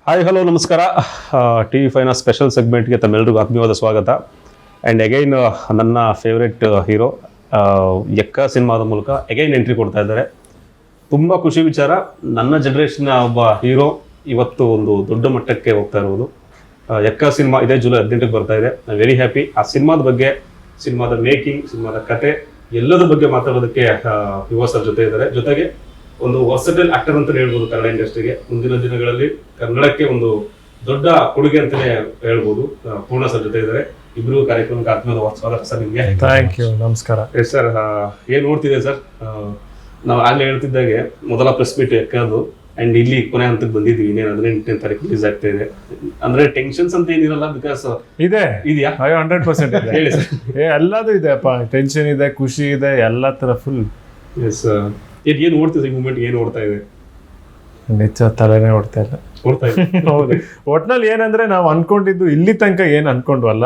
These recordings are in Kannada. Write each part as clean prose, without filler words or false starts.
ಹಾಯ್ ಹಲೋ ನಮಸ್ಕಾರ. TV5 ಸ್ಪೆಷಲ್ ಸೆಗ್ಮೆಂಟ್ಗೆ ತಮ್ಮೆಲ್ಲರಿಗೂ ಆತ್ಮೀಯವಾದ ಸ್ವಾಗತ. ಆ್ಯಂಡ್ ಅಗೈನ್ ನನ್ನ ಫೇವ್ರೆಟ್ ಹೀರೋ ಎಕ್ಕ ಸಿನಿಮಾದ ಮೂಲಕ ಅಗೈನ್ ಎಂಟ್ರಿ ಕೊಡ್ತಾ ಇದ್ದಾರೆ. ತುಂಬ ಖುಷಿ ವಿಚಾರ. ನನ್ನ ಜನ್ರೇಷನ್ನ ಒಬ್ಬ ಹೀರೋ ಇವತ್ತು ಒಂದು ದೊಡ್ಡ ಮಟ್ಟಕ್ಕೆ ಹೋಗ್ತಾ ಇರೋದು. ಎಕ್ಕ ಸಿನಿಮಾ ಇದೇ ಜುಲೈ 18ಕ್ಕೆ ಬರ್ತಾ ಇದೆ. I very happy. ಆ ಸಿನಿಮಾದ ಬಗ್ಗೆ, ಸಿನಿಮಾದ ಮೇಕಿಂಗ್, ಸಿನಿಮಾದ ಕತೆ ಎಲ್ಲದರ ಬಗ್ಗೆ ಮಾತಾಡೋದಕ್ಕೆ ಯುವ ಸರ್ ಜೊತೆ ಇದ್ದಾರೆ. ಜೊತೆಗೆ ಒಂದು ವರ್ಸಟೈಲ್ ಆಕ್ಟರ್ ಅಂತ ಹೇಳ್ಬೋದು ಕನ್ನಡ ಇಂಡಸ್ಟ್ರಿಗೆ. ಮುಂದಿನ ದಿನಗಳಲ್ಲಿ ಕನ್ನಡಕ್ಕೆ ಒಂದು ದೊಡ್ಡ ಕೊಡುಗೆ ಅಂತಾನೆ ಹೇಳ್ಬೋದು. ಪೂರ್ಣ ಸರ್ ಜೊತೆ ಇದ್ದಾರೆ. ಇಬ್ರು ಕಾರ್ಯಕ್ರಮಕ್ಕೆ ಆತ್ಮೀಯವಾದ ಸ್ವಾಗತ ಸರ್ ನಿಮಗೆ. Thank you. ನಮಸ್ಕಾರ. ಎಸ್ ಸರ್, ಏನ್ ನೋಡ್ತಿದೆ ಸರ್? ನಾವು ಆಗ್ಲೇ ಹೇಳ್ತಿದ್ದಾಗೆ ಮೊದಲ ಪ್ರೆಸ್ ಮೀಟ್ ಎಕ್ಕದು ಅಂಡ್ ಇಲ್ಲಿ ಕೊನೆ ಹಂತಕ್ಕೆ ಬಂದಿದ್ದೀವಿ. ಇನ್ನೇನು 18ನೇ ತಾರೀಕು ರಿಲೀಸ್ ಆಗ್ತಾ ಇದೆ. ಅಂದ್ರೆ ಟೆನ್ಷನ್ಸ್ ಅಂತ ಏನಿರಲ್ಲ, ಬಿಕಾಸ್ ಇದೆ. ಇದೆಯಾ? 100% ಇದೆ. ಹೇಳಿ ಸರ್. ಎಲ್ಲದೂ ಇದೆ ಅಪ್ಪ. ಟೆನ್ಷನ್ ಇದೆ, ಖುಷಿ ಇದೆ, ಎಲ್ಲ ತರ ಫುಲ್. ಎಸ್. ಏನ್ ಓಡ್ತಿದೆ ಈ ಮೂಮೆಂಟ್? ಏನ್ ಓಡ್ತಾ ಇದೆ? ನಿಜ ತಲೆನೇ ಓಡ್ತಾ ಇಲ್ಲ. ಓಡ್ತಾ ಇದೆ. ಹೌದು. ಒಟ್ನಲ್ಲಿ ಏನಂದ್ರೆ ನಾವು ಅನ್ಕೊಂಡಿದ್ದು ಇಲ್ಲಿ ತನಕ ಏನ್ ಅನ್ಕೊಂಡ್ವಲ್ಲ,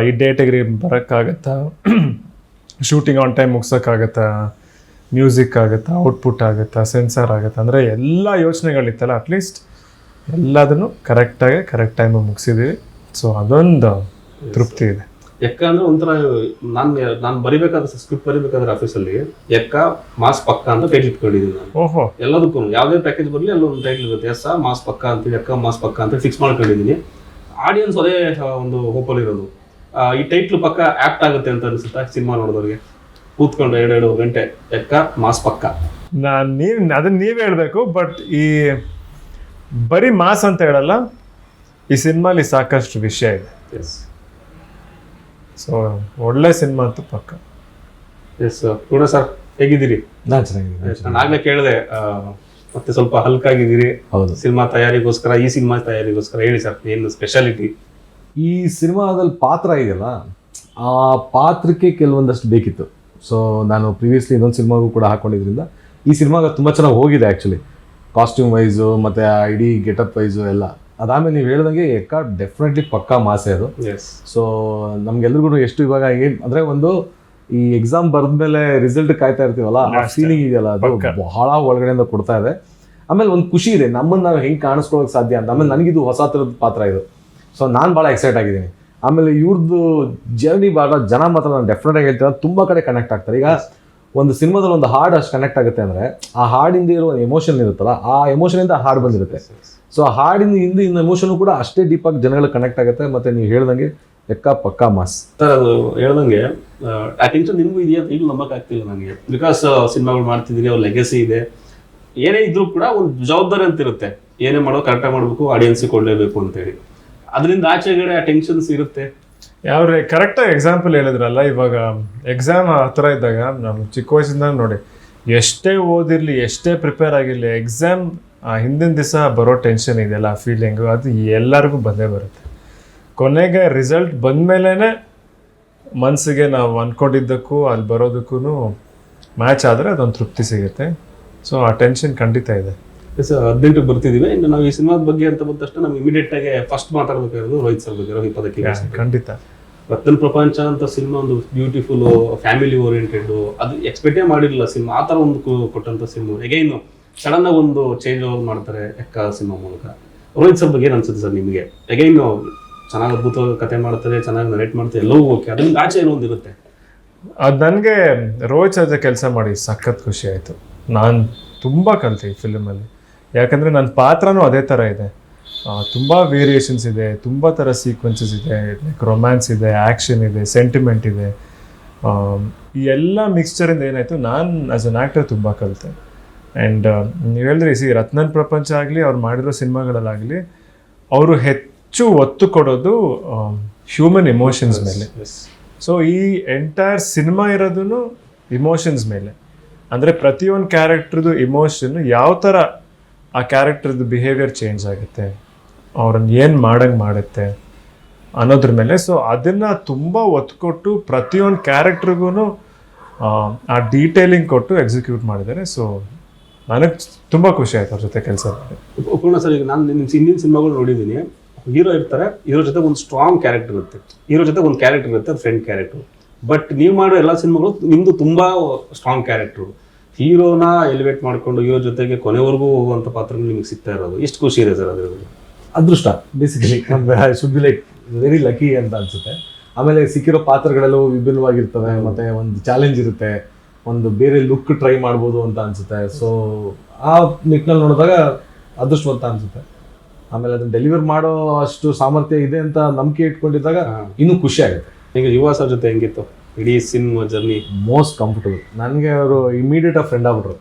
ಈ ಡೇಟಿಗೆ ಬರೋಕ್ಕಾಗತ್ತಾ, ಶೂಟಿಂಗ್ ಆನ್ ಟೈಮ್ ಮುಗ್ಸೋಕ್ಕಾಗತ್ತಾ, ಮ್ಯೂಸಿಕ್ ಆಗುತ್ತಾ, ಔಟ್ಪುಟ್ ಆಗುತ್ತಾ, ಸೆನ್ಸರ್ ಆಗುತ್ತಾ, ಅಂದರೆ ಎಲ್ಲ ಯೋಚನೆಗಳಿತ್ತಲ್ಲ, ಅಟ್ಲೀಸ್ಟ್ ಎಲ್ಲದನ್ನು ಕರೆಕ್ಟಾಗಿ ಕರೆಕ್ಟ್ ಟೈಮ್ ಮುಗಿಸಿದ್ದೀವಿ. ಸೊ ಅದೊಂದು ತೃಪ್ತಿ ಇದೆ. ಎಕ್ಕ ಅಂದ್ರೆ ಒಂಥರ ನಾನು ಬರಿಬೇಕಾದ್ರೆ ಸ್ಕ್ರಿಪ್ಟ್ ಬರಿಬೇಕಾದ್ರೆ ಆಫೀಸಲ್ಲಿ ಎಕ್ಕ ಮಾಸ್ ಪಕ್ಕ ಅಂತ ಟೈಟ್ಲ್ ಇಟ್ಕೊಂಡಿದ್ದೀನಿ ನಾನು. ಓಹೋ. ಎಲ್ಲದಕ್ಕೂ ಯಾವುದೇ ಪ್ಯಾಕೇಜ್ ಬರಲಿ ಅಲ್ಲೊಂದು ಟೈಟ್ಲ್ ಇರುತ್ತೆ. ಎಸ್ ಮಾಸ್ ಪಕ್ಕ ಅಂತ, ಎಕ್ಕ ಮಾಸ್ ಪಕ್ಕ ಅಂತ ಫಿಕ್ಸ್ ಮಾಡ್ಕೊಂಡಿದ್ದೀನಿ. ಆಡಿಯನ್ಸ್ ಅದೇ ಒಂದು ಹೋಪಲ್ಲಿ ಇರೋದು. ಈ ಟೈಟ್ಲ್ ಪಕ್ಕ ಆಪ್ಟ್ ಆಗುತ್ತೆ ಅಂತ ಅನಿಸುತ್ತಾ ಸಿನಿಮಾ ನೋಡೋದವ್ರಿಗೆ? ಕೂತ್ಕೊಂಡು 2 ಗಂಟೆ ಎಕ್ಕ ಮಾಸ್ ಪಕ್ಕ. ಅದನ್ನ ನೀವೇ ಹೇಳ್ಬೇಕು. ಬಟ್ ಈ ಬರೀ ಮಾಸ್ ಅಂತ ಹೇಳಲ್ಲ, ಈ ಸಿನಿಮಾಲಿ ಸಾಕಷ್ಟು ವಿಷಯ ಇದೆ. ಎಸ್. ಸೊ ಒಳ್ಳೆ ಸಿನಿಮಾ ಅಂತ ಪಕ್ಕ. ಎಸ್. ಪೂರ್ಣ ಸರ್ ಹೇಗಿದ್ದೀರಿ? ನಾನು ಚೆನ್ನಾಗಿದ್ದೀನಿ. ನಾನು ಆಗ್ಲೇ ಕೇಳಿದೆ, ಮತ್ತೆ ಸ್ವಲ್ಪ ಹಲ್ಕಾಗಿದ್ದೀರಿ. ಹೌದು. ಸಿನಿಮಾ ತಯಾರಿಗೋಸ್ಕರ, ಈ ಸಿನಿಮಾ ತಯಾರಿಗೋಸ್ಕರ ಹೇಳಿ ಸರ್, ಏನು ಸ್ಪೆಷಾಲಿಟಿ? ಈ ಸಿನಿಮಾದಲ್ಲಿ ಪಾತ್ರ ಇದೆಯಲ್ಲ, ಆ ಪಾತ್ರಕ್ಕೆ ಕೆಲವೊಂದಷ್ಟು ಬೇಕಿತ್ತು. ಸೊ ನಾನು ಪ್ರೀವಿಯಸ್ಲಿ ಇನ್ನೊಂದು ಸಿನಿಮಾಗೂ ಕೂಡ ಹಾಕೊಂಡಿದ್ರಿಂದ ಈ ಸಿನಿಮಾಗೆ ತುಂಬ ಚೆನ್ನಾಗಿ ಹೋಗಿದೆ ಆ್ಯಕ್ಚುಲಿ, ಕಾಸ್ಟ್ಯೂಮ್ ವೈಸು ಮತ್ತು ಇಡೀ ಗೆಟಪ್ ವೈಸು ಎಲ್ಲ. ಅದಾದಮೇಲೆ ನೀವು ಹೇಳ್ದಂಗೆ ಎಕ್ಕ ಡೆಫಿನೆಟ್ಲಿ ಪಕ್ಕಾ ಮಾಸೆ ಅದು. ಸೊ ನಮ್ಗೆಲ್ರಿಗೂ ಎಷ್ಟು ಇವಾಗ ಏನು ಅಂದರೆ, ಒಂದು ಈ ಎಕ್ಸಾಮ್ ಬರೆದ್ಮೇಲೆ ರಿಸಲ್ಟ್ ಕಾಯ್ತಾ ಇರ್ತೀವಲ್ಲ, ಆ ಫೀಲಿಂಗ್ ಇದೆಯಲ್ಲ, ಅದು ಬಹಳ ಒಳಗಡೆಯಿಂದ ಕೊಡ್ತಾ ಇದೆ. ಆಮೇಲೆ ಒಂದು ಖುಷಿ ಇದೆ, ನಮ್ಮನ್ನು ನಾವು ಹೆಂಗೆ ಕಾಣಿಸ್ಕೊಳ್ಳೋಕೆ ಸಾಧ್ಯ ಅಂತ. ಆಮೇಲೆ ನನಗಿದು ಹೊಸ ಥರದ ಪಾತ್ರ ಇದು. ಸೊ ನಾನು ಭಾಳ ಎಕ್ಸೈಟ್ ಆಗಿದ್ದೀನಿ. ಆಮೇಲೆ ಇವ್ರದ್ದು ಜರ್ನಿ ಭಾಳ ಜನ ಮಾತ್ರ ನಾನು ಡೆಫಿನೆಟಾಗಿ ಹೇಳ್ತೀನಿ, ತುಂಬ ಕಡೆ ಕನೆಕ್ಟ್ ಆಗ್ತಾರೆ. ಈಗ ಒಂದು ಸಿನಿಮಾದಲ್ಲಿ ಒಂದು ಹಾಡು ಅಷ್ಟು ಕನೆಕ್ಟ್ ಆಗುತ್ತೆ ಅಂದರೆ, ಆ ಹಾಡಿಂದ ಇರೋ ಒಂದು ಎಮೋಷನ್ ಇರುತ್ತಲ್ಲ, ಆ ಎಮೋಷನಿಂದ ಹಾಡು ಬಂದಿರುತ್ತೆ. ಸೊ ಆ ಹಾಡಿನ ಇನ್ನು ಎಮೋಷನು ಕೂಡ ಅಷ್ಟೇ ಡೀಪಾಗಿ ಜನಗಳಿಗೆ ಕನೆಕ್ಟ್ ಆಗುತ್ತೆ. ಮತ್ತು ನೀವು ಹೇಳ್ದಂಗೆ ಎಕ್ಕ ಪಕ್ಕಾ ಮಾಸ್ ಸರ್. ಅದು ಹೇಳ್ದಂಗೆ ಆ ಟೆನ್ಷನ್ ನಿಮಗೂ ಇದೆಯಾ ಅಂತ ಈಗಲೂ ನಂಬಕ್ಕಾಗ್ತಿಲ್ಲ ನನಗೆ. ಬಿಕಾಸ್ ಸಿನಿಮಾಗಳು ಮಾಡ್ತಿದ್ದೀನಿ, ಅವ್ರ ಲೆಗಸಿ ಇದೆ. ಏನೇ ಇದ್ರೂ ಕೂಡ ಒಂದು ಜವಾಬ್ದಾರಿ ಅಂತ ಇರುತ್ತೆ. ಏನೇ ಮಾಡೋ ಕರೆಕ್ಟಾಗಿ ಮಾಡಬೇಕು, ಆಡಿಯನ್ಸಿಗೆ ಕೊಡಲೇಬೇಕು ಅಂತೇಳಿ. ಅದರಿಂದ ಆಚೆಗಡೆ ಆ ಟೆನ್ಷನ್ಸ್ ಇರುತ್ತೆ. ಯಾವ್ರೆ ಕರೆಕ್ಟಾಗಿ ಎಕ್ಸಾಂಪಲ್ ಹೇಳಿದ್ರಲ್ಲ, ಇವಾಗ ಎಕ್ಸಾಮ್ ಆ ಥರ ಇದ್ದಾಗ ನಮ್ಮ ಚಿಕ್ಕ ವಯಸ್ಸಿಂದ ನೋಡಿ, ಎಷ್ಟೇ ಓದಿರಲಿ, ಎಷ್ಟೇ ಪ್ರಿಪೇರ್ ಆಗಿರಲಿ, ಎಕ್ಸಾಮ್ ಹಿಂದಿನ ದಿವಸ ಬರೋ ಟೆನ್ಷನ್ ಇದೆಯಲ್ಲ, ಆ ಫೀಲಿಂಗು ಅದು ಎಲ್ಲರಿಗೂ ಬಂದೇ ಬರುತ್ತೆ. ಕೊನೆಗೆ ರಿಸಲ್ಟ್ ಬಂದಮೇಲೆ ಮನಸ್ಸಿಗೆ ನಾವು ಅಂದ್ಕೊಂಡಿದ್ದಕ್ಕೂ ಅಲ್ಲಿ ಬರೋದಕ್ಕೂ ಮ್ಯಾಚ್ ಆದರೆ ಅದೊಂದು ತೃಪ್ತಿ ಸಿಗುತ್ತೆ. ಸೊ ಆ ಟೆನ್ಷನ್ ಖಂಡಿತ ಇದೆ. 18ಕ್ಕೆ ಬರ್ತಿದ್ದೀವಿ. ಇನ್ನು ನಾವು ಈ ಸಿನಿಮಾದ ಬಗ್ಗೆ ಅಂತ ಬಂದ ತಕ್ಷಣ ನಮ್ಗೆ ಇಮಿಡಿಯೇಟ್ ಆಗಿ ಫಸ್ಟ್ ಮಾತಾಡಬೇಕಾಗಿರೋದು ರೋಹಿತ್ ಸರ್ ಬಗ್ಗೆ. ರೋಹಿತ್ ಪದಕಿ ಖಂಡಿತ. ರತ್ನ ಪ್ರಪಂಚ ಅಂತ ಸಿನಿಮಾ ಒಂದು ಬ್ಯೂಟಿಫುಲ್ ಫ್ಯಾಮಿಲಿ ಓರಿಯೆಂಟೆಡ್, ಅದು ಎಕ್ಸ್ಪೆಕ್ಟೇ ಮಾಡಿರಲಿಲ್ಲ ಸಿನಿಮಾ. ಆ ಥರ ಒಂದು ಕೊಟ್ಟಂಥ ಸಿನಿಮಾ ಎಗೈನ್ ಸಡನ್ ಆಗಿ ಒಂದು ಚೇಂಜ್ ಓವರ್ ಮಾಡ್ತಾರೆ ಎಕ್ಕ ಸಿನಿಮಾ ಮೂಲಕ. ರೋಹಿತ್ ಸರ್ ಬಗ್ಗೆ ಏನು ಅನ್ಸುತ್ತೆ ಸರ್ ನಿಮಗೆ? ಎಗೈನ್ ಚೆನ್ನಾಗಿ ಅದ್ಭುತವಾಗಿ ಕತೆ ಮಾಡ್ತಾರೆ, ಚೆನ್ನಾಗಿ ನರೇಟ್ ಮಾಡ್ತಾರೆ, ಎಲ್ಲವೂ ಓಕೆ. ಅದರಿಂದ ಆಚೆ ಏನೋ ಒಂದು ಇರುತ್ತೆ. ಅದು ನನಗೆ ರೋಹಿತ್ ಸರ್ ಕೆಲಸ ಮಾಡಿ ಸಖತ್ ಖುಷಿ ಆಯಿತು. ನಾನು ತುಂಬ ಕಲಿತೆ ಈ ಫಿಲ್ಮಲ್ಲಿ. ಯಾಕಂದರೆ ನನ್ನ ಪಾತ್ರನೂ ಅದೇ ಥರ ಇದೆ. ತುಂಬ ವೇರಿಯೇಷನ್ಸ್ ಇದೆ, ತುಂಬ ಥರ ಸೀಕ್ವೆನ್ಸಸ್ ಇದೆ, ಲೈಕ್ ರೊಮ್ಯಾನ್ಸ್ ಇದೆ, ಆ್ಯಕ್ಷನ್ ಇದೆ, ಸೆಂಟಿಮೆಂಟ್ ಇದೆ. ಈ ಎಲ್ಲ ಮಿಕ್ಸ್ಚರಿಂದ ಏನಾಯಿತು, ನಾನು ಆ್ಯಸ್ ಅನ್ ಆ್ಯಕ್ಟರ್ ತುಂಬ ಕಲಿತೆ. ಆ್ಯಂಡ್ ನೀವು ಹೇಳಿದ್ರಿ, ರತ್ನನ್ ಪ್ರಪಂಚ ಆಗಲಿ, ಅವ್ರು ಮಾಡಿರೋ ಸಿನಿಮಾಗಳಲ್ಲಾಗಲಿ, ಅವರು ಹೆಚ್ಚು ಒತ್ತು ಕೊಡೋದು ಹ್ಯೂಮನ್ ಎಮೋಷನ್ಸ್ ಮೇಲೆ. ಸೊ ಈ ಎಂಟೈರ್ ಸಿನಿಮಾ ಇರೋದು ಇಮೋಷನ್ಸ್ ಮೇಲೆ. ಅಂದರೆ ಪ್ರತಿಯೊಂದು ಕ್ಯಾರೆಕ್ಟ್ರದ್ದು ಇಮೋಷನ್ ಯಾವ ಥರ ಆ ಕ್ಯಾರೆಕ್ಟರ್ದು ಬಿಹೇವಿಯರ್ ಚೇಂಜ್ ಆಗುತ್ತೆ, ಅವ್ರನ್ನ ಏನು ಮಾಡಂಗೆ ಮಾಡುತ್ತೆ ಅನ್ನೋದ್ರ ಮೇಲೆ. ಸೊ ಅದನ್ನು ತುಂಬ ಒತ್ತು ಕೊಟ್ಟು ಪ್ರತಿಯೊಂದು ಕ್ಯಾರೆಕ್ಟ್ರಿಗೂ ಆ ಡೀಟೇಲಿಂಗ್ ಕೊಟ್ಟು ಎಕ್ಸಿಕ್ಯೂಟ್ ಮಾಡಿದ್ದಾರೆ. ಸೊ ನನಗೆ ತುಂಬ ಖುಷಿ ಆಯ್ತು ಅವ್ರ ಜೊತೆ ಕೆಲಸ ಮಾಡಿ. ಪೂರ್ಣ ಸರ್, ಈಗ ನಾನು ನಿಮ್ಮ ಹಿಂದಿನ ಸಿನಿಮಾಗಳು ನೋಡಿದ್ದೀನಿ. ಹೀರೋ ಇರ್ತಾರೆ, ಹೀರೋ ಜೊತೆ ಒಂದು ಸ್ಟ್ರಾಂಗ್ ಕ್ಯಾರೆಕ್ಟರ್ ಇರುತ್ತೆ, ಹೀರೋ ಜೊತೆ ಒಂದು ಕ್ಯಾರೆಕ್ಟರ್ ಇರುತ್ತೆ, ಅದು ಫ್ರೆಂಡ್ ಕ್ಯಾರೆಕ್ಟರ್. ಬಟ್ ನೀವು ಮಾಡೋ ಎಲ್ಲ ಸಿನಿಮಾಗಳು ನಿಮ್ಮದು ತುಂಬ ಸ್ಟ್ರಾಂಗ್ ಕ್ಯಾರೆಕ್ಟ್ರು. ಹೀರೋನ ಎಲಿವೇಟ್ ಮಾಡ್ಕೊಂಡು ಹೀರೋ ಜೊತೆಗೆ ಕೊನೆವರೆಗೂ ಹೋಗುವಂಥ ಪಾತ್ರಗಳು ನಿಮಗೆ ಸಿಗ್ತಾ ಇರೋದು ಎಷ್ಟು ಖುಷಿ ಇದೆ ಸರ್ ಅದರಲ್ಲಿ? ಅದೃಷ್ಟ basically should be like very lucky ಅಂತ ಅನ್ಸುತ್ತೆ. ಆಮೇಲೆ ಸಿಕ್ಕಿರೋ ಪಾತ್ರಗಳೆಲ್ಲವೂ ವಿಭಿನ್ನವಾಗಿರ್ತವೆ, ಮತ್ತೆ ಒಂದು ಚಾಲೆಂಜ್ ಇರುತ್ತೆ, ಒಂದು ಬೇರೆ ಲುಕ್ ಟ್ರೈ ಮಾಡ್ಬೋದು ಅಂತ ಅನ್ಸುತ್ತೆ. ಸೊ ಆ ನಿಟ್ಟಿನಲ್ಲಿ ನೋಡಿದಾಗ ಅದೃಷ್ಟವಂತ ಅನ್ಸುತ್ತೆ. ಆಮೇಲೆ ಅದನ್ನ ಡೆಲಿವರ್ ಮಾಡೋ ಅಷ್ಟು ಸಾಮರ್ಥ್ಯ ಇದೆ ಅಂತ ನಂಬಿಕೆ ಇಟ್ಕೊಂಡಿದ್ದಾಗ ಇನ್ನೂ ಖುಷಿ ಆಗುತ್ತೆ. ಈಗ ಯುವ ಸರ್ ಜೊತೆ ಹೆಂಗಿತ್ತು ಇಡೀ ಸಿನಿಮಾ ಜರ್ನಿ? Most comfortable. ನನಗೆ ಅವರು ಇಮಿಡಿಯೇಟ್ ಆಗಿ ಫ್ರೆಂಡ್ ಆಗ್ಬಿಟ್ರು,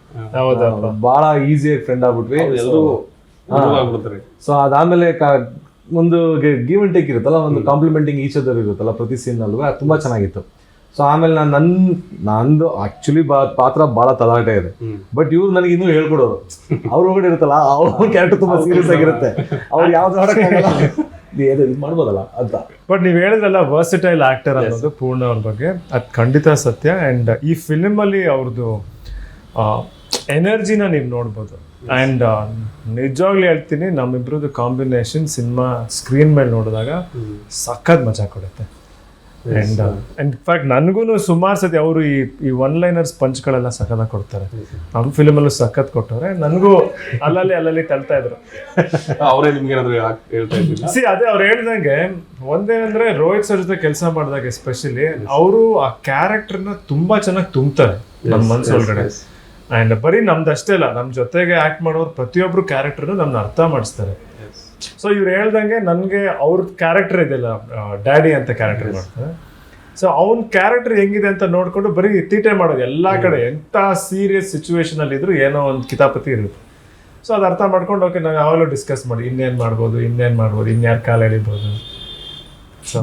ಬಹಳ ಈಸಿಯಾಗಿ ಫ್ರೆಂಡ್ ಆಗ್ಬಿಟ್ವಿ ಎಲ್ಲರೂ ಆಗ್ಬಿಡ್ತಾರೆ. ಸೊ ಅದಾದ್ಮೇಲೆ ಒಂದು ಗಿವ್ ಅಂಡ್ ಟೇಕ್ ಇರುತ್ತಲ್ಲ, ಒಂದು ಕಾಂಪ್ಲಿಮೆಂಟಿಂಗ್ ಈಚ್ ಅದರ್ ಇರುತ್ತಲ್ಲ ಪ್ರತಿ ಸೀನ್ ಅಲ್ವಾ, ತುಂಬಾ ಚೆನ್ನಾಗಿತ್ತು. ಸೊ ಆಮೇಲೆ ನಂದು ಆಕ್ಚುಲಿ ಪಾತ್ರ ಬಹಳ ತಲಾಟೆ ಇದೆ, ಬಟ್ ಇವ್ರು ನನಗೆ ಇನ್ನೂ ಹೇಳ್ಕೊಡೋರು. ಅವ್ರ ಒಳಗಡೆ ಇರುತ್ತಲ್ಲ, ಅವ್ರ ಕ್ಯಾರೆಕ್ಟರ್ ತುಂಬಾ ಸೀರಿಯಸ್ ಆಗಿರುತ್ತೆ, ಅವ್ರು ಯಾವ್ದು ಇದು ಮಾಡ್ಬೋದಲ್ಲ ಅಂತ. ಬಟ್ ನೀವ್ ಹೇಳಿದ್ರಲ್ಲ ವರ್ಸಿಟೈಲ್ ಆಕ್ಟರ್ ಅನ್ನೋದು ಪೂರ್ಣ ಅವ್ರ ಬಗ್ಗೆ, ಅದು ಖಂಡಿತ ಸತ್ಯ. ಅಂಡ್ ಈ ಫಿಲ್ಮ್ ಅಲ್ಲಿ ಅವ್ರದ್ದು ಎನರ್ಜಿನ ನೀವು ನೋಡ್ಬೋದು. ಅಂಡ್ ನಿಜವಾಗ್ಲೂ ಹೇಳ್ತೀನಿ, ನಮ್ಮಿಬ್ರದ್ದು ಕಾಂಬಿನೇಷನ್ ಸಿನಿಮಾ ಸ್ಕ್ರೀನ್ ಮೇಲೆ ನೋಡಿದಾಗ ಸಖತ್ ಮಜಾ ಕೊಡುತ್ತೆ. ಅಂಡ್ ಇನ್ಫ್ಯಾಕ್ಟ್ ನನಗೂ ಸುಮಾರು ಸತಿ ಅವರು ಈ ಒನ್ ಲೈನರ್ಸ್ ಪಂಚ್ಗಳೆಲ್ಲ ಸಖತ್ ಕೊಡ್ತಾರೆ. ನಮ್ಮ ಫಿಲ್ಮಲ್ಲೂ ಸಖತ್ ಕೊಟ್ಟವ್ರೆ, ನನಗೂ ಅಲ್ಲಲ್ಲಿ ತಳ್ತಾ ಇದ್ರು. ಅವರೇ ನಿಮ್ಗೆ ಏನಾದ್ರು ಹೇಳ್ತಾ ಇದ್ರು? ಅದೇ ಅವ್ರು ಹೇಳ್ದಂಗೆ ಒಂದೇನಂದ್ರೆ ರೋಹಿತ್ ಸರ್ ಜೊತೆ ಕೆಲಸ ಮಾಡಿದಾಗ ಎಸ್ಪೆಷಲಿ ಅವರು ಆ ಕ್ಯಾರೆಕ್ಟರ್ನ ತುಂಬಾ ಚೆನ್ನಾಗಿ ತುಂಬ್ತಾರೆ ನಮ್ಮ ಮನ್ಸೊಳಗಡೆ. ಅಂಡ್ ಬರೀ ನಮ್ದಷ್ಟೇ ಅಲ್ಲ, ನಮ್ ಜೊತೆಗೆ ಆಕ್ಟ್ ಮಾಡೋರು ಪ್ರತಿಯೊಬ್ರು ಕ್ಯಾರೆಕ್ಟರ್ನು ನಮ್ನ ಅರ್ಥ ಮಾಡಿಸ್ತಾರೆ. ಸೊ ಇವ್ರು ಹೇಳ್ದಂಗೆ ನನ್ಗೆ ಅವ್ರ ಕ್ಯಾರೆಕ್ಟರ್ ಇದೆಯಲ್ಲ, ಡ್ಯಾಡಿ ಅಂತ ಕ್ಯಾರೆಕ್ಟರ್ ಮಾಡ್ತಾರೆ. ಸೊ ಅವ್ನ ಕ್ಯಾರೆಕ್ಟರ್ ಹೆಂಗಿದೆ ಅಂತ ನೋಡ್ಕೊಂಡು ಬರೀ ತೀಟೆ ಮಾಡೋದು ಎಲ್ಲಾ ಕಡೆ, ಎಂತ ಸೀರಿಯಸ್ ಸಿಚುವೇಶನ್ ಅಲ್ಲಿ ಇದ್ರು ಏನೋ ಒಂದು ಕಿತಾಪತಿ ಇರುತ್ತೆ. ಸೊ ಅದು ಅರ್ಥ ಮಾಡ್ಕೊಂಡು ಓಕೆ, ನಾವು ಯಾವಾಗಲೂ ಡಿಸ್ಕಸ್ ಮಾಡಿ ಇನ್ನೇನ್ ಮಾಡ್ಬೋದು, ಇನ್ಯಾರ ಕಾಲ ಎಳಿಬೋದು.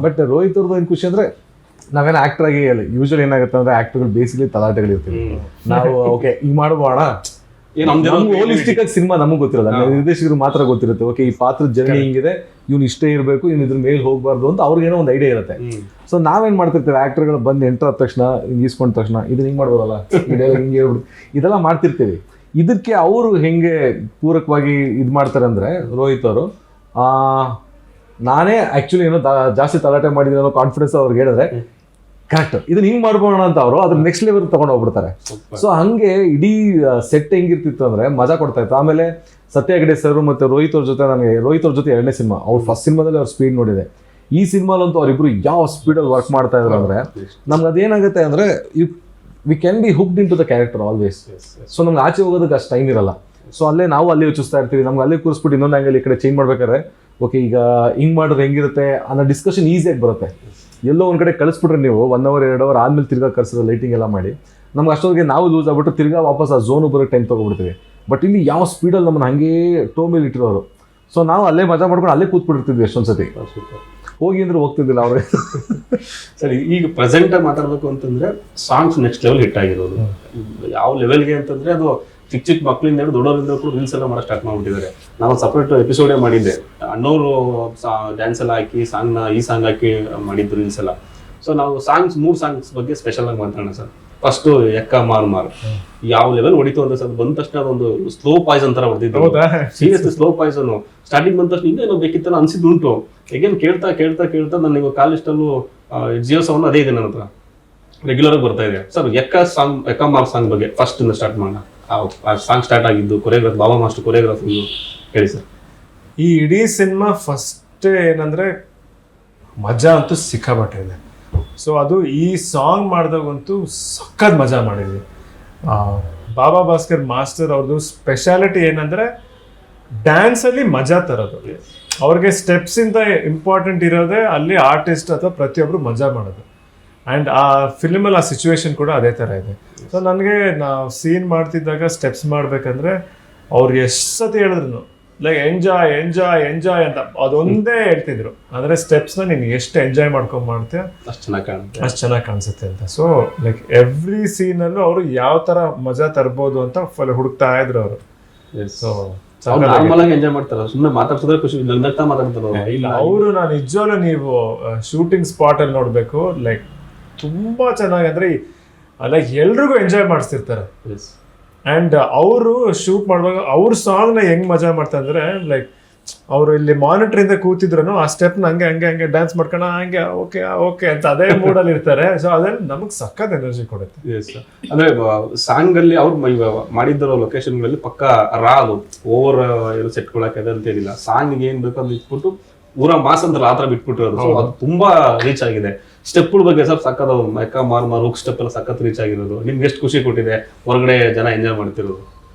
ಬಟ್ ರೋಹಿತ್ ಅವ್ರದ್ದು ಏನು ಖುಷಿ ಅಂದ್ರೆ, ನಾವೇನು ಆಕ್ಟರ್ ಆಗಿ ಯೂಶಲಿ ಏನಾಗುತ್ತೆ ಅಂದ್ರೆ ಆಕ್ಟರ್ಗಳು ಬೇಸಿಕಲಿ ತಲಾಟೆಗಳು ಇರ್ತೀವಿ. ನಾವು ಓಕೆ ಹಿಂಗ್ ಮಾಡ್ಬೋಣ, ಹೋಲಿಸ್ಟಿಕ್ ಆಗಿ ಸಿನಿಮಾ ನಮಗೆ ಗೊತ್ತಿರಲ್ಲ, ನಿರ್ದೇಶಕರು ಮಾತ್ರ ಗೊತ್ತಿರುತ್ತೆ. ಓಕೆ ಈ ಪಾತ್ರದ ಜರ್ನಿ ಹಿಂಗಿದೆ, ಇವ್ನು ಇಷ್ಟೇ ಇರಬೇಕು, ಇವ್ನು ಇದ್ರ ಮೇಲೆ ಹೋಗ್ಬಾರ್ದು ಅಂತ ಅವ್ರಿಗೇನೋ ಒಂದು ಐಡಿಯಾ ಇರುತ್ತೆ. ಸೊ ನಾವೇನ್ ಮಾಡ್ತಿರ್ತೀವಿ, ಆಕ್ಟರ್ಗಳು ಬಂದು ಎಂಟರ್ ಆದ ತಕ್ಷಣ ಈಸ್ಕೊಂಡ ತಕ್ಷಣ ಇದನ್ನ ಹಿಂಗ್ ಮಾಡ್ಬೋದಲ್ಲ, ಹಿಂಗೆ ಹೇಳ್ಬಿಟ್ಟು ಇದೆಲ್ಲ ಮಾಡ್ತಿರ್ತೀವಿ. ಇದಕ್ಕೆ ಅವರು ಹೆಂಗೆ ಪೂರಕವಾಗಿ ಇದು ಮಾಡ್ತಾರೆ ಅಂದ್ರೆ, ರೋಹಿತ್ ಅವರು ನಾನೇ ಆಕ್ಚುಲಿ ಏನೋ ಜಾಸ್ತಿ ತಲಾಟೆ ಮಾಡಿದ್ರೆ ಅನ್ನೋ ಕಾನ್ಫಿಡೆನ್ಸ್ ಅವ್ರಿಗೆ ಹೇಳಿದ್ರೆ ಕರೆಕ್ಟ್ ಇದನ್ನ ಹಿಂಗ್ ಮಾಡ್ಬೋಣ ಅಂತ ಅವರು ಅದ್ರ ನೆಕ್ಸ್ಟ್ ಲೆವೆಲ್ ತಗೊಂಡು ಹೋಗ್ಬಿಡ್ತಾರೆ. ಸೊ ಹಂಗೆ ಇಡೀ ಸೆಟ್ ಹೆಂಗಿರ್ತಿತ್ತು ಅಂದ್ರೆ ಮಜಾ ಕೊಡ್ತಾ ಇತ್ತು. ಆಮೇಲೆ ಸತ್ಯ ಹೆಗ್ಡೆ ಸರ್ ಮತ್ತೆ ರೋಹಿತ್ ಅವ್ರ ಜೊತೆ ಎರಡನೇ ಸಿನಿಮಾ, ಅವ್ರು ಫಸ್ಟ್ ಸಿನಿಮಾದಲ್ಲಿ ಅವ್ರ ಸ್ಪೀಡ್ ನೋಡಿದೆ. ಈ ಸಿನಿಮಾಲಂತೂ ಅವ್ರಿಬ್ರು ಯಾವ ಸ್ಪೀಡಲ್ಲಿ ವರ್ಕ್ ಮಾಡ್ತಾ ಇದ್ರು ಅಂದ್ರೆ ನಮ್ಗೆ ಅದೇನಾಗುತ್ತೆ ಅಂದ್ರೆ we can be hooked into the character always. So ನಮ್ಗೆ ಆಚೆ ಹೋಗೋದಕ್ಕೆ ಅಷ್ಟು ಟೈಮ್ ಇರಲ್ಲ. ಸೊ ಅಲ್ಲೇ ಯೋಚಿಸ್ತಾ ಇರ್ತೀವಿ, ನಮ್ಗೆ ಅಲ್ಲೇ ಕೂರಿಸ್ಬಿಟ್ಟು ಇನ್ನೊಂದು ಆಂಗಲ್ ಈ ಕಡೆ ಚೇಂಜ್ ಮಾಡ್ಬೇಕಾದ್ರೆ ಓಕೆ ಈಗ ಹಿಂಗ್ ಮಾಡಿದ್ರೆ ಹೆಂಗಿರುತ್ತೆ ಅನ್ನೋ ಡಿಸ್ಕಷನ್ ಈಸಿಯಾಗಿ ಬರುತ್ತೆ. ಎಲ್ಲೋ ಒಂದ್ ಕಡೆ ಕಳಿಸ್ಬಿಟ್ರೆ ನೀವು 1 hour 2 hour ಆದ್ಮೇಲೆ ತಿರ್ಗಾ ಕರ್ಸಿರೋ ಲೈಟಿಂಗ್ ಎಲ್ಲ ಮಾಡಿ ನಮ್ಗೆ ಅಷ್ಟೊತ್ತಿಗೆ ನಾವು ಲೂಸ್ ಆಗ್ಬಿಟ್ಟು ತಿರ್ಗಾ ವಾಪಸ್ ಆ ಝೋನು ಬರೋಕ್ಕೆ ಟೈಮ್ ತೊಗೊಬಿಡ್ತೀವಿ. ಬಟ್ ಇಲ್ಲಿ ಯಾವ ಸ್ಪೀಡಲ್ಲಿ ನಮ್ಮನ್ನು ಹಂಗೇ ಟೋ ಮೇಲೆ ಇಟ್ಟಿರೋರು. ಸೊ ನಾವು ಅಲ್ಲೇ ಮಜಾ ಮಾಡ್ಕೊಂಡು ಅಲ್ಲೇ ಕೂತ್ಬಿಟ್ಟಿರ್ತಿದ್ವಿ ಎಷ್ಟೊಂದ್ಸತಿ. ಹೋಗಿ ಅಂದ್ರೆ ಹೋಗ್ತಿದ್ದಿಲ್ಲ ಅವ್ರಿಗೆ. ಸರಿ, ಈಗ ಪ್ರೆಸೆಂಟ್ ಮಾತಾಡ್ಬೇಕು ಅಂತಂದ್ರೆ ಸಾಂಗ್ಸ್ ನೆಕ್ಸ್ಟ್ ಲೆವೆಲ್ ಹಿಟ್ ಆಗಿರೋದು ಯಾವ ಲೆವೆಲ್ಗೆ ಅಂತಂದ್ರೆ, ಅದು ಚಿಕ್ಕ ಮಕ್ಕಳಿಂದ ದೊಡ್ಡವರಿಂದ ಕೂಡ ರೀಲ್ಸ್ ಎಲ್ಲ ಮಾಡೋ ಸ್ಟಾರ್ಟ್ ಮಾಡ್ಬಿಟ್ಟಿದ್ದಾರೆ. ನಾವು ಸಪ್ರೇಟ್ ಎಪಿಸೋಡೇ ಮಾಡಿದ್ದೆ, ಅಣ್ಣವರು ಡ್ಯಾನ್ಸ್ ಎಲ್ಲ ಹಾಕಿ ಈ ಸಾಂಗ್ ಹಾಕಿ ಮಾಡಿದ್ದು ರೀಲ್ಸ್ ಎಲ್ಲ. ಸೊ ನಾವು ಮೂರು ಸಾಂಗ್ಸ್ ಬಗ್ಗೆ ಸ್ಪೆಷಲ್ ಆಗಿ ಮಾತಾಡೋಣ ಸರ್. ಫಸ್ಟ್ ಎಕ್ಕ ಮಾರ್ ಯಾವ ಲೆವೆಲ್ ಹೊಡಿತು ಅಂತ ಸರ್, ಬಂದ ತಕ್ಷಣ ಅದೊಂದು ಸ್ಲೋ ಪಾಯ್ಸನ್ ತರ ಹೊಡೆದಿದ್ದು, ಸೀರಿಯಸ್ಲಿ ಸ್ಲೋ ಪಾಯ್ಸನ್. ಸ್ಟಾರ್ಟಿಂಗ್ ಬಂದ ತಕ್ಷಣ ಇನ್ನೇನೋ ಬೇಕಿತ್ತಲ್ಲ ಅನ್ಸಿದ್ದುಂಟು. ಹೇಗೇನು ಕೇಳ್ತಾ ನಾನು ಇವಾಗ ಕಾಲೇಜಲ್ಲೂ ಜಿಯೋ ಸೌಂಡ್ ಅದೇ ಇದೆ ನನ್ನ ಹತ್ರ, ರೆಗ್ಯುಲರ್ ಆಗಿ ಬರ್ತಾ ಇದೆ ಸರ್. ಎಕ್ಕ ಮಾರ್ ಸಾಂಗ್ ಬಗ್ಗೆ ಫಸ್ಟ್ ಇಂದ ಸ್ಟಾರ್ಟ್ ಮಾಡೋಣ. ಆ ಸಾಂಗ್ ಸ್ಟಾರ್ಟ್ ಆಗಿದ್ದು ಕೊರಿಯೋಗ್ರಾಫ್ ಬಾಬಾ ಮಾಸ್ಟರ್ ಕೊರಿಯೋಗ್ರಾಫಿ ಹೇಳಿ ಸರ್. ಈ ಇಡೀ ಸಿನಿಮಾ ಫಸ್ಟ್ ಏನಂದ್ರೆ ಮಜಾ ಅಂತೂ ಸಿಕ್ಕಾಪಟ್ಟಿದೆ. ಸೊ ಅದು ಈ ಸಾಂಗ್ ಮಾಡಿದಾಗಂತೂ ಸಖತ್ ಮಜಾ ಮಾಡಿದ್ವಿ. ಬಾಬಾ ಭಾಸ್ಕರ್ ಮಾಸ್ಟರ್ ಅವ್ರದ್ದು ಸ್ಪೆಷಾಲಿಟಿ ಏನಂದ್ರೆ ಡ್ಯಾನ್ಸ್ ಅಲ್ಲಿ ಮಜಾ ತರೋದು. ಅವ್ರಿಗೆ ಸ್ಟೆಪ್ಸ್ ಇಂದ ಇಂಪಾರ್ಟೆಂಟ್ ಇರೋದೇ ಅಲ್ಲಿ ಆರ್ಟಿಸ್ಟ್ ಅಥವಾ ಪ್ರತಿಯೊಬ್ರು ಮಜಾ ಮಾಡೋದು. ಆ್ಯಂಡ್ ಆ ಫಿಲ್ಮಲ್ಲಿ ಆ ಸಿಚುವೇಶನ್ ಕೂಡ ಅದೇ ಥರ ಇದೆ. ಸೊ ನನಗೆ ನಾವು ಸೀನ್ ಮಾಡ್ತಿದ್ದಾಗ ಸ್ಟೆಪ್ಸ್ ಮಾಡ್ಬೇಕಂದ್ರೆ ಅವ್ರು ಎಷ್ಟು ಸತಿ ಹೇಳಿದ್ರು ಲೈಕ್ ಎಂಜಾಯ್ ಅಂತ ಅದೊಂದೇ ಹೇಳ್ತಿದ್ರು. ಅಂದರೆ ಸ್ಟೆಪ್ಸ್ನ ನೀನು ಎಷ್ಟು ಎಂಜಾಯ್ ಮಾಡ್ಕೊಂಡ್ ಮಾಡ್ತೀಯ ಅಷ್ಟು ಚೆನ್ನಾಗಿ ಕಾಣಿಸುತ್ತೆ ಅಂತ. ಸೊ ಲೈಕ್ ಎವ್ರಿ ಸೀನಲ್ಲೂ ಅವರು ಯಾವ ಥರ ಮಜಾ ತರ್ಬೋದು ಅಂತ ಹುಡುಕ್ತಾ ಇದ್ರು ಅವರು. ಸೊ ಎಂಜಾಯ್ ಮಾಡ್ತಾರೆ, ಸುಮ್ಮನೆ ಮಾತಾಡ್ಸಿದ್ರೆ ಖುಷಿ ಮಾತಾಡ್ತಾರೆ. ಇಲ್ಲ, ಅವರು ನಾನು ನಿಜವಾಗ್ಲೂ ನೀವು ಶೂಟಿಂಗ್ ಸ್ಪಾಟ್ ಅಲ್ಲಿ ನೋಡ್ಬೇಕು. ಲೈಕ್ ತುಂಬಾ ಚೆನ್ನಾಗಿ ಅಂದ್ರೆ ಲೈಕ್ ಎಲ್ರಿಗೂ ಎಂಜಾಯ್ ಮಾಡಿಸ್ತಿರ್ತಾರೆ. ಅಂಡ್ ಅವರು ಶೂಟ್ ಮಾಡುವಾಗ ಅವ್ರ ಸಾಂಗ್ ನ ಹೆಂಗ್ ಮಜಾ ಮಾಡ್ತಾರೆ ಅಂದ್ರೆ ಲೈಕ್ ಅವರು ಇಲ್ಲಿ ಮಾನಿಟರ್ ಇಂದ ಕೂತಿದ್ರು ಆ ಸ್ಟೆಪ್ ಹಂಗೆ ಹಂಗೆ ಹಂಗೆ ಡ್ಯಾನ್ಸ್ ಮಾಡ್ಕೊಂಡು ಹಂಗೆ ಓಕೆ ಓಕೆ ಅಂತ ಅದೇ ಮೂಡಲ್ಲಿ ಇರ್ತಾರೆ. ಸೊ ಅದ್ರಲ್ಲಿ ನಮಗೆ ಸಖತ್ ಎನರ್ಜಿ ಕೊಡುತ್ತೆ. ಅಂದ್ರೆ ಸಾಂಗ್ ಅಲ್ಲಿ ಅವ್ರು ಮಾಡಿದ್ದ ಲೊಕೇಶನ್ಗಳಲ್ಲಿ ಪಕ್ಕ ರಾ ಅದು ಓವರ್ ಏನು ಸೆಟ್ ಕೊಡಕ್ಕೆ ಅದಂತೇನಿಲ್ಲ. ಸಾಂಗ್ ಏನ್ ಬೇಕು ಅದು ಇಟ್ಬಿಟ್ಟು ಊರ ಮಾಸ್ ಅಂತ ಆತರ ಬಿಟ್ಬಿಟ್ಟಿರೋದು. ಸೊ ಅದು ತುಂಬಾ ರೀಚ್ ಆಗಿದೆ. ಸ್ಟೆಪ್ಗಳ ಬಗ್ಗೆ ಸ್ವಲ್ಪ ಸಕ್ಕತ್ ಮೆಕ್ಕ ಮಾರ್ ಹುಕ್ ಸ್ಟೆಪ್ ಎಲ್ಲ ಸಖತ್ ರೀಚ್ ಆಗಿರೋದು. ನಿಮ್ಗೆ ಎಷ್ಟು ಖುಷಿ ಕೊಟ್ಟಿದೆ ಹೊರಗಡೆ ಜನ ಎಂಜಾಯ್ ಮಾಡ್ತಿರೋದು?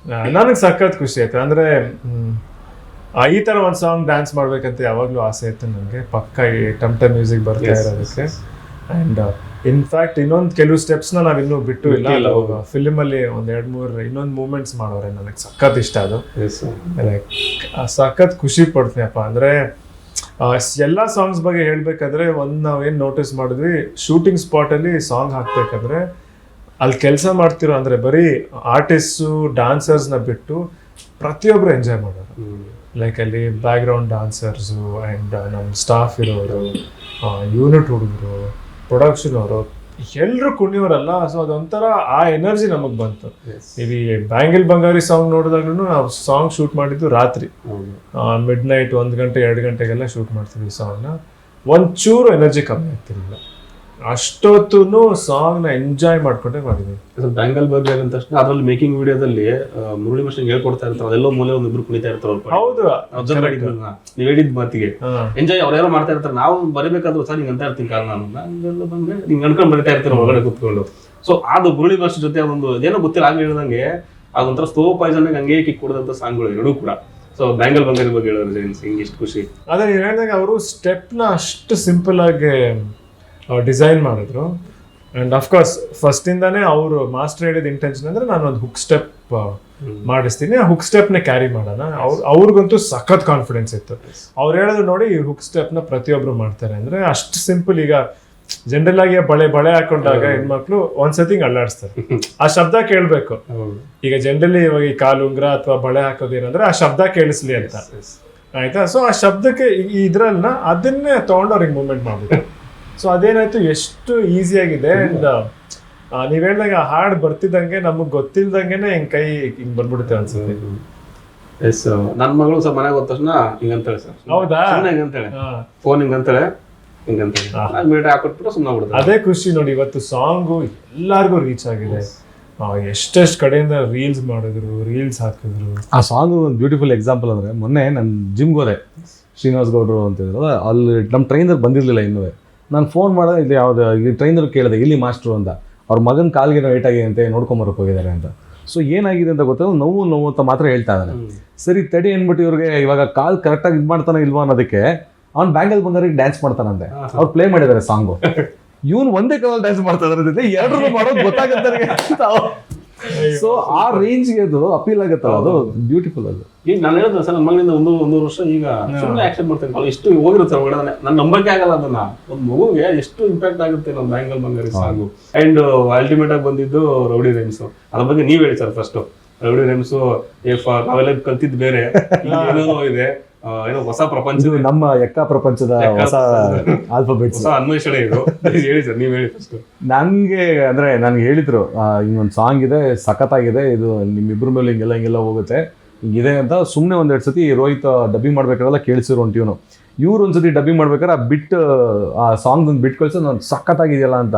ನನಗೆ ಸಖತ್ ಖುಷಿ ಆಯ್ತು. ಅಂದ್ರೆ ಈ ತರ ಒಂದ್ ಸಾಂಗ್ ಡ್ಯಾನ್ಸ್ ಮಾಡ್ಬೇಕಂತ ಯಾವಾಗ್ಲೂ ಆಸೆ ಇತ್ತು ನನಗೆ. ಪಕ್ಕ ಈ ಟಮ್ ಮ್ಯೂಸಿಕ್ ಬರ್ತಾ ಇರೋದಕ್ಕೆ. ಅಂಡ್ ಇನ್ಫ್ಯಾಕ್ಟ್ ಇನ್ನೊಂದು ಕೆಲವು ಸ್ಟೆಪ್ಸ್ ನಾವ್ ಇನ್ನೂ ಬಿಟ್ಟು ಇಲ್ಲ. ಫಿಲ್ಮ್ ಅಲ್ಲಿ ಒಂದ್ 2-3 ಇನ್ನೊಂದು ಮೂವ್ಮೆಂಟ್ಸ್ ಮಾಡೋರೆ. ನನಗೆ ಸಖತ್ ಇಷ್ಟ ಅದು. ಸಖತ್ ಖುಷಿ ಪಡ್ತೀನಪ್ಪ. ಅಂದ್ರೆ ಎಲ್ಲಾ ಸಾಂಗ್ಸ್ ಬಗ್ಗೆ ಹೇಳ್ಬೇಕಂದ್ರೆ ನಾವೇನ್ ನೋಟಿಸ್ ಮಾಡಿದ್ವಿ, ಶೂಟಿಂಗ್ ಸ್ಪಾಟ್ ಅಲ್ಲಿ ಸಾಂಗ್ ಹಾಕ್ಬೇಕಂದ್ರೆ ಅಲ್ಲಿ ಕೆಲಸ ಮಾಡ್ತಿರೋ ಅಂದ್ರೆ ಬರೀ ಆರ್ಟಿಸ್ಟು ಡಾನ್ಸರ್ಸ್ನ ಬಿಟ್ಟು ಪ್ರತಿಯೊಬ್ರು ಎಂಜಾಯ್ ಮಾಡೋರು. ಲೈಕ್ ಅಲ್ಲಿ ಬ್ಯಾಕ್ ಗ್ರೌಂಡ್ ಡಾನ್ಸರ್ಸು ಆ್ಯಂಡ್ ನಮ್ಮ ಸ್ಟಾಫ್ ಇರೋರು, ಯೂನಿಟ್ ಹುಡುಗರು, ಪ್ರೊಡಕ್ಷನ್ ಅವರು ಎಲ್ಲರೂ ಕುಣಿಯೋರಲ್ಲ. ಸೊ ಅದೊಂಥರ ಆ ಎನರ್ಜಿ ನಮಗೆ ಬಂತು. ಈ ಬ್ಯಾಂಗಲ್ ಬಂಗಾರಿ ಸಾಂಗ್ ನೋಡಿದಾಗ್ಲೂ ನಾವು ಸಾಂಗ್ ಶೂಟ್ ಮಾಡಿದ್ದು ರಾತ್ರಿ ಮಿಡ್-ನೈಟ್ 1 ಗಂಟೆ 2 ಗಂಟೆಗೆಲ್ಲ ಶೂಟ್ ಮಾಡ್ತೀವಿ ಸಾಂಗ್ನ. ಒಂಚೂರು ಎನರ್ಜಿ ಕಮ್ಮಿ ಆಗ್ತಿರ್ಲಿಲ್ಲ. ಅಷ್ಟೊತ್ತು ಸಾಂಗ್ ನ ಎಂಜಾಯ್ ಮಾಡ್ಕೊಂಡೆ ಮಾಡಿದ್ವಿ. ಬ್ಯಾಂಗಲ್ ಬಗ್ಗೆ ಅಂದ ತಕ್ಷಣ ಅದ್ರಲ್ಲಿ ಮೇಕಿಂಗ್ ವಿಡಿಯೋದಲ್ಲಿ ಮುರಳಿ ಮಷನ್ ಹೇಳ್ಕೊಡ್ತಾ ಇರ್ತಾರೆ. ಅದೆಲ್ಲೋ ಮೂಲೆ ಒಂದಿಬ್ರು ಕುಣಿತಾ ಇರ್ತಾರೆ. ಹೌದು, ನೀವ್ ಹೇಳಿದ್ ಮಾತಿಗೆ ಎಂಜಾಯ್ ಅವ್ರು ಮಾಡ್ತಾ ಇರ್ತಾರೆ. ನಾವು ಬರೀಬೇಕಾದ್ರೂ ಸರ್ ಹಿಂಗ್ ಅಂತ ಇರ್ತೀನಿ ಕಾರಣ ನಾನೆಲ್ಲ ಬಂದ್ರೆ ಹಿಂಗ್ ಅನ್ಕೊಂಡ್ ಬರಿತಾ ಇರ್ತಾರೆ ಹೊರಗಡೆ ಕುತ್ಕೊಂಡು. ಸೊ ಅದು ಮುರಳಿ ಮಷನ್ ಜೊತೆ ಅದೊಂದು ಏನೋ ಗೊತ್ತಿಲ್ಲ ಆಗ್ಲಿ ಹೇಳ್ದಂಗೆ ಅದೊಂಥರ ಸ್ಟೋ ಪಾಯ್ಸನ್ ಹಂಗೆ ಕಿಕ್ ಕೊಡದಂತ ಸಾಂಗ್ಗಳು ಎರಡೂ ಕೂಡ. ಸೊ ಬ್ಯಾಂಗಲ್ ಬಂಗಾರಿ ಬಗ್ಗೆ ಹೇಳೋದು ಹಿಂಗ್ ಎಷ್ಟು ಖುಷಿ. ಅದೇ ನೀವು ಹೇಳಿದಾಗ ಅವರು ಸ್ಟೆಪ್ ನ ಅಷ್ಟು ಸಿಂಪಲ್ ಆಗಿ ಡಿಸೈನ್ ಮಾಡಿದ್ರು. ಅಂಡ್ ಅಫ್ಕೋರ್ಸ್ ಫಸ್ಟ್ ಇಂದಾನೇ ಅವರು ಮಾಸ್ಟರ್ ಹೇಳಿದ ಇಂಟೆನ್ಷನ್ ಅಂದ್ರೆ ನಾನು ಒಂದು ಹುಕ್ ಸ್ಟೆಪ್ ಮಾಡಿಸ್ತೀನಿ, ಆ ಹುಕ್ ಸ್ಟೆಪ್ ನ ಕ್ಯಾರಿ ಮಾಡೋಣ. ಅವ್ರಿಗಂತೂ ಸಖತ್ ಕಾನ್ಫಿಡೆನ್ಸ್ ಇತ್ತು. ಅವ್ರು ಹೇಳೋದು ನೋಡಿ ಈ ಹುಕ್ ಸ್ಟೆಪ್ ನ ಪ್ರತಿಯೊಬ್ರು ಮಾಡ್ತಾರೆ ಅಂದ್ರೆ ಅಷ್ಟು ಸಿಂಪಲ್. ಈಗ ಜನರಲ್ ಆಗಿ ಬಳೆ ಹಾಕೊಂಡಾಗ ಹೆಣ್ಮಕ್ಳು ಒಂದ್ಸತಿ ಅಲ್ಲಾಡಿಸ್ತಾರೆ, ಆ ಶಬ್ದ ಕೇಳ್ಬೇಕು. ಈಗ ಜನರಲಿ ಇವಾಗ ಈ ಕಾಲುಂಗ್ರ ಅಥವಾ ಬಳೆ ಹಾಕೋದೇನಂದ್ರೆ ಆ ಶಬ್ದ ಕೇಳಿಸ್ಲಿ ಅಂತ, ಆಯ್ತಾ? ಸೊ ಆ ಶಬ್ದಕ್ಕೆ ಇದ್ರಲ್ನ ಅದನ್ನೇ ತಗೊಂಡು ಅವ್ರಿಗೆ ಮೂವ್ಮೆಂಟ್ ಮಾಡ್ಬೇಕು. ಸೊ ಅದೇನಾಯ್ತು, ಎಷ್ಟು ಈಸಿಯಾಗಿದೆ. ಅಂಡ್ ನೀವ್ ಹೇಳಿದಾಗ ಹಾಡ್ ಬರ್ತಿದ್ದಂಗೆ ನಮಗ್ ಗೊತ್ತಿಲ್ದಂಗೆನೆ ಹಿಂಗ್ ಕೈ ಹಿಂಗ್ ಬಂದ್ಬಿಡುತ್ತೆ ಅನ್ಸುತ್ತೆ. ಎಸ್, ನನ್ ಮಗಳು ಸರ್ ಮನೆಗೆ ಹೋದ ತಕ್ಷಣ ಹಿಂಗಂತಾಳೆ ಸರ್. ಹೌದಾ? ಹಿಂಗಂತಾಳೆ, ಫೋನ್ ಹಿಂಗಂತಾಳೆ, ಹಿಂಗಂತಾಳೆ, ಮೀಟರ್ ಹಾಕೊಟ್ಬಿಟ್ಟು ಸುಮ್ಮನೆ ಬಿಡುತ್ತೆ. ಅದೇ ಖುಷಿ ನೋಡಿ. ಇವತ್ತು ಸಾಂಗು ಎಲ್ಲಾರ್ಗು ರೀಚ್ ಆಗಿದೆ. ಎಷ್ಟೆಷ್ಟು ಕಡೆಯಿಂದ ರೀಲ್ಸ್ ಮಾಡಿದ್ರು, ರೀಲ್ಸ್ ಹಾಕಿದ್ರು. ಆ ಸಾಂಗ್ ಒಂದು ಬ್ಯೂಟಿಫುಲ್ ಎಕ್ಸಾಂಪಲ್ ಅಂದ್ರೆ ಮೊನ್ನೆ ನಾನು ಜಿಮ್ಗೆ ಹೋದೆ, ಶ್ರೀನಿವಾಸ್ ಗೌಡ್ರು ಅಂತಿದ್ರಲ್ಲ, ಅಲ್ಲಿ ನಮ್ಮ ಟ್ರೈನರ್ ಬಂದಿರಲಿಲ್ಲ ಇನ್ನೂ. ನಾನು ಫೋನ್ ಮಾಡಿದೆ, ಇಲ್ಲಿ ಯಾವ್ದು ಇಲ್ಲಿ ಟ್ರೈನರ್ ಕೇಳಿದೆ ಇಲ್ಲಿ ಮಾಸ್ಟ್ರು ಅಂತ. ಅವ್ರ ಮಗನ ಕಾಲ್ಗೆ ವೇಟ್ ಆಗಿದೆ ಅಂತ ನೋಡ್ಕೊಂಬರಕ್ಕೆ ಹೋಗಿದ್ದಾರೆ ಅಂತ. ಸೊ ಏನಾಗಿದೆ ಅಂತ ಗೊತ್ತಾಗ ನೋವು ಅಂತ ಮಾತ್ರ ಹೇಳ್ತಾ ಇದ್ದಾನೆ. ಸರಿ ತಡಿ ಅಂದ್ಬಿಟ್ಟು ಇವ್ರಿಗೆ ಇವಾಗ ಕಾಲ್ ಕರೆಕ್ಟಾಗಿ ಇದು ಮಾಡ್ತಾನೆ ಇಲ್ವಾ ಅನ್ನೋದಕ್ಕೆ ಅವ್ನು ಬ್ಯಾಂಗಲ್ ಬಂಗಾರಿಗೆ ಡ್ಯಾನ್ಸ್ ಮಾಡ್ತಾನಂತೆ. ಅವ್ರು ಪ್ಲೇ ಮಾಡಿದ್ದಾರೆ ಸಾಂಗು. ಇವನು ಒಂದೇ ಕಾಲಲ್ಲಿ ಡ್ಯಾನ್ಸ್ ಮಾಡ್ತಾ ಇದ್ದಾರೆ, ಎರಡರೂ ಮಾಡೋದು ಗೊತ್ತಾಗುತ್ತೆ. ಸೊ ಆ ರೇಂಜ್ಗೆ ಅದು ಅಪೀಲ್ ಆಗುತ್ತಲ್ಲ, ಅದು ಬ್ಯೂಟಿಫುಲ್. ಅದು ಈಗ ನಾನು ಹೇಳಿದ್ರೆ ಸರ್, ನನ್ನ ಮಗಳಿಂದ ಒಂದೂವರೆ ವರ್ಷ ಈಗ ಸುಮ್ಮನೆ ಆಕ್ಷನ್ ಮಾಡ್ತೇನೆ. ಅವ್ಳು ಎಷ್ಟು ಹೋಗಿರುತ್ತೆ ಒಳಗಡೆ, ನನ್ನ ನಂಬಕ್ಕೆ ಆಗಲ್ಲ ಅದನ್ನ. ಒಂದು ಮಗುಗೆ ಎಷ್ಟು ಇಂಪ್ಯಾಕ್ಟ್ ಆಗುತ್ತೆ ನಮ್ಮ bangle Bangari song. And ultimate ಆಗಿ ಬಂದಿದ್ದು ರೌಡಿ ರೈಮ್ಸು. ಅದ್ರ ಬಗ್ಗೆ ನೀವ್ ಹೇಳಿ ಸರ್ ಫಸ್ಟ್. ರೌಡಿ ರೈಮ್ಸು ನಾವೆಲ್ಲ ಕಲ್ತಿದ್ ಬೇರೆ, ಏನೇನೋ ಇದೆ, ಏನೋ ಹೊಸ ಪ್ರಪಂಚ, ನಮ್ಮ ಎಕ್ಕ ಪ್ರಪಂಚದ ಹೊಸ ಆಲ್ಫಾಬೆಟ್ಸ್, ಹೊಸ ಅನ್ವೇಷಣೆ ಇದು. ಹೇಳಿ ಸರ್, ನೀವ್ ಹೇಳಿ ಫಸ್ಟ್. ನನ್ಗೆ ಹೇಳಿದ್ರು ಇನ್ನೊಂದು ಸಾಂಗ್ ಇದೆ ಸಖತ್ತಾಗಿದೆ, ಇದು ನಿಮ್ಮಿಬ್ರ ಮೇಲೆ ಹಿಂಗೆಲ್ಲ ಹೋಗುತ್ತೆ ಹಿಂಗಿದೆ ಅಂತ. ಸುಮ್ಮನೆ ಒಂದೆರಡು ಸತಿ ರೋಹಿತ್ ಡಬ್ಬಿಂಗ್ ಮಾಡ್ಬೇಕಾದ್ರೆಲ್ಲ ಕೇಳಿಸಿರೋ ಒಂದು ಟ್ಯೂನು. ಇವ್ರು ಒಂದ್ಸತಿ ಡಬ್ಬಿಂಗ್ ಮಾಡ್ಬೇಕಾದ್ರೆ ಆ ಸಾಂಗ್ ಒಂದು ಬಿಟ್ ಕಳ್ಸೋ ನಾನು ಸಖತ್ತಾಗಿದೆಯಲ್ಲ ಅಂತ.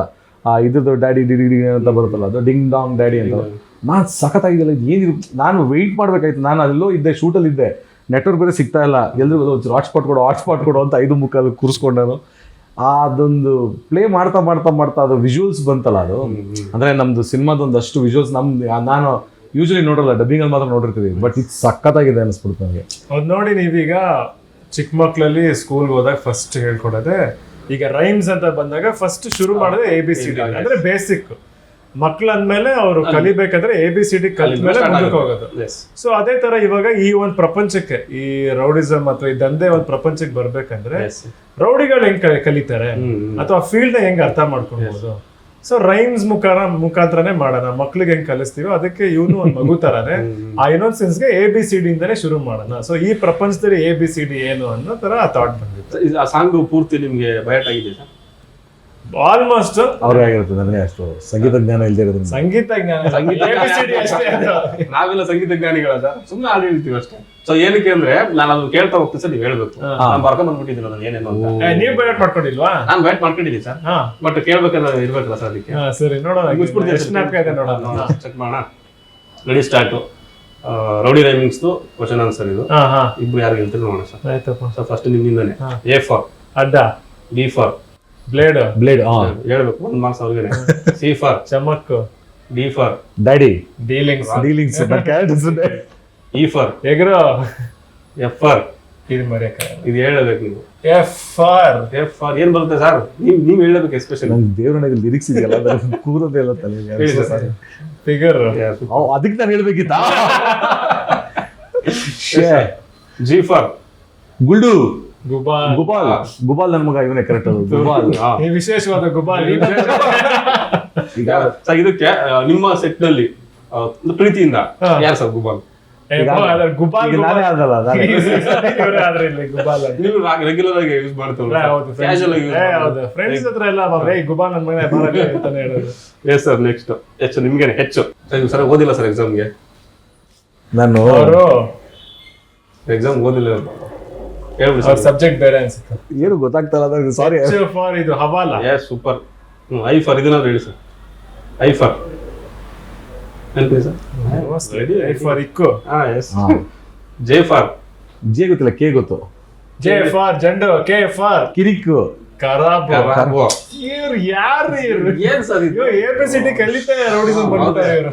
ಇದ್ರದ್ದು ಡ್ಯಾಡಿ ಡಿಡಿ ಅಂತ ಬರುತ್ತಲ್ಲ, ಅದು ಡಿಂಗ್ ಡಾಂಗ್ ಡ್ಯಾಡಿ ಅಂತ. ನಾನು ಸಖತ್ತಾಗಿದೆಯಲ್ಲ, ಏನಿರು ನಾನು ವೆಯ್ಟ್ ಮಾಡ್ಬೇಕಾಯ್ತು. ನಾನು ಅದೆಲ್ಲೋ ಇದ್ದೆ, ಶೂಟಲ್ಲಿ ಇದ್ದೆ, ನೆಟ್ವರ್ಕ್ ಬೇರೆ ಸಿಗ್ತಾ ಇಲ್ಲ. ಎಲ್ರಿಗೂ ಒಂದು ಹಾಟ್ಸ್ಪಾಟ್ ಕೊಡು ಅಂತ 5 ಮುಕ್ಕಾಲು ಕೂರಿಸ್ಕೊಂಡು ನಾನು ಅದೊಂದು ಪ್ಲೇ ಮಾಡ್ತಾ ಅದು ವಿಜುವಲ್ಸ್ ಬಂತಲ್ಲ. ಅದು ಅಂದರೆ ನಮ್ಮದು ಸಿನಿಮಾದೊಂದು ಅಷ್ಟು ವಿಜುವಲ್ಸ್ ನಾನು ಯೂಶಲಿ ನೋಡಲ್ಲ, ಡಬ್ಬಿಂಗಲ್ಲಿ ಮಾತ್ರ ನೋಡಿರ್ತೀವಿ. ಬಟ್ ಇದು ಸಖತ್ತಾಗಿದೆ ಅನಿಸ್ಬಿಡ್ತು ನನಗೆ. ಅದು ನೋಡಿ, ನೀವೀಗ ಚಿಕ್ಕ ಮಕ್ಕಳಲ್ಲಿ ಸ್ಕೂಲ್ಗೆ ಹೋದಾಗ ಫಸ್ಟ್ ಹೇಳ್ಕೊಡೋದೆ, ಈಗ ರೈಮ್ಸ್ ಅಂತ ಬಂದಾಗ ಫಸ್ಟ್ ಶುರು ಮಾಡೋದೇ ABCD ಅಂದ್ರೆ ಬೇಸಿಕ್. ಮಕ್ಳು ಅಂದ್ಮೇಲೆ ಅವರು ಕಲಿಬೇಕಾದ್ರೆ ABCD ಕಲಿತ್ಮೇಲೆ ಮುಂದಕ್ಕೆ ಹೋಗೋದು. ಸೊ ಅದೇ ತರ ಇವಾಗ ಈ ಒಂದು ಪ್ರಪಂಚಕ್ಕೆ, ಈ ರೌಡಿಸಮ್ ಅಥವಾ ಈ ದಂಧೆ ಒಂದು ಪ್ರಪಂಚಕ್ಕೆ ಬರ್ಬೇಕಂದ್ರೆ ರೌಡಿಗಳು ಹೆಂಗ್ ಕಲಿತಾರೆ ಅಥವಾ ಫೀಲ್ಡ್ ನ ಹೆಂಗ್ ಅರ್ಥ ಮಾಡ್ಕೊಳ್ಬಹುದು. ಸೊ ರೈಮ್ಸ್ ಮುಖಾಂತರನೇ ಮಾಡೋಣ. ಮಕ್ಳಿಗೆ ಹೆಂಗ್ ಕಲಿಸ್ತೀವೋ ಅದಕ್ಕೆ ಇವನು ಒಂದು ಮಗು ತರಾನೆ ಆ ಇನ್ನೊಂದ್ಸೆನ್ಸ್ಗೆ ABCD ಇಂದಾನೆ ಶುರು ಮಾಡೋಣ. ಸೊ ಈ ಪ್ರಪಂಚದಲ್ಲಿ ABCD ಏನು ಅನ್ನೋ ತರ ಆ ಥಾಟ್ ಬಂದಿತ್ತು. ಆ ಸಾಂಗ್ ಪೂರ್ತಿ ನಿಮ್ಗೆ ಬಯಟ್ ಆಗಿದೆ ಸರ್? ಆಲ್ಮೋಸ್ಟ್ ಅವ್ರಿಗೆ ಆಗಿರುತ್ತೆ, ನನಗೆ ಅಷ್ಟು ಸಂಗೀತ ಜ್ಞಾನ ಇಲ್ಲದೆ ಇರೋದ್ರಿಂದ. ಸಂಗೀತ ಜ್ಞಾನ ABCD ಅಷ್ಟೇ ಅದು. ನಾವೆಲ್ಲ ಸಂಗೀತ ಜ್ಞಾನಿಗಳ ಸರ್, ಸುಮ್ಮನೆ ಹಾಡು ಹೇಳ್ತೀವಿ ಅಷ್ಟೇ. ಸೊ ಏನಕ್ಕೆ ಅಂದ್ರೆ ನಾನು ಅದನ್ನ ಕೇಳ್ತಾ ಹೋಗ್ತೀನಿ ಸರ್, ನೀವು ಹೇಳ್ಬೇಕು. ನಾನು ಬರ್ಕೊಂಡ್ ಬಂದ್ಬಿಟ್ಟಿದ್ದೀನಿ ಅದನ್ನ ಏನೇನು ಅಂತ. ನೀವು ಬೈಟ್ ಮಾಡ್ಕೊಂಡಿಲ್ವಾ? ನಾನು ವೇಟ್ ಮಾಡ್ಕೊಂಡಿದ್ದೀನಿ ಸರ್, ಹಾ ಬಟ್ ಕೇಳ್ಬೇಕಾದ್ರೆ ಇರ್ಬೇಕಲ್ಲ ಸರ್ ಅದಕ್ಕೆ. ಸರಿ, ನೋಡೋಣ ಮುಗಿಸ್ಬಿಡ್ತೀನಿ ಎಷ್ಟು ನಾಟಕ ಇದೆ ನೋಡೋಣ. ಚೆಕ್ ಮಾಡೋಣ. Ready start. Rowdy rhymings question answer ಇದು. ಹಾ ಇಬ್ರು ಯಾರು ಹೇಳ್ತೀರಿ ನೋಡೋಣ ಸರ್. ಆಯ್ತಪ್ಪ. ಸೊ ಫಸ್ಟ್ ನಿಮ್ಮಿಂದಾನೆ. A ಫಾರ್ ಅಡ್ಡ, B ಫಾರ್ ಬ್ಲೇಡ್, ಹೇಳ್ಬೇಕು, 1 ಮಾರ್ಕ್ಸ್ ಅವ್ರಿಗೆ. C ಫಾರ್ ಚಮಕ್, D for daddy, dealings, dealings, E for ಎಗ್ರೋ, F ಫಾರ್ ಇದು ಮರೆಯಕ್ಕಾಗಲ್ಲ. ಇದು ಹೇಳಬೇಕು ನೀವು. F ಫಾರ್ ಏನ್ ಬರುತ್ತೆ ಸರ್? ನೀವ್ ಹೇಳಬೇಕು ಎಸ್ಪೆಷಲಿ. ನಂಗೆ ದೇವ್ರನಾಗ ಲಿರಿಕ್ಸ್ ಇದೆಯಲ್ಲ, ಅದನ್ನ ಕೂರೋದೇ ಇಲ್ಲ ತಲೆಗೆ. ಹೇಳಿ ಸರ್. ಫಿಗರ್, ಅದಕ್ಕೆ ನಾನು ಹೇಳ್ಬೇಕಿತ್ತ. G ಫಾರ್ ಗುಲ್ಡು, ಗುಬಾಲ್, ಗುಬಾಲ್, ಗುಬಾಲ್ ನನ್ನ ಮಗ ಇವನೇ ಕರೆಕ್ಟ್ ಅದು. ಗುಬಾಲ್. ಈ ವಿಶೇಷವಾದ ಗುಬಾಲ್. ಈಗ ಸರ್ ಇದಕ್ಕೆ ನಿಮ್ಮ ಸೆಟ್ ನಲ್ಲಿ ಒಂದು ಪ್ರೀತಿಯಿಂದ ಯಾರು ಸರ್ ಗುಬಾಲ್? ಗುಬಾಲ್ ಈಗ ನಾನೇ ಆದಲ್ಲ, ನಾನೇ. ಇವರೇ ಆದ್ರೆ ಇಲ್ಲಿ ಗುಬಾಲ್ ಅಂತ. ನೀವು ರೆಗ್ಯುಲರ್ ಆಗಿ ಯೂಸ್ ಮಾಡ್ತೀವಿ, ಹೌದು, ಕ್ಯಾಶುಯಲ್ ಆಗಿ ಹೌದು, ಫ್ರೆಂಡ್ಸ್ ಹತ್ರ ಎಲ್ಲ ಬಾಬ್ರೆ ಗುಬಾಲ್ ನನ್ನ ಮಗನೇ ಬರಲಿ ಅಂತಾನೆ ಹೇಳೋದು. Yes sir. ನೆಕ್ಸ್ಟ್ ಹೆಚ್ಚು ನಿಮ್ಗೆ ಹೆಚ್ಚು ಸರ್ ಓದಿಲ್ಲ ಸರ್ ಎಕ್ಸಾಮ್ಗೆ? ನಾನು ಅವರು ಎಕ್ಸಾಮ್ ಓದಿಲ್ಲ ಹೇಳ್ಬಿಡಿ ಅವ್ರ ಸರ್. ಸಬ್ಜೆಕ್ಟ್ ಬೇರೆ ಅನ್ಸುತ್ತೆ. ಏನು ಗೊತ್ತಾಗ್ತಲ್ಲ, ಸಾರಿ. ಫಾರ್ ಇದು ಹವಾಲ. Yes super. I ಫಾರ್ ಇದನ್ನಾದ್ರು ಹೇಳಿ ಸರ್. I ಫಾರ್ ನೆನಪಿ ಸರ್? ಫಾರ್ ಇಕ್ಕು, ಎಸ್. J ಫಾರ್ ಜೆ ಗೊತ್ತಿಲ್ಲ, ಕೆ ಗೊತ್ತು. ಜೆ ಫಾರ್ ಜಂಡು, ಕೆ ಫಾರ್ ಕಿರಿಕು, ಖರಾಬ್. ಕರಾಬು. ಇವ್ರು ಯಾರು ಇವ್ರು? ಏನ್ ಸರ್ ಇದು? ABCD ಕಲಿತಾ ರೌಡಿಸಮ್ ಬರ್ತಾರೆ ಇವರು.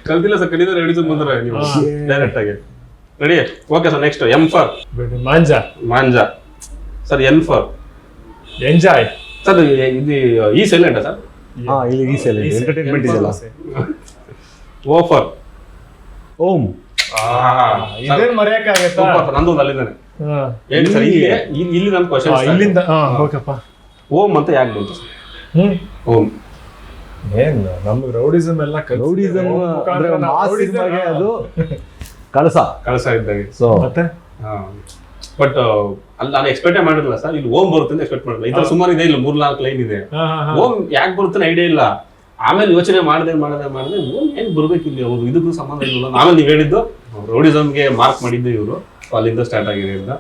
ಕಲ್ತಿಲ್ಲ ಸರ್, ಕಲಿತಾರೆ ರೆಡಿ ಬಂದ್ರೆ ನೀವು ಡೈರೆಕ್ಟ್ ಆಗಿ. Ready? Okay sir. Next M for ಮಾಂಜ, ಮಾಂಜಾ. Sir N for enjoy. Sir ಇದು ಈ ಸೈಲೆಂಟಾ ಸರ್? ಹಾ, ಇಲ್ಲಿ ಈ ಸೈಡ್ ಎಂಟರ್ಟೈನ್ಮೆಂಟ್ ಇದೆಯಲ್ಲ. O for Om. ಇದೇನ್ ಮರೆಯಕ್ಕಾಗತ್ತಾ? ನಂದು ಒಂದು ಅಲ್ಲಿದ್ದಾನೆ. ಹೇಳಿ ಸರ್. ಇಲ್ಲಿ ನನ್ನ ಕ್ವಶನ್ ಇಲ್ಲಿಂದ ಹೋಗಪ್ಪ. ಓಂ ಅಂತ ಯಾಕೆ ಬಂತು ಸರ್? ಓಂ ಏನ್ ನಮ್ಗೆ ರೌಡಿಸಮ್ ಎಲ್ಲ ರೌಡಿಸಮ್ ಅಂದ್ರೆ ಮಾಸ್ ಸಿನಿಮಾಗೆ ಅದು ಕಳಸ ಕಳಸ ಇದ್ದಾಗೆ. ಸೊ ಮತ್ತೆ ಬಟ್ ಅಲ್ಲಿ ನಾನು ಎಕ್ಸ್ಪೆಕ್ಟೇ ಮಾಡಿರಲಿಲ್ಲ ಸರ್, ಇಲ್ಲಿ ಓಂ ಬರುತ್ತೆ ಅಂತ ಎಕ್ಸ್ಪೆಕ್ಟ್ ಮಾಡಿಲ್ಲ. ಈ ತರ ಸುಮಾರು ಇದೆ, ಇಲ್ಲ 3-4 ಲೈನ್ ಇದೆ. ಓಂ ಯಾಕೆ ಬರುತ್ತೆ ಐಡಿಯಾ ಇಲ್ಲ. ಆಮೇಲೆ ಯೋಚನೆ ಮಾಡದೆ ಓಂ ಹೆಂಗ್ ಬರ್ಬೇಕಿಲ್ಲ, ಅವ್ರು ಇದಕ್ಕೂ ಸಂಬಂಧ ಇಲ್ಲ. ಆಮೇಲೆ ನೀವು ಹೇಳಿದ್ದು ರೌಡಿಸಮ್ಗೆ ಮಾರ್ಕ್ ಮಾಡಿದ್ದು ಇವರು, ಅಲ್ಲಿಂದ ಸ್ಟಾರ್ಟ್ ಆಗಿದೆ ಅಂತ.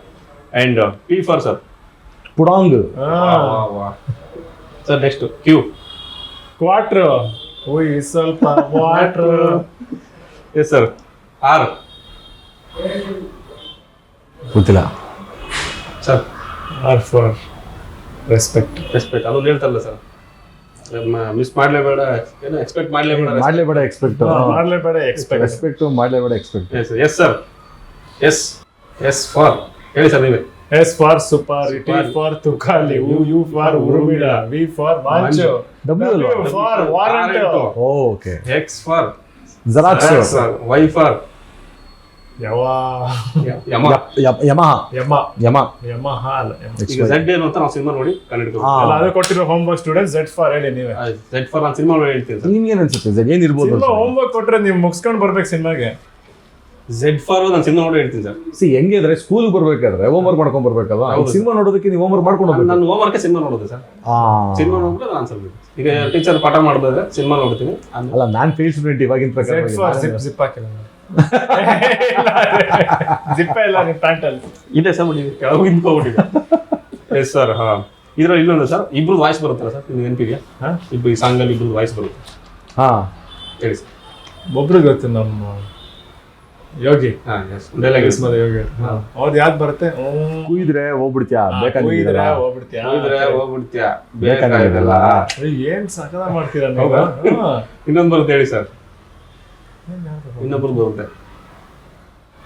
ಅಂಡ್ P ಫಾರ್ ಸರ್ ಪುಡಾಂಗ್. ಸರ್ ನೆಕ್ಸ್ಟ್ Q ಕ್ವಾಟ್ರ್, ಸ್ವಲ್ಪ ವಾಟ್ರ್. Yes sir. R ಗೊತ್ತಿಲ್ಲ sir. R for respect. Respect ಅದೊಂದು ಹೇಳ್ತಾರಲ್ಲ ಸರ್, ಮಿಸ್ ಮಾಡ್ಲೇಬೇಡ, ಏನೋ ಎಕ್ಸ್ಪೆಕ್ಟ್ ಮಾಡ್ಲೇಬೇಡ. ಮಾಡ್ಲೇಬೇಡ ಎಕ್ಸ್ಪೆಕ್ಟ್, ಮಾಡ್ಲೇಬೇಡ ಎಕ್ಸ್ಪೆಕ್ಟ್. ರೆಸ್ಪೆಕ್ಟ್ ಮಾಡ್ಲೇಬೇಡ expect. Yes sir. S for ಹೇಳಿ ಸರ್ ನೀವೇ. S for super, T for ತುಕಾಲಿ, U ಫಾರ್ ಉರುಮಿಡ, V ಫಾರ್ ಮಾಂಚೋ, W for warrant. Okay. X for xerox. Y for ಯಮ, ಯಮಹ. ಯಮ, ಯಮ. ಯಮಹ ಅಲ್ಲ. ಈಗ Z ಏನು ಅಂತ ನಾವು ಸಿನಿಮಾ ನೋಡಿ ಕನ್ನಡ. ಅಲ್ಲ, ಅದು ಕೊಟ್ಟಿರೋ ಹೋಮ್ವರ್ಕ್ ಸ್ಟೂಡೆಂಟ್. Z ಫಾರ್ ಹೇಳಿ ನೀವೇ. Z ಫಾರ್ ನಾನು ಸಿನಿಮಾ ನೋಡಿ ಹೇಳ್ತೀನಿ ಸರ್. ನಿಮ್ಗೆ ಏನ್ ಅನ್ಸುತ್ತೆ ಸರ್, ಏನಿರ್ಬೋದು? ಸಿನಿಮಾ ಹೋಮ್ವರ್ಕ್ ಕೊಟ್ರೆ ನೀವು ಮುಗಿಸ್ಕೊಂಡು ಬರ್ಬೇಕು ಸಿನಿಮಾಗೆ. Z ಫಾರ್ ನಾನು ಸಿನಿಮಾ ನೋಡಿ ಹೇಳ್ತೀನಿ ಸರ್. ಹೆಂಗೆ ಅಂದ್ರೆ ಸ್ಕೂಲ್ ಬರ್ಬೇಕಾದ್ರೆ ಹೋಮ್ ವರ್ಕ್ ಮಾಡ್ಕೊಂಡ್ ಬರ್ಬೇಕಲ್ವಾ, ಸಿನಿಮಾ ನೋಡೋದಕ್ಕೆ ನೀವು ಹೋಮ್ ವರ್ಕ್ ಮಾಡ್ಕೊಂಡು ಹೋಗ್ಬೇಕು. ನಾನು ಹೋಮ್ ವರ್ಕ್ ಸಿನಿಮಾ ನೋಡೋದು ಸರ್. ಸಿನಿಮಾ ನೋಡ್ಬಿಟ್ಟು ನಾನು ಆನ್ಸರ್ ಬೇಕು. ಈಗ ಟೀಚರ್ ಪಾಠ ಮಾಡಿದ್ರೆ ಸಿನಿಮಾ ನೋಡ್ತೀನಿ. ಅಲ್ಲ, ನಾನ್ ಫೇಲ್ ಸ್ಟೂಡೆಂಟ್ ಇವಾಗಿನ ಪ್ರಕಾರ. Z ಫಾರ್ ಜಿಪ್ ಹಾಕಿಲ್ಲ. ಜಿಪ್ಪ ಇಲ್ಲ ನಿಮ್ಮ ಪ್ಯಾಂಟಲ್ಲಿ. ಇದೆ ಸರ್, ಕೆಳಗೆ ನಿಂತ್ಕೊಂಡ್ಬಿಟ್ಟಿದೆ. Yes sir. ಹಾ, ಇದ್ರಲ್ಲಿ ಇನ್ನೊಂದು ಸರ್, ಇಬ್ರು ವಾಯ್ಸ್ ಬರುತ್ತಲ್ಲ ಸರ್ ನಿಮ್ಗೆ ನೆನಪಿಗೆ? ಇಬ್ರು ಈ ಸಾಂಗ್ ಅಲ್ಲಿ ಇಬ್ರು ವಾಯ್ಸ್ ಬರುತ್ತೆ. ಹಾ, ಹೇಳಿ ಸರ್. ಒಬ್ರು ಗೊತ್ತು, ನಮ್ಮ ಯೋಗಿ. ಯೋಗಿ ಯೋಗಿ ಅವ್ದು ಯಾವ್ದು ಬರುತ್ತೆ? ಕುಯ್ದ್ರೆ ಹೋಗ್ಬಿಡ್ತೀಯಾ, ಹೋಗ್ಬಿಡ್ತೀಯ. ಹೋಗ್ಬಿಡ್ತೀಯಾ, ಬೇಕಾಗಿಲ್ಲ. ಏನ್ ಸಕಲ ಮಾಡ್ತೀರಾ ನೀವು. ಇನ್ನೊಂದು ಬರುತ್ತೆ ಹೇಳಿ ಸರ್. ಇನ್ನೊಬ್ರು ಬರುತ್ತೆ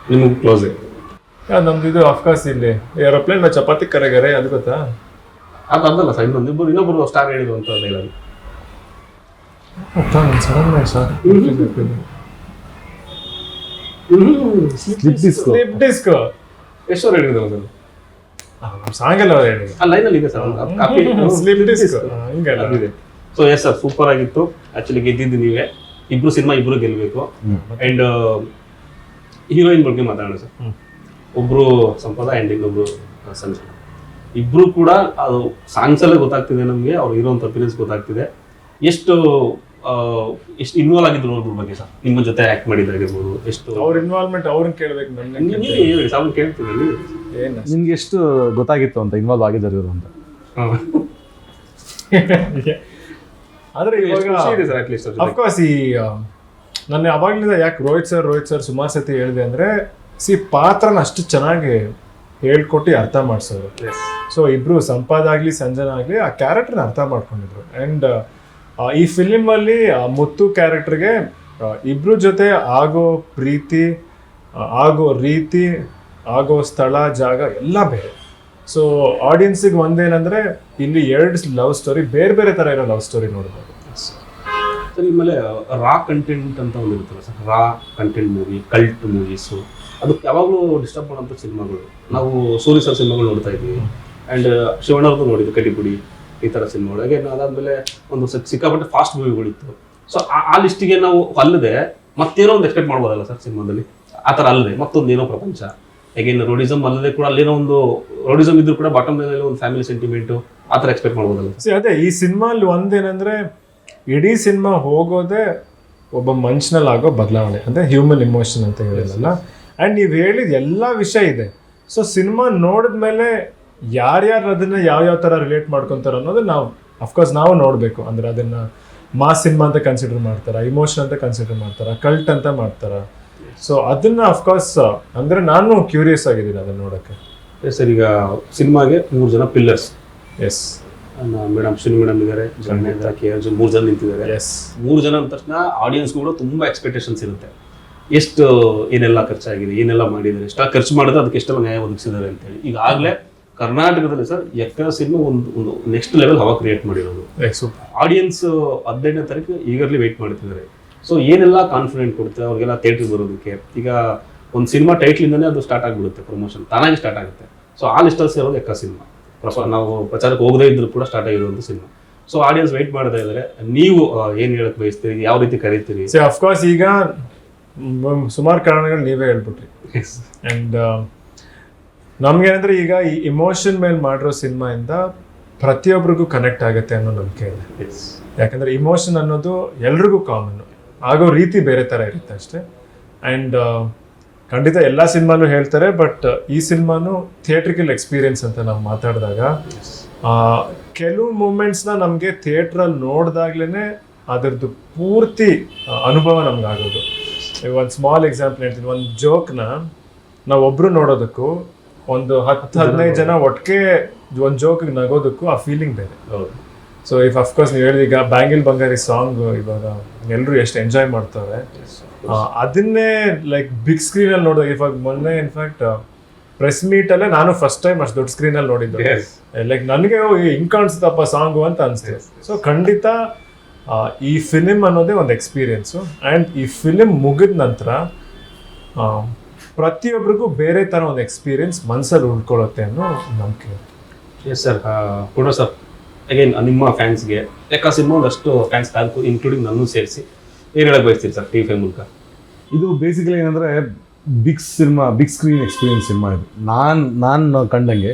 ನಿಮ್ಗೆ ಕ್ಲೋಸ್. ನಮ್ದು ಇದು ಅಫ್ಕೋರ್ಸ್ ಇಲ್ಲಿ ಏರೋಪ್ಲೇನ್ ಚಪಾತಿ ಕರೆಗರೆ, ಅದು ಗೊತ್ತಾ? ಅದು ಅದಲ್ಲ ಸರ್, ಇನ್ನೊಬ್ರು ಸ್ಟಾರ್ ಹೇಳಿದ್ರು ಅಂತ ಡೈಲಾಗ್. ಸ್ಲಿಪ್ ಡಿಸ್ಕ್ ಎಷ್ಟು ಹೇಳಿದ್ರು ಸರ್? ಸಾಂಗ್ ಎಲ್ಲ ಹೇಳಿದ್ರು. ಆ ಲೈನಲ್ಲಿ ಇದೆ ಸರ್, ಸ್ಲಿಪ್ ಡಿಸ್ಕ್ ಹಿಂಗೆಲ್ಲ ಇದೆ. ಸೊ ಎಸ್ ಸರ್, ಸೂಪರ್ ಆಗಿತ್ತು. ಆಕ್ಚುಲಿ ಗೆದ್ದಿದ್ದು ನೀವೇ. ಇಬ್ರು ಸಿನಿಮಾ ಇಬ್ರು ಗೆಲ್ಬೇಕು. ಅಂಡ್ ಹೀರೋಯಿನ್ ಬಗ್ಗೆ ಮಾತಾಡೋಣ ಸರ್. ಒಬ್ರು ಸಂಪದ ಅಂಡ್ ಇನ್ನೊಬ್ರು ಸಂಜನಾ. ಇಬ್ರು ಕೂಡ ಅದು ಸಾಂಗ್ಸ್ ಅಲ್ಲೇ ಗೊತ್ತಾಗ್ತಿದೆ ನಮಗೆ, ಅವ್ರು ಇರೋಂಥ ಅಪಿನಿಯನ್ಸ್ ಗೊತ್ತಾಗ್ತಿದೆ. ಎಷ್ಟು ಎಷ್ಟು ಇನ್ವಾಲ್ವ್ ಆಗಿದ್ರು ಅವ್ರ ಬಗ್ಗೆ ಸರ್, ನಿಮ್ಮ ಜೊತೆ ಆಕ್ಟ್ ಮಾಡಿದಾಗಿರ್ಬೋದು, ಎಷ್ಟು ಅವ್ರ ಇನ್ವಾಲ್ವ್ಮೆಂಟ್ ಅವ್ರನ್ನ ಕೇಳ್ಬೇಕು. ನನ್ನ ಸಾಂಗ್ ಕೇಳ್ತೀವಿ ಏನು ನಿಮ್ಗೆ ಎಷ್ಟು ಗೊತ್ತಾಗಿತ್ತು ಅಂತ ಇನ್ವಾಲ್ವ್ ಆಗಿದ್ದಾರೆ ಇವರು ಅಂತ? ಆದ್ರೆ ಇವಾಗ ಅಟ್ಲೀಸ್ಟ್ ಅಫ್ಕೋರ್ಸ್ ಈ ನನ್ನ ಅವಾಗ್ಲಿಂದ ಯಾಕೆ ರೋಹಿತ್ ಸರ್ ಸುಮಾರು ಸತಿ ಹೇಳಿದೆ ಅಂದ್ರೆ, ಪಾತ್ರನ ಅಷ್ಟು ಚೆನ್ನಾಗಿ ಹೇಳ್ಕೊಟ್ಟು ಅರ್ಥ ಮಾಡ್ಸೋರು. ಸೊ ಇಬ್ರು ಸಂಪಾದ್ ಆಗ್ಲಿ ಸಂಜನಾ ಆಗ್ಲಿ ಆ ಕ್ಯಾರೆಕ್ಟರ್ನ ಅರ್ಥ ಮಾಡ್ಕೊಂಡಿದ್ರು. ಅಂಡ್ ಈ ಫಿಲಿಮ್ ಅಲ್ಲಿ ಮುತ್ತು ಕ್ಯಾರೆಕ್ಟರ್ಗೆ ಇಬ್ರು ಜೊತೆ ಆಗೋ ಪ್ರೀತಿ, ಆಗೋ ರೀತಿ, ಆಗೋ ಸ್ಥಳ ಜಾಗ ಎಲ್ಲ ಬೇರೆ. ಸೊ ಆಡಿಯನ್ಸಿಗೆ ಒಂದೇನಂದ್ರೆ ಇಲ್ಲಿ 2 ಲವ್ ಸ್ಟೋರಿ, ಬೇರೆ ಬೇರೆ ತರ ಇರೋ ಲವ್ ಸ್ಟೋರಿ ನೋಡ್ಬೋದು. ಸರ್ ಇನ್ಮೇಲೆ ರಾ ಕಂಟೆಂಟ್ ಅಂತ ಒಂದು ಇರುತ್ತಲ್ಲ ಸರ್, ರಾ ಕಂಟೆಂಟ್ ಮೂವಿ, ಕಲ್ಟ್ ಮೂವೀಸು, ಅದಕ್ಕೆ ಯಾವಾಗಲೂ ಡಿಸ್ಟರ್ಬ್ ಮಾಡೋಂಥ ಸಿನಿಮಾಗಳು ನಾವು ಸೂರಿ ಸರ್ ಸಿನಿಮಾಗಳು ನೋಡ್ತಾ ಇದ್ವಿ. ಆ್ಯಂಡ್ ಶಿವಣ್ಣವ್ರದ್ದು ನೋಡಿದ್ವಿ, ಕಟಿಪುಡಿ, ಈ ಥರ ಸಿನಿಮಾಗಳು. ಹಾಗೆ ಅದಾದಮೇಲೆ ಒಂದು ಸಿಕ್ಕಾಪಟ್ಟೆ ಫಾಸ್ಟ್ ಮೂವಿಗಳಿತ್ತು. ಸೊ ಆ ಲಿಸ್ಟಿಗೆ ನಾವು ಅಲ್ಲದೆ ಮತ್ತೇನೋ ಒಂದು ಎಕ್ಸ್ಪೆಕ್ಟ್ ಮಾಡ್ಬೋದಲ್ಲ ಸರ್ ಸಿನಿಮಾದಲ್ಲಿ, ಆ ಥರ ಅಲ್ಲದೆ ಮತ್ತೊಂದು ಏನೋ ಪ್ರಪಂಚ. ಹೇಗೇನು ರೋಡಿಸಮ್ ಅಲ್ಲದೆ ಕೂಡ ಅಲ್ಲೇನೋ ಒಂದು ರೋಡಿಸಮ್ ಇದ್ರೂ ಕೂಡ ಬಾಟಮ್ ಲೈನಲ್ಲಿ ಒಂದು ಫ್ಯಾಮಿಲಿ ಸೆಂಟಿಮೆಂಟು ಆ ಥರ ಎಕ್ಸ್ಪೆಕ್ಟ್ ಮಾಡ್ಬೋದಲ್ಲ ಸರ್? ಅದೇ ಈ ಸಿನಿಮಾಲ್ಲಿ ಒಂದೇನಂದ್ರೆ, ಇಡೀ ಸಿನಿಮಾ ಹೋಗೋದೇ ಒಬ್ಬ ಮನುಷ್ಯನಲ್ಲಿ ಆಗೋ ಬದಲಾವಣೆ, ಅಂದರೆ ಹ್ಯೂಮನ್ ಇಮೋಷನ್ ಅಂತ ಹೇಳಿದಲ್ಲ. ಆ್ಯಂಡ್ ನೀವು ಹೇಳಿದ ಎಲ್ಲ ವಿಷಯ ಇದೆ. ಸೊ ಸಿನಿಮಾ ನೋಡಿದ್ಮೇಲೆ ಯಾರ್ಯಾರು ಅದನ್ನು ಯಾವ್ಯಾವ ಥರ ರಿಲೇಟ್ ಮಾಡ್ಕೊತಾರೆ ಅನ್ನೋದು ನಾವು ನೋಡಬೇಕು. ಅಂದರೆ ಅದನ್ನು ಮಾಸ್ ಸಿನಿಮಾ ಅಂತ ಕನ್ಸಿಡರ್ ಮಾಡ್ತಾರ, ಇಮೋಷನ್ ಅಂತ ಕನ್ಸಿಡರ್ ಮಾಡ್ತಾರ, ಕಲ್ಟ್ ಅಂತ ಮಾಡ್ತಾರ. ಸೊ ಅದನ್ನ ಅಫ್ಕೋರ್ಸ್ ಅಂದರೆ ನಾನು ಕ್ಯೂರಿಯಸ್ ಆಗಿದ್ದೀನಿ ಅದನ್ನು ನೋಡೋಕ್ಕೆ. ಸರ್ ಈಗ ಸಿನಿಮಾಗೆ 3 ಜನ pillars. Yes, madam Shri madam ಇದ್ದಾರೆ, ಜನ KRJ 3 ಜನ ನಿಂತಿದ್ದಾರೆ. ಎಸ್, 3 ಜನ ಅಂದ ತಕ್ಷಣ ಆಡಿಯನ್ಸ್ ಕೂಡ ತುಂಬಾ ಎಕ್ಸ್ಪೆಕ್ಟೇಷನ್ಸ್ ಇರುತ್ತೆ. ಎಷ್ಟು ಏನೆಲ್ಲ ಖರ್ಚಾಗಿದೆ, ಏನೆಲ್ಲ ಮಾಡಿದ್ದಾರೆ, ಎಷ್ಟ ಖರ್ಚು ಮಾಡಿದ್ರೆ ಅದಕ್ಕೆ ಎಷ್ಟೆಲ್ಲ ನ್ಯಾಯ ಒದಗಿಸಿದ್ದಾರೆ ಅಂತೇಳಿ. ಈಗಾಗಲೇ ಕರ್ನಾಟಕದಲ್ಲಿ ಸರ್ ಎಕ್ಕ ಸಿನಿಮಾ ಒಂದು ನೆಕ್ಸ್ಟ್ ಲೆವೆಲ್ ಹವಾ ಕ್ರಿಯೇಟ್ ಮಾಡಿರೋದು. ಆಡಿಯನ್ಸ್ 15ನೇ ತಾರೀಕು ಈಗರ್ಲಿ ವೆಯ್ಟ್ ಮಾಡ್ತಿದ್ದಾರೆ. ಸೊ ಏನೆಲ್ಲ ಕಾನ್ಫಿಡೆಂಟ್ ಕೊಡುತ್ತೆ ಅವ್ರಿಗೆಲ್ಲ ಥಿಯೇಟ್ರಿಗೆ ಬರೋದಕ್ಕೆ. ಈಗ ಒಂದು ಸಿನಿಮಾ ಟೈಟ್ಲಿಂದನೇ ಅದು ಸ್ಟಾರ್ಟ್ ಆಗಿಬಿಡುತ್ತೆ, ಪ್ರಮೋಷನ್ ತಾನಾಗಿ ಸ್ಟಾರ್ಟ್ ಆಗುತ್ತೆ. ಸೊ ಆ ಲಿಸ್ಟಲ್ಲಿ ಸೇರೋದು ಎಕ್ಕ ಸಿನಿಮಾ. ನಾವು ಪ್ರಚಾರಕ್ಕೆ ಹೋಗದೇ ಇದ್ರು ಕೂಡ ಸ್ಟಾರ್ಟ್ ಆಗಿರುವಂಥ ಸಿನಿಮಾ. ಸೊ ಆಡಿಯನ್ಸ್ ವೆಯ್ಟ್ ಮಾಡ್ತಾ ಇದ್ದಾರೆ. ನೀವು ಏನು ಹೇಳಕ್ ಬಯಸ್ತೀರಿ, ಯಾವ ರೀತಿ ಕರೀತೀರಿ? ಅಫ್ಕೋರ್ಸ್ ಈಗ ಸುಮಾರು ಕಾರಣಗಳು ನೀವೇ ಹೇಳ್ಬಿಟ್ರಿ. ಆ್ಯಂಡ್ ನಮ್ಗೇನಂದ್ರೆ ಈಗ ಈ ಇಮೋಷನ್ ಮೇಲೆ ಮಾಡಿರೋ ಸಿನಿಮಾಯಿಂದ ಪ್ರತಿಯೊಬ್ಬರಿಗೂ ಕನೆಕ್ಟ್ ಆಗುತ್ತೆ ಅನ್ನೋ ನಂಬಿಕೆ ಇದೆ. ಯಾಕಂದ್ರೆ ಇಮೋಷನ್ ಅನ್ನೋದು ಎಲ್ರಿಗೂ ಕಾಮನ್, ಆಗೋ ರೀತಿ ಬೇರೆ ಥರ ಇರುತ್ತೆ ಅಷ್ಟೇ. ಆ್ಯಂಡ್ ಖಂಡಿತ ಎಲ್ಲ ಸಿನಿಮಾನು ಹೇಳ್ತಾರೆ, ಬಟ್ ಈ ಸಿನಿಮಾನು ಥಿಯೇಟ್ರಿಕಲ್ ಎಕ್ಸ್ಪೀರಿಯನ್ಸ್ ಅಂತ ನಾವು ಮಾತಾಡಿದಾಗ ಕೆಲವು ಮೂಮೆಂಟ್ಸ್ನ ನಮಗೆ ಥಿಯೇಟ್ರಲ್ಲಿ ನೋಡಿದಾಗ್ಲೇ ಅದರದ್ದು ಪೂರ್ತಿ ಅನುಭವ ನಮ್ಗೆ ಆಗೋದು. ಒಂದು ಸ್ಮಾಲ್ ಎಕ್ಸಾಂಪಲ್ ಹೇಳ್ತೀನಿ. ಒಂದು ಜೋಕ್ನ ನಾವು ಒಬ್ರು ನೋಡೋದಕ್ಕೂ ಒಂದು 10-15 ಜನ ಒಟ್ಟಿಗೆ ಒಂದು ಜೋಕಿಗೆ ನಗೋದಕ್ಕೂ ಆ ಫೀಲಿಂಗ್ ಬೇರೆ. ಸೊ ಇಫ್ ಅಫ್ಕೋರ್ಸ್ ನೀವು ಹೇಳಿದ ಈಗ ಬ್ಯಾಂಗಿಲ್ ಬಂಗಾರಿ ಸಾಂಗ್ ಇವಾಗ ಎಲ್ಲರೂ ಎಷ್ಟು ಎಂಜಾಯ್ ಮಾಡ್ತಾರೆ, ಅದನ್ನೇ ಲೈಕ್ ಬಿಗ್ ಸ್ಕ್ರೀನಲ್ಲಿ ನೋಡಿದಾಗ, ಇವಾಗ ಮೊನ್ನೆ ಇನ್ಫ್ಯಾಕ್ಟ್ ಪ್ರೆಸ್ ಮೀಟಲ್ಲೇ ನಾನು ಫಸ್ಟ್ ಟೈಮ್ ಅಷ್ಟು ದೊಡ್ಡ ಸ್ಕ್ರೀನಲ್ಲಿ ನೋಡಿದ್ದು. ಲೈಕ್ ನನಗೆ ಹಿಂಗೆ ಕಾಣಿಸುತ್ತಪ್ಪ ಸಾಂಗು ಅಂತ ಅನಿಸ್ತು. ಸೊ ಖಂಡಿತ ಈ ಫಿಲಿಮ್ ಅನ್ನೋದೇ ಒಂದು ಎಕ್ಸ್ಪೀರಿಯನ್ಸು. ಆ್ಯಂಡ್ ಈ ಫಿಲಿಮ್ ಮುಗಿದ ನಂತರ ಪ್ರತಿಯೊಬ್ಬರಿಗೂ ಬೇರೆ ಥರ ಒಂದು ಎಕ್ಸ್ಪೀರಿಯನ್ಸ್ ಮನಸ್ಸಲ್ಲಿ ಉಳ್ಕೊಳ್ಳುತ್ತೆ ಅನ್ನೋ ನಂಬಿಕೆ. Yes sir. ಕೂಡ ಸರ್ ಅಗೇನ್ ನಿಮ್ಮ ಫ್ಯಾನ್ಸ್ಗೆ ಲೆಕ್ಕ ಸಿನಿಮಾ ಒಂದಷ್ಟು ಫ್ಯಾನ್ಸ್ ಇನ್ಕ್ಲೂಡಿಂಗ್ ನನ್ನೂ ಸೇರಿಸಿ ಏನು ಹೇಳಕ್ಕೆ ಬಯಸ್ತೀರಿ ಸರ್ TV5 ಮೂಲಕ? ಇದು ಬೇಸಿಕಲಿ ಏನಂದರೆ ಬಿಗ್ ಸ್ಕ್ರೀನ್ ಎಕ್ಸ್ಪೀರಿಯನ್ಸ್ ಸಿನಿಮಾ ಇದು. ನಾನು ಕಂಡಂಗೆ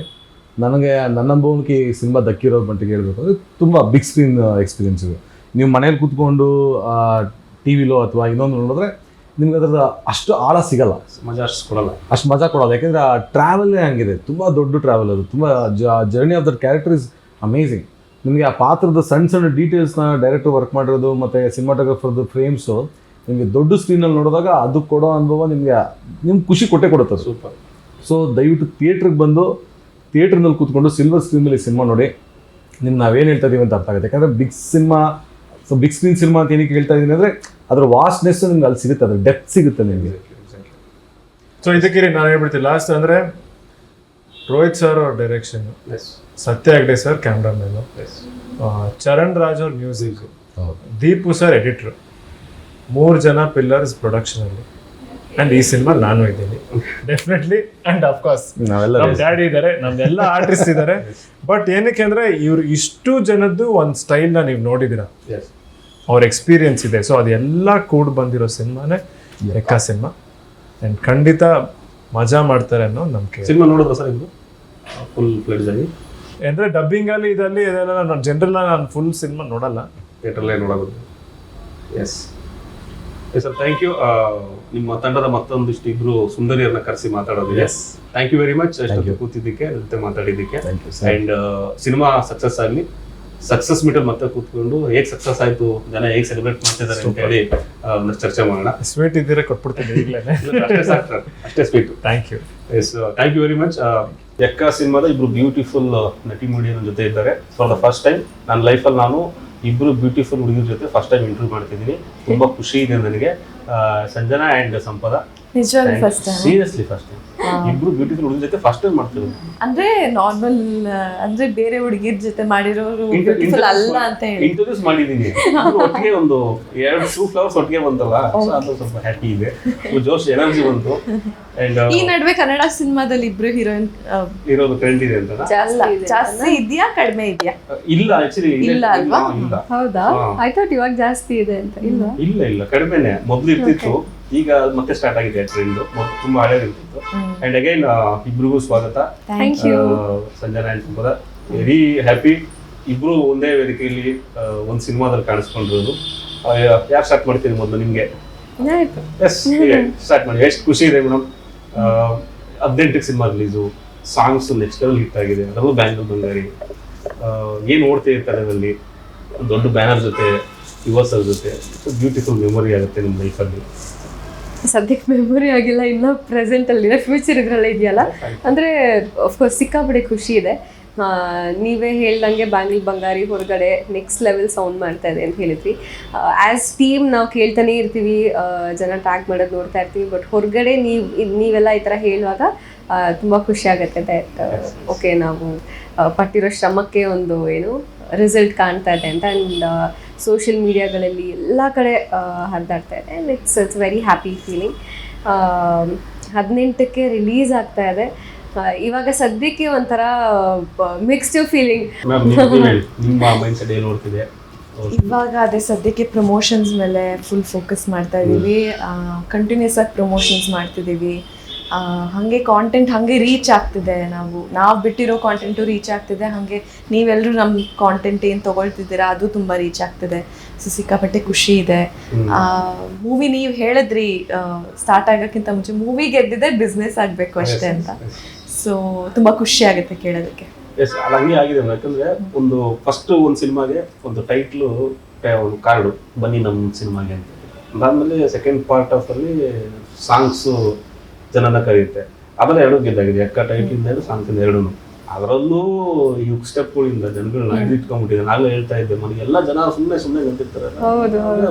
ನನಗೆ ನನ್ನ ಅನುಭವಕ್ಕೆ ಈ ಸಿನಿಮಾ ದಕ್ಕಿರೋ ಮಟ್ಟಿಗೆ ಹೇಳಬೇಕು ಅಂದರೆ ತುಂಬ ಬಿಗ್ ಸ್ಕ್ರೀನ್ ಎಕ್ಸ್ಪೀರಿಯನ್ಸ್ ಇದು. ನೀವು ಮನೇಲಿ ಕೂತ್ಕೊಂಡು TV ಅಥವಾ ಇನ್ನೊಂದು ನೋಡಿದ್ರೆ ನಿಮ್ಗೆ ಅದರ ಅಷ್ಟು ಆಳ ಸಿಗಲ್ಲ, ಅಷ್ಟು ಮಜಾ ಕೊಡಲ್ಲ. ಯಾಕೆಂದರೆ ಆ ಟ್ರಾವೆಲ್ಲೇ ಹಂಗಿದೆ, ತುಂಬ ದೊಡ್ಡ ಟ್ರಾವೆಲ್ ಅದು. ತುಂಬ journey of that character is amazing. ನಿಮಗೆ ಆ ಪಾತ್ರದ ಸಣ್ಣ ಡೀಟೇಲ್ಸ್ನ ಡೈರೆಕ್ಟರ್ ವರ್ಕ್ ಮಾಡಿರೋದು ಮತ್ತು ಸಿನಿಮಾಟೋಗ್ರಫರ್ದು ಫ್ರೇಮ್ಸು ನಿಮಗೆ ದೊಡ್ಡ ಸ್ಕ್ರೀನಲ್ಲಿ ನೋಡಿದಾಗ ಅದು ಕೊಡೋ ಅನುಭವ ನಿಮ್ಗೆ ಖುಷಿ ಕೊಡುತ್ತೆ. ಸೂಪರ್. ಸೊ ದಯವಿಟ್ಟು ಥಿಯೇಟ್ರಿಗೆ ಬಂದು ಥಿಯೇಟ್ರ್ನಲ್ಲಿ ಕೂತ್ಕೊಂಡು ಸಿಲ್ವರ್ ಸ್ಕ್ರೀನ್ ಮೇಲೆ ಸಿನಿಮಾ ನೋಡಿ ನಿಮ್ಗೆ ನಾವೇನು ಹೇಳ್ತಾ ಇದೀವಿ ಅಂತ ಅರ್ಥ ಆಗುತ್ತೆ. ಯಾಕಂದರೆ ಬಿಗ್ ಸ್ಕ್ರೀನ್ ಸಿನಿಮಾ ಅಂತ ಏನಕ್ಕೆ ಹೇಳ್ತಾ ಇದ್ದೀನಿ ಅಂದರೆ ಅದರ ವಾಸ್ಟ್ನೆಸ್ ನಿಮ್ಗೆ ಅಲ್ಲಿ ಸಿಗುತ್ತೆ, ಅದ್ರ ಡೆಪ್ತ್ ಸಿಗುತ್ತೆ ನಿಮಗೆ. ಸೊ ಇದಕ್ಕೆ ನಾನು ಹೇಳ್ಬಿಡ್ತೀನಿ ಲಾಸ್ಟ್ ಅಂದರೆ ರೋಹಿತ್ ಸರ್ ಅವ್ರ ಡೈರೆಕ್ಷನ್, ಸತ್ಯ ಹೆಗ್ಡೆ ಸರ್ ಕ್ಯಾಮ್ರಾಮನ್, ಚರಣ್ ರಾಜ್ ಅವ್ರ ಮ್ಯೂಸಿಕ್, ದೀಪು ಸರ್ ಎಡಿಟ್ರು, 3 ಜನ ಪಿಲ್ಲರ್ಸ್ ಪ್ರೊಡಕ್ಷನಲ್ಲಿ. ಆ್ಯಂಡ್ ಈ ಸಿನಿಮಾ ನಾನು ಇದ್ದೀನಿ ಡೆಫಿನೆಟ್ಲಿ. ಆ್ಯಂಡ್ ಅಫ್ಕೋರ್ಸ್ ನಮ್ಮ ಡ್ಯಾಡಿ ಇದ್ದಾರೆ, ನಮ್ದೆಲ್ಲ ಆರ್ಟಿಸ್ಟ್ ಇದ್ದಾರೆ. ಬಟ್ ಏನಕ್ಕೆ ಅಂದರೆ ಇವರು ಇಷ್ಟು ಜನದ್ದು ಒಂದು ಸ್ಟೈಲ್ನ ನೀವು ನೋಡಿದ್ದೀರಾ, ಅವ್ರ ಎಕ್ಸ್ಪೀರಿಯನ್ಸ್ ಇದೆ. ಸೊ ಅದೆಲ್ಲ ಕೂಡ ಬಂದಿರೋ ಸಿನಿಮಾನೇ ಎಕ್ಕ ಸಿನಿಮಾ. ಆ್ಯಂಡ್ ಖಂಡಿತ ಮಜಾ ಮಾಡ್ತಾರೆ ಅನ್ನೋ ನಂಬಿಕೆ. ಸಿನಿಮಾ ನೋಡಿದ್ರ ಸರ್ ಇದು ಫುಲ್ ಫ್ಲೆಡ್ಜ್ ಆಗಿ? ಅಂದ್ರೆ ಡಬ್ಬಿಂಗ್ ಅಲ್ಲಿ ಇದರಲ್ಲಿ ಇದೆಲ್ಲ ನಾನು ಜನರಲ್ ನಾನು ಫುಲ್ ಸಿನಿಮಾ ನೋಡಲ್ಲ. ಥಿಯೇಟ್ರಲ್ಲೇ ನೋಡಬಹುದು. Yes sir, thank you. ನಿಮ್ಮ ತಂಡದ ಮತ್ತೊಂದಿಷ್ಟು ಇಬ್ರು ಸುಂದರಿಯರನ್ನ ಕರೆಸಿ ಮಾತಾಡೋದಿದೆ. ಥ್ಯಾಂಕ್ ಯು ವೆರಿ ಮಚ್ ಅಷ್ಟೊತ್ತು ಕೂತಿದ್ದಕ್ಕೆ, ಜೊತೆ ಮಾತಾಡಿದ್ದಕ್ಕೆ. ಅಂಡ್ ಸಿನಿಮಾ ಸಕ್ಸಸ್ ಆಗಲಿ. ಸಕ್ಸಸ್ ಮೀಟರ್ ಮತ್ತೆ ಕೂತ್ಕೊಂಡು ಹೇಗೆ ಸಕ್ಸಸ್ ಆಯ್ತು, ಜನ ಹೇಗೆ ಸೆಲೆಬ್ರೇಟ್ ಮಾಡ್ತಿದ್ದಾರೆ ಅಂತ ಹೇಳಿ ಒಂದಷ್ಟು ಚರ್ಚೆ ಮಾಡೋಣ. ಸ್ವೀಟ್ ಇದ್ದೀರಾ ಕೊಟ್ಬಿಡ್ತೀನಿ ಈಗಲೇ. ಅಷ್ಟೇ ಸಾಕು ಸರ್, ಅಷ್ಟೇ sweet. Thank you. Yes, thank you very much. Ekka ಸಿನಿಮಾದ ಇಬ್ರು ಬ್ಯೂಟಿಫುಲ್ ನಟಿ ಮುಡಿ ನನ್ನ ಜೊತೆ ಇದ್ದಾರೆ. ಫಾರ್ ದ ಫಸ್ಟ್ ಟೈಮ್ ನನ್ನ ಲೈಫಲ್ಲಿ ನಾನು ಇಬ್ರು ಬ್ಯೂಟಿಫುಲ್ ಹುಡುಗರ ಜೊತೆ ಫಸ್ಟ್ ಟೈಮ್ ಇಂಟರ್ವ್ಯೂ ಮಾಡ್ತಿದ್ದೀನಿ. ತುಂಬಾ ಖುಷಿ ಇದೆ ನನಗೆ. ಸಂಜನಾ ಅಂಡ್ ಸಂಪದ, ನಿಜವಾಗ್ಲೂ first time, seriously first time ಇಬ್ರು ಬ್ಯೂಟಿಫುಲ್ ಹುಡುಗರ ಜೊತೆ ಫಸ್ಟ್ ಟೈಮ್ ಮಾಡ್ತಿದ್ದೀನಿ. ಅಂದ್ರೆ ನಾರ್ಮಲ್ ಅಂದ್ರೆ ಬೇರೆ ಹುಡುಗಿರ್ ಜೊತೆ ಮಾಡಿರೋರು ಬ್ಯೂಟಿಫುಲ್ ಅಲ್ಲ ಅಂತ ಹೇಳಿ ಇಂಟ್ರೊಡ್ಯೂಸ್ ಮಾಡಿದ್ದೀನಿ. ಒಟ್ಟಿಗೆ ಒಂದು 2 ಫ್ಲವರ್ಸ್ ಒಟ್ಟಿಗೆ ಬಂತಲ್ಲ, ಅದು ಸ್ವಲ್ಪ ಹ್ಯಾಪಿ ಇದೆ, ಜೋಶ್ ಎನರ್ಜಿ ಬಂತು. ಅಂಡ್ ಈ ನಡುವೆ ಕನ್ನಡ ಸಿನಿಮಾದಲ್ಲಿ ಇಬ್ರು ಹೀರೋಯಿನ್ ಇರೋದು ಟ್ರೆಂಡ್ ಇದೆ ಅಂತ. ಜಾಸ್ತಿ ಇದೆಯಾ ಕಡಿಮೆ ಇದೆಯಾ? ಇಲ್ಲ, ಆಕ್ಚುಲಿ ಇಲ್ಲ ಅಲ್ವಾ? ಇಲ್ಲ. ಹೌದಾ? ಐ ಥಾಟ್ ಇವಾಗ ಜಾಸ್ತಿ ಇದೆ ಅಂತ. ಇಲ್ವಾ? ಇಲ್ಲ ಕಡಿಮೆನೆ. ಮೊದ್ಲು ಇರ್ತಿತ್ತು, ಈಗ ಮತ್ತೆ ಸ್ಟಾರ್ಟ್ ಆಗಿದೆ ಟ್ರೆಂಡ್. ತುಂಬಾ ಹಳೆ ಇರ್ತಿತ್ತು. ಅಂಡ್ ಅಗೈನ್ ಇಬ್ರಿಗೂ ಸ್ವಾಗತ. Thank you. Sanjana and Sampada, very happy. ಇಬ್ರು ಒಂದೇ ವೇದಿಕೆಯಲ್ಲಿ ಒಂದು ಸಿನಿಮಾದಲ್ಲಿ ಕಾಣಿಸ್ಕೊಂಡಿರೋದು. ಯಾರು ಸ್ಟಾರ್ಟ್ ಮಾಡ್ತೀವಿ ಮೊದಲು ನಿಮ್ಗೆ? ಆಯ್ತು. ಎಸ್, ಸ್ಟಾರ್ಟ್ ಮಾಡಿ. ಎಷ್ಟು ಖುಷಿ ಇದೆ ಮೇಡಮ್. 18ಕ್ಕೆ cinema release, songs next level hit ಆಗಿದೆ, ಅದರಲ್ಲೂ ಬ್ಯಾಂಗಲ್ ಬಂಗಾರಿ. ಏನು ಓಡ್ತಾ ಇರ್ತಾರೆ ಅದರಲ್ಲಿ, ದೊಡ್ಡ ಬ್ಯಾನರ್ ಜೊತೆ, ಯುವಸರ್ ಜೊತೆ ಬ್ಯೂಟಿಫುಲ್ ಮೆಮೊರಿ ಆಗುತ್ತೆ ನಿಮ್ಮ ಲೈಫಲ್ಲಿ. ಸದ್ಯಕ್ಕೆ ಮೆಮೊರಿ ಆಗಿಲ್ಲ, ಇನ್ನು ಪ್ರೆಸೆಂಟ್ ಅಲ್ಲಿ ಫ್ಯೂಚರ್ ಇದ್ರಲ್ಲೇ ಇದೆಯಲ್ಲ. ಅಂದ್ರೆ ಅಫ್ಕೋರ್ಸ್ ಸಿಕ್ಕಾಪಟ್ಟೆ ಖುಷಿ ಇದೆ. ನೀವೇ ಹೇಳ್ದಂಗೆ ಬ್ಯಾಂಗಲ್ ಬಂಗಾರಿ ಹೊರಗಡೆ ನೆಕ್ಸ್ಟ್ ಲೆವೆಲ್ ಸೌಂಡ್ ಮಾಡ್ತಾ ಇದೆ ಅಂತ ಹೇಳಿದ್ವಿ. ಆ್ಯಸ್ ಟೀಮ್ ನಾವು ಕೇಳ್ತಾನೆ ಇರ್ತೀವಿ, ಜನ ಟ್ಯಾಗ್ ಮಾಡೋದು ನೋಡ್ತಾ ಇರ್ತೀವಿ. ಬಟ್ ಹೊರಗಡೆ ನೀವೆಲ್ಲ ಈ ಥರ ಹೇಳುವಾಗ ತುಂಬ ಖುಷಿ ಆಗುತ್ತೆ. ದಟ್ ಓಕೆ, ನಾವು ಪಟ್ಟಿರೋ ಶ್ರಮಕ್ಕೆ ಒಂದು ಏನು ರಿಸಲ್ಟ್ ಕಾಣ್ತಾ ಇದೆ ಅಂತ. ಆ್ಯಂಡ್ ಸೋಷಿಯಲ್ ಮೀಡಿಯಾಗಳಲ್ಲಿ ಎಲ್ಲ ಕಡೆ ಹರಿದಾಡ್ತಾ ಇದೆ. And it's very happy feeling. 18ಕ್ಕೆ ರಿಲೀಸ್ ಆಗ್ತಾ ಇದೆ. ಇವಾಗ ಸದ್ಯಕ್ಕೆ ಒಂಥರ ಮಿಕ್ಸ್ಡ್ ಫೀಲಿಂಗ್. ನಿಮ್ಮ ಮೈಂಡ್ ಸೆಟ್ ಏನು ನೋಡ್ತಿದೆ ಇವಾಗ? ಅದೇ ಸದ್ಯಕ್ಕೆ ಪ್ರಮೋಷನ್ಸ್ ಮೇಲೆ ಫುಲ್ ಫೋಕಸ್ ಮಾಡ್ತಾ ಇದ್ದೀವಿ. ಕಂಟಿನ್ಯೂಸ್ ಆಗಿ ಪ್ರಮೋಷನ್ಸ್ ಮಾಡ್ತಿದ್ದೀವಿ. ಹಾಗೆ ಕಾಂಟೆಂಟ್ ಹಾಗೆ ರೀಚ್ ಆಗ್ತಿದೆ. ನಾವು ಬಿಟ್ಟಿರೋ ಕಾಂಟೆಂಟು ರೀಚ್ ಆಗ್ತಿದೆ. ಹಾಗೆ ನೀವೆಲ್ಲರೂ ನಮ್ಮ ಕಾಂಟೆಂಟ್ ಏನು ತೊಗೊಳ್ತಿದ್ದೀರಾ ಅದು ತುಂಬ ರೀಚ್ ಆಗ್ತಿದೆ. ಸೊ ಸಿಕ್ಕಾಪಟ್ಟೆ ಖುಷಿ ಇದೆ. ಮೂವಿ ನೀವು ಹೇಳಿದ್ರಿ ಸ್ಟಾರ್ಟ್ ಆಗೋಕ್ಕಿಂತ ಮುಂಚೆ ಮೂವಿ ಗೆದ್ದಿದೆ ಬಿಸ್ನೆಸ್ ಆಗಬೇಕು ಅಷ್ಟೇ ಅಂತ. ಸೊ ತುಂಬ ಖುಷಿ ಆಗುತ್ತೆ ಕೇಳೋದಕ್ಕೆ. ಎಸ್, ಅದು ಹಂಗೆ ಆಗಿದೆ. ಯಾಕಂದ್ರೆ ಒಂದು ಫಸ್ಟ್ ಒಂದು ಸಿನಿಮಾಗೆ ಒಂದು ಟೈಟ್ಲು, ಒಂದು ಕಾರ್ಡು, ಬನ್ನಿ ನಮ್ಮ ಸಿನಿಮಾಗೆ ಅಂತ. ಅದಾದ್ಮೇಲೆ ಸೆಕೆಂಡ್ ಪಾರ್ಟ್ ಆಫ್ ಅಲ್ಲಿ ಸಾಂಗ್ಸು ಜನನ ಕರೆಯುತ್ತೆ. ಅದೆಲ್ಲ 2 ಗೆದ್ದಾಗಿದೆ. ಅಕ್ಕ ಟೈಟ್ಲಿಂದ ಸಾಂಗ್ಸ್ ಇಂದ 2. ಅದರಲ್ಲೂ ಯುಗ್ ಸ್ಟೆಪ್ಗಳಿಂದ ಜನಗಳನ್ನ ಹಿಡಿದಿಟ್ಕೊಂಡ್ಬಿಟ್ಟಿದೆ. ನಾಗಲೇ ಹೇಳ್ತಾ ಇದ್ದೆ, ಮನೆಗೆ ಎಲ್ಲ ಜನ ಸುಮ್ಮನೆ ನಿಂತಿರ್ತಾರೆ,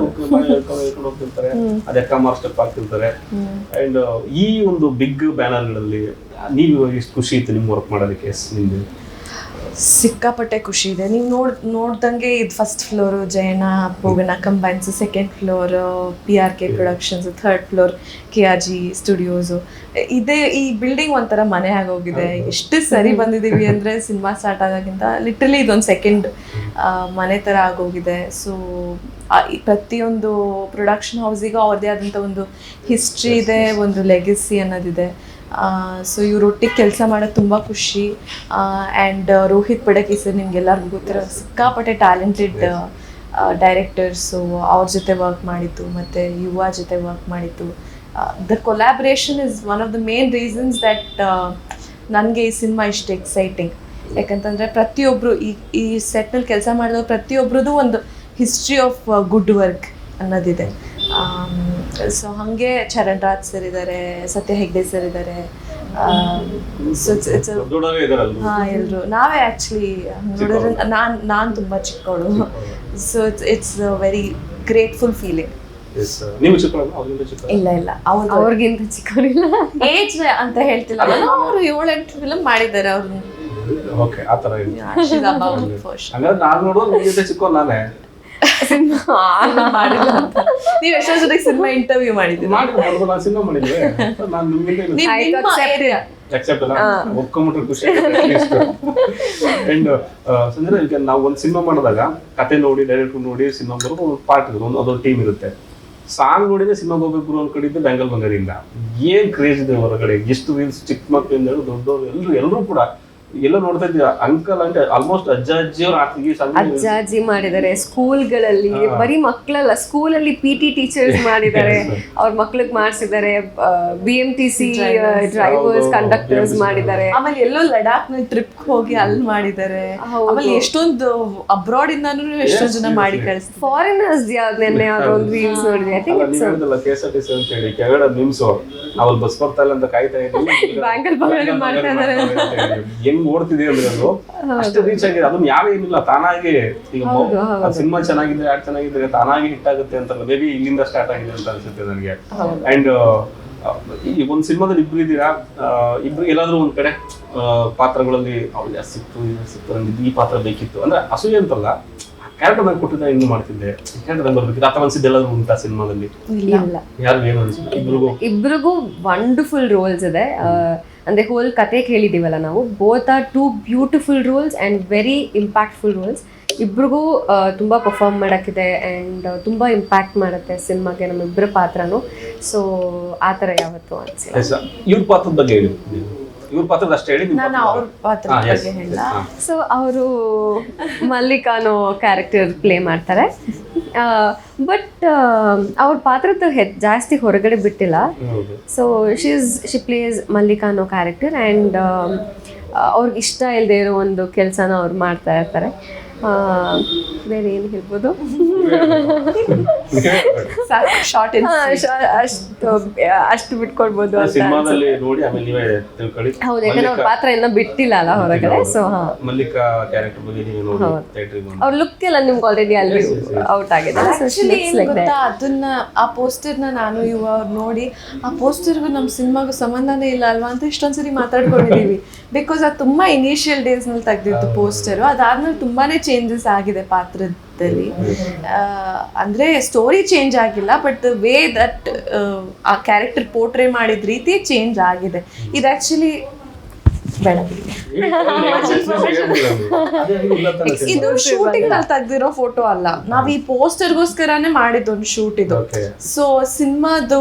ಹೇಳ್ಕೊಂಡು ಹೋಗ್ತಿರ್ತಾರೆ, ಅದಕ್ಕ ಮಾರ್ ಸ್ಟೆಪ್ ಆಗ್ತಿರ್ತಾರೆ. ಅಂಡ್ ಈ ಒಂದು ಬಿಗ್ ಬ್ಯಾನರ್ಗಳಲ್ಲಿ ನೀವು ಎಷ್ಟು ಖುಷಿ ಇತ್ತು ನಿಮ್ಮ ವರ್ಕ್ ಮಾಡೋದಕ್ಕೆ? ಎಸ್, ನಿಮ್ದು ಸಿಕ್ಕಾಪಟ್ಟೆ ಖುಷಿ ಇದೆ. ನೀವು ನೋಡ್ದಂಗೆ ಇದು first floor Jayanna Bhogana combines, second floor PRK productions, third floor KRG studios. ಈ ಬಿಲ್ಡಿಂಗ್ ಒಂಥರ ಮನೆ ಆಗೋಗಿದೆ. ಎಷ್ಟು ಸರಿ ಬಂದಿದ್ದೀವಿ ಅಂದರೆ ಸಿನಿಮಾ ಸ್ಟಾರ್ಟ್ ಆಗೋಕ್ಕಿಂತ ಲಿಟ್ರಲಿ ಇದೊಂದು ಸೆಕೆಂಡ್ ಮನೆ ಥರ ಆಗೋಗಿದೆ. ಸೊ ಪ್ರತಿಯೊಂದು ಪ್ರೊಡಕ್ಷನ್ ಹೌಸಿಗೂ ಅವ್ರದ್ದೇ ಆದಂಥ ಒಂದು ಹಿಸ್ಟ್ರಿ ಇದೆ, ಒಂದು ಲೆಗಸಿ ಅನ್ನೋದಿದೆ. ಸೊ ಇವ್ರೊಟ್ಟಿಗೆ ಕೆಲಸ ಮಾಡೋದು ತುಂಬ ಖುಷಿ. ಆ್ಯಂಡ್ ರೋಹಿತ್ ಪಡಕಿ ಸರ್, ನಿಮ್ಗೆಲ್ಲರಿಗೂ ಗೊತ್ತಿರೋ ಸಿಕ್ಕಾಪಟ್ಟೆ ಟ್ಯಾಲೆಂಟೆಡ್ ಡೈರೆಕ್ಟರ್ಸು, ಅವ್ರ ಜೊತೆ ವರ್ಕ್ ಮಾಡಿದ್ದು, ಮತ್ತು ಯುವ ಜೊತೆ ವರ್ಕ್ ಮಾಡಿದ್ದು. The collaboration is one of the main reasons that ನನಗೆ ಈ ಸಿನಿಮಾ ಇಷ್ಟು ಎಕ್ಸೈಟಿಂಗ್. ಯಾಕಂತಂದರೆ ಪ್ರತಿಯೊಬ್ಬರು ಈ ಸೆಟ್ನಲ್ಲಿ ಕೆಲಸ ಮಾಡಿದವರು ಪ್ರತಿಯೊಬ್ಬರದ್ದು ಒಂದು ಹಿಸ್ಟ್ರಿ ಆಫ್ ಗುಡ್ ವರ್ಕ್ ಅನ್ನೋದಿದೆ. ಸೊ ಹಾಗೆ ಚರಣ್ ರಾಜ್ ಸರ್ ಇದ್ದಾರೆ, ಸತ್ಯ ಹೆಗ್ಡೆ ಸರ್ ಇದ್ದಾರೆ. ಹಾಂ, ಎಲ್ಲರೂ ನಾವೇ ಆ್ಯಕ್ಚುಲಿ ನೋಡಿದ್ರೆ ನಾನು ತುಂಬ ಚಿಕ್ಕವಳು. So it's very grateful feeling. ಇಲ್ಲ ಅವ್ರಿಗಿಂತ ಚಿಕ್ಕವರಿಲ್ಲ. ಏಜ್ ಅಂತ ಹೇಳ್ತಿಲ್ಲ, ಅವರು 7-8 ಫಿಲಮ್ ಮಾಡಿದ್ದಾರೆ. ಅವ್ರು ಮಾಡಿಲ್ಲ ಅಂತ ನೀವು ಎಷ್ಟೋ ಜೊತೆಗೆ ಸಿನಿಮಾ ಇಂಟರ್ವ್ಯೂ ಮಾಡಿದ್ದೀವಿ. ಒಪ್ಕೊಂಡ್ಬಿಟ್ರೆ ಖುಷಿ. ಅಂಡ್ ಸಂಜನಾ, ಈಗ ನಾವು ಒಂದು ಸಿನಿಮಾ ಮಾಡಿದಾಗ ಕತೆ ನೋಡಿ, ಡೈರೆಕ್ಟರ್ ನೋಡಿ, ಸಿನಿಮಾ ಬರೋದು ಒಂದು ಪಾರ್ಟ್ ಇರುತ್ತೆ, ಅದೊಂದು ಟೀಮ್ ಇರುತ್ತೆ. ಸಾಂಗ್ ನೋಡಿದ್ರೆ ಸಿನಿಮಾಗೆ ಹೋಗ್ಬೇಕು ಅನ್ಕೊಂಡಿದ್ದೆ ಬ್ಯಾಂಗಲ್ ಬಂಗಾರಿಯಿಂದ. ಏನ್ ಕ್ರೇಜ್ ಇದೆ ಹೊರಗಡೆ, ಎಷ್ಟು ರೀಲ್ಸ್, ಚಿಕ್ಕ ಮಕ್ಕಳಿಂದ ದೊಡ್ಡವರು ಎಲ್ಲರೂ ಕೂಡ ಎಲ್ಲ ನೋಡ್ತಾ ಇದ್ದೀವಿ ಅಂಕಲ್ ಅಂದ್ರೆ ಆಲ್ಮೋಸ್ಟ್ ಅಜ್ಜ ಅಜ್ಜಿಯವ್ರು ಆರ್ತಿಗೆ ಅಜ್ಜಾಜಿ ಮಾಡಿದ್ದಾರೆ ಸ್ಕೂಲ್ಗಳಲ್ಲಿ, ಬರೀ ಮಕ್ಕಳಲ್ಲ, ಸ್ಕೂಲಲ್ಲಿ PT ಟೀಚರ್ಸ್ ಮಾಡಿದ್ದಾರೆ, ಅವ್ರ ಮಕ್ಳಿಗೆ ಮಾಡಿಸಿದ್ದಾರೆ, BMTC ಡ್ರೈವರ್ಸ್ ಕಂಡಕ್ಟರ್ಸ್ ಮಾಡಿದ್ದಾರೆ. ಆಮೇಲೆ ಎಲ್ಲೋ ಲಡಾಖ್ ನಲ್ಲಿ ಟ್ರಿಪ್ ಹೋಗಿ ಅಲ್ಲಿ ಮಾಡಿದ್ದಾರೆ. ಆಮೇಲೆ ಎಷ್ಟೊಂದು ಅಬ್ರಾಡ್ ಇಂದಾನು ಎಷ್ಟೊಂದು ಜನ ಮಾಡಿ ಕಳಿಸ್ತಾರೆ. ಫಾರಿನರ್ಸ್ ನೆನ್ನೆ ಯಾವ್ದೋ ಒಂದು ರೀಲ್ಸ್ ನೋಡಿದೆ. ಐ ಥಿಂಕ್ ಇಟ್ಸ್ KSRTC ಅಂತ ಹೇಳಿ ಕೆಳಗಡೆ ನಿಮ್ಸು ಅವ್ರು ಬಸ್ ಬರ್ತಾ ಇಲ್ಲ ಅಂತ ಕಾಯ್ತಾ ಇದ್ದೀವಿ. ಬ್ಯಾಂಗಲ್ ಮಾಡ್ತಾ ಇದ್ದಾರೆ. ಹೆಂಗ್ ಓಡ್ತಿದೆ ಅಂದ್ರೆ ಅದು ಅಷ್ಟು ರೀಚ್ ಆಗಿದೆ. ಅದನ್ನ ಯಾವೇನಿಲ್ಲ, ತಾನಾಗಿ ಈಗ ಸಿನಿಮಾ ಚೆನ್ನಾಗಿದ್ರೆ ಆಡ್ ಚೆನ್ನಾಗಿದ್ರೆ ತಾನಾಗಿ ಹಿಟ್ ಆಗುತ್ತೆ ಅಂತಲ್ಲ, ಮೇ ಬಿ ಇಲ್ಲಿಂದ ಸ್ಟಾರ್ಟ್ ಆಗಿದೆ ಅಂತ ಅನ್ಸುತ್ತೆ ನನಗೆ. ಅಂಡ್ ಈ ಒಂದು ಸಿನಿಮಾದಲ್ಲಿ ಇಬ್ರು ಇದ್ದೀರಾ, ಇಬ್ರು ಎಲ್ಲಾದ್ರೂ ಒಂದ್ ಕಡೆ ಪಾತ್ರಗಳಲ್ಲಿ ಅವ್ರಿಗೆ ಸಿಕ್ತು ನಂಗೆ ಈ ಪಾತ್ರ ಬೇಕಿತ್ತು ಅಂದ್ರೆ ಅಸೂಯೆ ಅಂತಲ್ಲ, ಕ್ಯಾರೆಕ್ಟರ್ ನಂಗೆ ಕೊಟ್ಟಿದ್ದ ಇನ್ನು ಮಾಡ್ತಿದ್ದೆ, ಕ್ಯಾರೆಕ್ಟರ್ ನಂಗೆ ಬರ್ಬೇಕಿತ್ತು ಆತ ಅನ್ಸಿದ್ದು ಎಲ್ಲಾದ್ರೂ ಉಂಟಾ ಸಿನಿಮಾದಲ್ಲಿ? ಇಲ್ಲ, ಯಾರು ಏನು ಅನ್ಸುತ್ತೆ? ಇಬ್ರಿಗೂ ವಂಡರ್ಫುಲ್ ರೋಲ್ಸ್ ಇದೆ. ಅಂದರೆ ಹೋಲ್ ಕತೆ ಕೇಳಿದ್ದೀವಲ್ಲ ನಾವು, both are 2 beautiful roles and very impactful roles. ಇಬ್ರಿಗೂ ತುಂಬ ಪರ್ಫಾರ್ಮ್ ಮಾಡೋಕ್ಕಿದೆ ಆ್ಯಂಡ್ ತುಂಬ ಇಂಪ್ಯಾಕ್ಟ್ ಮಾಡುತ್ತೆ ಸಿನಿಮಾಗೆ ನಮ್ಮಿಬ್ಬರ ಪಾತ್ರನೂ. ಸೊ ಆ ಥರ ಯಾವತ್ತೂ ಅನಿಸಿಲ್ಲ. ಇವ್ರ ಪಾತ್ರದ ಬಗ್ಗೆ ಹೇಳಿ, ಇವ್ರ ಪಾತ್ರದ ಅಷ್ಟೇ ಹೇಳಿ. ನಾನು ಅವ್ರ ಪಾತ್ರದ ಬಗ್ಗೆ ಹೇಳ. ಸೊ ಅವರು ಮಲ್ಲಿಕಾನೋ ಕ್ಯಾರೆಕ್ಟರ್ ಪ್ಲೇ ಮಾಡ್ತಾರೆ. ಬಟ್ ಅವ್ರ ಪಾತ್ರದ ಜಾಸ್ತಿ ಹೊರಗಡೆ ಬಿಟ್ಟಿಲ್ಲ. ಸೊ ಶಿ ಪ್ಲೇಸ್ ಮಲ್ಲಿಕಾನೋ ಕ್ಯಾರೆಕ್ಟರ್ ಆ್ಯಂಡ್ ಅವ್ರಿಗೆ ಇಷ್ಟ ಇಲ್ಲದೆ ಇರೋ ಒಂದು ಕೆಲಸನ ಅವ್ರು ಮಾಡ್ತಾ ಇರ್ತಾರೆ. ಬೇರೆ ಏನು ಹೇಳ್ಬೋದು? ಶಾರ್ಟ್ ಅಷ್ಟು ಬಿಟ್ಕೊಡ್ಬೋದು ಅಂತ ಸಿನಿಮಾದಲ್ಲಿ ನೋಡಿ ಆಮೇಲೆ ನೀವೇ ತಿಳ್ಕೊಳ್ಳಿ. ಹೌದು, ಯಾಕಂದ್ರೆ ಅವ್ರ ಪಾತ್ರ ಇನ್ನೂ ಬಿಟ್ಟಿಲ್ಲ ಅಲ್ಲ ಹೊರಗಡೆ. ಸೊ ಮಲ್ಲಿಕಾ ಕ್ಯಾರೆಕ್ಟರ್ ಬಗ್ಗೆ ನೀವು ನೋಡಿ ಥಿಯೇಟರ್ಗೆ ಅವ್ರ ಲುಕ್ ಎಲ್ಲ ನಿಮ್ಗೆ ಆಲ್ರೆಡಿ ಅಲ್ಲಿ ಔಟ್ ಆಗಿದೆ. ಗೊತ್ತಾ, ಅದನ್ನ ಆ ಪೋಸ್ಟರ್ನ ನಾನು ಅವ್ರು ನೋಡಿ ಆ ಪೋಸ್ಟರ್ಗೂ ನಮ್ಮ ಸಿನಿಮಾಗೂ ಸಂಬಂಧನೇ ಇಲ್ಲ ಅಲ್ವಾ ಅಂತ ಇಷ್ಟೊಂದ್ಸರಿ ಮಾತಾಡ್ಕೊಂಡಿದೀವಿ. ಬಿಕಾಸ್ ಅದು ತುಂಬಾ ಇನಿಷಿಯಲ್ ಡೇಸ್ ನಲ್ಲಿ ತೆಗ್ದಿತ್ತು ಪೋಸ್ಟರು. ಅದಾದ್ಮೇಲೆ ತುಂಬಾನೇ ಚೇಂಜಸ್ ಆಗಿದೆ ಪಾತ್ರದಲ್ಲಿ. ಅಂದ್ರೆ ಸ್ಟೋರಿ ಚೇಂಜ್ ಆಗಿಲ್ಲ, ಬಟ್ ವೇ ದಟ್ ಆ ಕ್ಯಾರೆಕ್ಟರ್ ಪೋರ್ಟ್ರೇ ಮಾಡಿದ ರೀತಿ ಚೇಂಜ್ ಆಗಿದೆ. ಇದು ಆಕ್ಚುಲಿ ಬೇಡ, ಇದು ಶೂಟಿಂಗ್ ನಲ್ಲಿ ತೆಗ್ದಿರೋ ಫೋಟೋ ಅಲ್ಲ, ನಾವ್ ಈ ಪೋಸ್ಟರ್ಗೋಸ್ಕರನೇ ಮಾಡಿದ್ದೊಂದು ಶೂಟ್ ಇದು. ಸೊ ಸಿನಿಮಾದು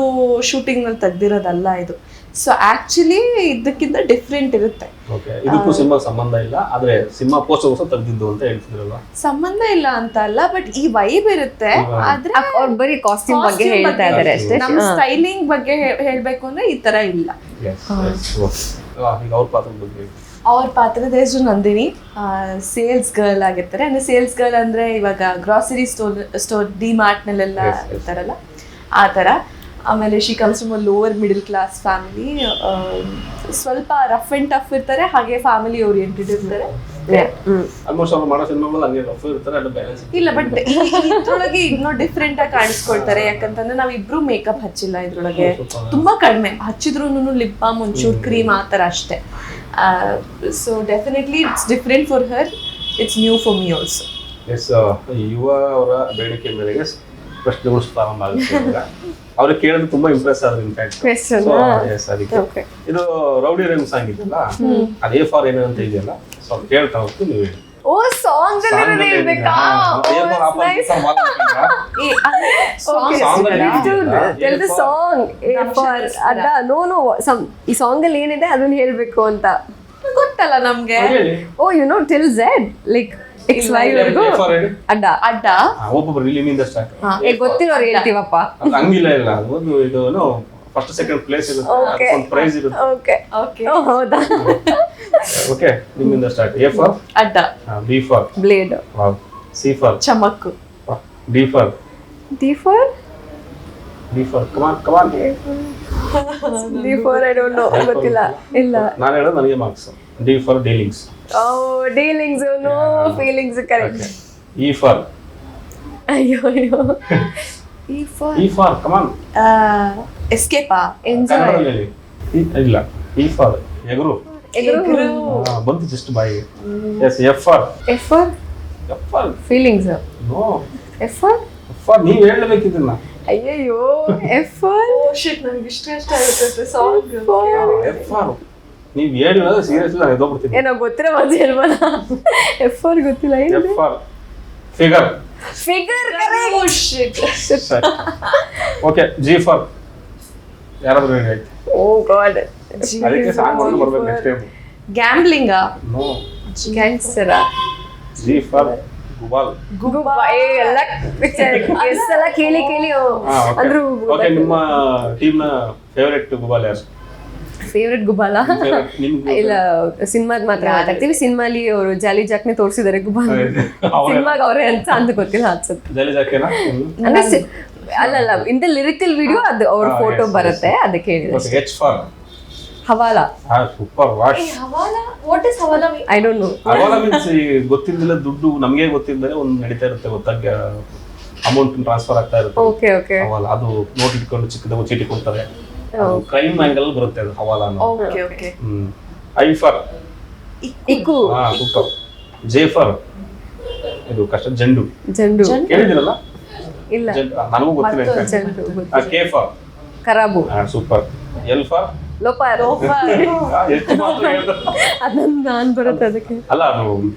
ಶೂಟಿಂಗ್ ನಲ್ಲಿ ತೆಗ್ದಿರೋದಲ್ಲ ಇದು. ಸೊ ಆಕ್ಚುಲಿ ಇದಕ್ಕಿಂತ ಡಿಫ್ರೆಂಟ್ ಇರುತ್ತೆ. ಇದಕ್ಕೂ ಸಿನಿಮಾ ಸಂಬಂಧ ಇಲ್ಲ, ಆದ್ರೆ ಸಿನಿಮಾ ಪೋಸ್ಟರ್ ತೆಗ್ದಿದ್ದು ಅಂತ ಹೇಳ್ತಿದ್ರಲ್ಲ. ಸಂಬಂಧ ಇಲ್ಲ ಅಂತ ಅಲ್ಲ, ಬಟ್ ಈ ವೈಬ್ ಇರುತ್ತೆ. ಆದ್ರೆ ಅವ್ರು ಬರೀ ಕಾಸ್ಟ್ಯೂಮ್ ಬಗ್ಗೆ ಹೇಳ್ತಾ ಇದ್ದಾರೆ ಅಷ್ಟೇ. ನಮ್ಮ ಸ್ಟೈಲಿಂಗ್ ಬಗ್ಗೆ ಹೇಳ್ಬೇಕು ಅಂದ್ರೆ ಈ ತರ ಇಲ್ಲ. ಅವ್ರ ಪಾತ್ರದ ಹೆಸರು ನಂದಿನಿ, ಸೇಲ್ಸ್ ಗರ್ಲ್ ಆಗಿರ್ತಾರೆ. ಅಂದ್ರೆ ಸೇಲ್ಸ್ ಗರ್ಲ್ ಅಂದ್ರೆ ಇವಾಗ ಗ್ರಾಸರಿ ಸ್ಟೋರ್ ಡಿ ಮಾರ್ಟ್ ನಲ್ಲೆಲ್ಲ ಇರ್ತಾರಲ್ಲ ಆ ತರ. ಆಮೇಲೆ she comes from lower middle class family. ಸ್ವಲ್ಪ ರಫ್ ಅಂಡ್ ಟಫ್ ಇರ್ತಾರೆ, ಹಾಗೆ ಫ್ಯಾಮಿಲಿ ಓರಿಯೆಂಟೆಡ್ ಇರ್ತಾರೆ. ಇಲ್ಲ, ಬಟ್ ಇದ್ರೊಳಗೆ ಇನ್ನೂ ಡಿಫ್ರೆಂಟ್ ಆಗಿ ಕಾಣಿಸ್ಕೊಳ್ತಾರೆ. ಯಾಕಂತಂದ್ರೆ ನಾವ್ ಇಬ್ರು ಮೇಕಪ್ ಹಚ್ಚಿಲ್ಲ ಇದ್ರೊಳಗೆ, ತುಂಬಾ ಕಡಿಮೆ ಹಚ್ಚಿದ್ರು. ಲಿಪ್ ಬಾಮ್, ಒಂಚೂರು ಕ್ರೀಮ್ ಆ ಥರ ಅಷ್ಟೇ. So definitely it's different for her, it's new for me also. Yes, Yuva ಅವರ ಬೇಡಿಕೆ ಮೇರೆಗೆ ಪ್ರಶ್ನೆಗಳು ಪ್ರಾರಂಭ ಆಗುತ್ತೆ. ಅವ್ರಿಗೆ ಕೇಳಿದ್ರೆ ತುಂಬಾ ಇಂಪ್ರೆಸ್ ಆದ್ರೆ ಅದಕ್ಕೆ ಇದು ರೌಡಿ ರೇಮ್ ಸಾಂಗ್ ಇದೆಯಲ್ಲ, ಅದೇ ಫಾರ್ ಏನು ಅಂತ ಇದೆಯಲ್ಲ, ಸೊ ಕೇಳ್ತಾ ಹೋಗ್ತೀನಿ ನೀವು ಹೇಳಿ. ಓ, ಸಾಂಗ್ ಅಲ್ಲಿ ಹೇಳ್ಬೇಕಾ? ಈ ಸಾಂಗ್ ಅಲ್ಲಿ ಏನಿದೆ ಅದನ್ನ ಹೇಳ್ಬೇಕು ಅಂತ ಗೊತ್ತಲ್ಲ ನಮ್ಗೆ. Oh, you know till Z, like XY ವರೆಗೂ ಅಡ್ಡ ಅಡ್ಡ ಒಬ್ಬೊಬ್ಬರು ಇಲ್ಲಿಂದ ಸ್ಟಾರ್ಟ್. ಗೊತ್ತಿರೋರು ಹೇಳ್ತೀವಪ್ಪ, ಹಂಗಿಲ್ಲ ಇಲ್ಲ. ಒಂದು ಇದು ಫಸ್ಟ್ ಸೆಕೆಂಡ್ ಪ್ಲೇಸ್ ಇರುತ್ತೆ, ಒಂದು ಪ್ರೈಸ್ ಇರುತ್ತೆ. ಓಕೆ ಓಕೆ, ಹೌದಾ? ಓಕೆ, ನಿಮ್ಮಿಂದ ಸ್ಟಾರ್ಟ್. A ಫಾರ್ ಅಡ್ಡ, B for blade, C for ಚಮಕ್ಕು, D for come on D for I don't know, ಗೊತ್ತಿಲ್ಲ. ಇಲ್ಲ, ನಾನು ಹೇಳೋದು ನನಗೆ marks. D for dealings. Oh, dealings, no feelings, correct. E for ಅಯ್ಯೋ E for come on escape, enjoy. ಇಲ್ಲ, E ಫಾರ್ ಎಗರು ಬಂತು ಜಸ್ಟ್ ಬಾಯಿಗೆ. Yes, F for feelings. No, F for ನೀವು ಹೇಳಬೇಕಿದ್ದನ್ನ. ಅಯ್ಯಯ್ಯೋ, F ಫಾರ್ ಶಿಟ್, ನನಗೆ ಇಷ್ಟ ಆಗುತ್ತೆ ಸಾಂಗ್. F ಫಾರ್ ನೀವು ಹೇಳಿದ್ರೆ ಸೀರಿಯಸ್ಲಿ ನಾನು ಎದ್ದೋಗ್ಬಿಡ್ತೀನಿ. ಏನೋ ಗೊತ್ತಿರೋ ಮಾತು ಹೇಳ್ಬೋದ? F ಫಾರ್ ಗೊತ್ತಿಲ್ಲ. F for figure. Oh shit. Okay, G for ಯಾರಾದ್ರೂ ಹೇಳಿ. ಓ ಗಾಡ್, ಅದಕ್ಕೆ ಸಾಂಗ್ ಒಂದು ಬರ್ಬೇಕು ನೆಕ್ಸ್ಟ್ ಟೈಮ್. Gambling no. ಗ್ಯಾಂಗ್ಸ್ಟರ ಜಿ ಫಾರ್ ಗುಬಾಲ್. ಎಲ್ಲ ಎಲ್ಲ ಕೇಳಿ ಕೇಳಿ ಅಂದ್ರು. ಓಕೆ, ನಿಮ್ಮ ಟೀಮ್ ನ ಫೇವರೇಟ್ ಗುಬಾಲ್ ಯಾರು? ಫೇವ್ರೆಟ್ ಗುಬಾಲ ನಿಮ್ಗೆ ಇಲ್ಲ, ಸಿನಿಮಾದ್ ಮಾತ್ರ ಮಾತಾಡ್ತೀವಿ. ಸಿನಿಮಾಲಿ ಅವರು ಜಾಲಿ ಜಾಕ್ನೆ ತೋರಿಸಿದ್ದಾರೆ ಗುಬಾಲ, ಸಿನಿಮಾಗ ಅವರೇ ಅಂತ ಅಂದ್ ಗೊತ್ತಿಲ್ಲ ಅನ್ಸುತ್ತೆ. ಜಲಿ ಜಾಕೆನಾ? ಅಂದ್ರೆ ಅಲ್ಲಲ್ಲ, ಇನ್ ದ ಲಿರಿಕಲ್ ವಿಡಿಯೋ ಅದು ಅವ್ರ ಫೋಟೋ ಬರುತ್ತೆ, ಅದಕ್ಕೆ ಹೇಳಿದೆ. ಎಚ್ ಫಾರ್ ಹವಾಲಾ. ಸೂಪರ್. ವಾಟ್ ವಾಟ್ ಇಸ್ ಹವಾಲಾ? I don't know. ಹವಾಲ ಮೀನ್ಸ್ ಗೊತ್ತಿಲ್ಲದಿಲ್ಲ ದುಡ್ಡು ನಮಗೆ ಗೊತ್ತಿಲ್ಲದೆ ಒಂದು ನಡೀತಾ ಇರುತ್ತೆ, ಗೊತ್ತಾಗ ಅಮೌಂಟ್ ಟ್ರಾನ್ಸ್ಫರ್ ಆಗ್ತಾ ಇರುತ್ತೆ. Okay okay. ಹವಾಲ ಅದು ನೋಟ್ ಇಟ್ಕೊಂಡು ಚಿಕ್ಕದಾಗ ಚೀಟಿ ಕೊಡ್ತಾರೆ, ಕ್ರೈಮ್ ಆಂಗಲ್ ಬರುತ್ತೆ ಅದು ಹವಾಲ ಅನ್ನೋ. Okay okay. ಐ ಫಾರ್ ಇಕ್ಕು. ಸೂಪರ್. ಜೆ ಫಾರ್ ಇದು ಕಷ್ಟ ಜಂಡು. ಜಂಡು ಕೇಳಿದಿರಲ್ಲ? ಇಲ್ಲ, ನನಗೂ ಗೊತ್ತಿಲ್ಲ. ಜಂಡು ಗೊತ್ತು. ಕೆ ಫಾರ್ ಖರಾಬು. ಸೂಪರ್. L for loafer. ಎಷ್ಟು ಮಾತ್ರ ಹೇಳ್ದ? ಅದನ್ನ ನಾನ್ ಬರುತ್ತೆ ಅದಕ್ಕೆ. ಅಲ್ಲ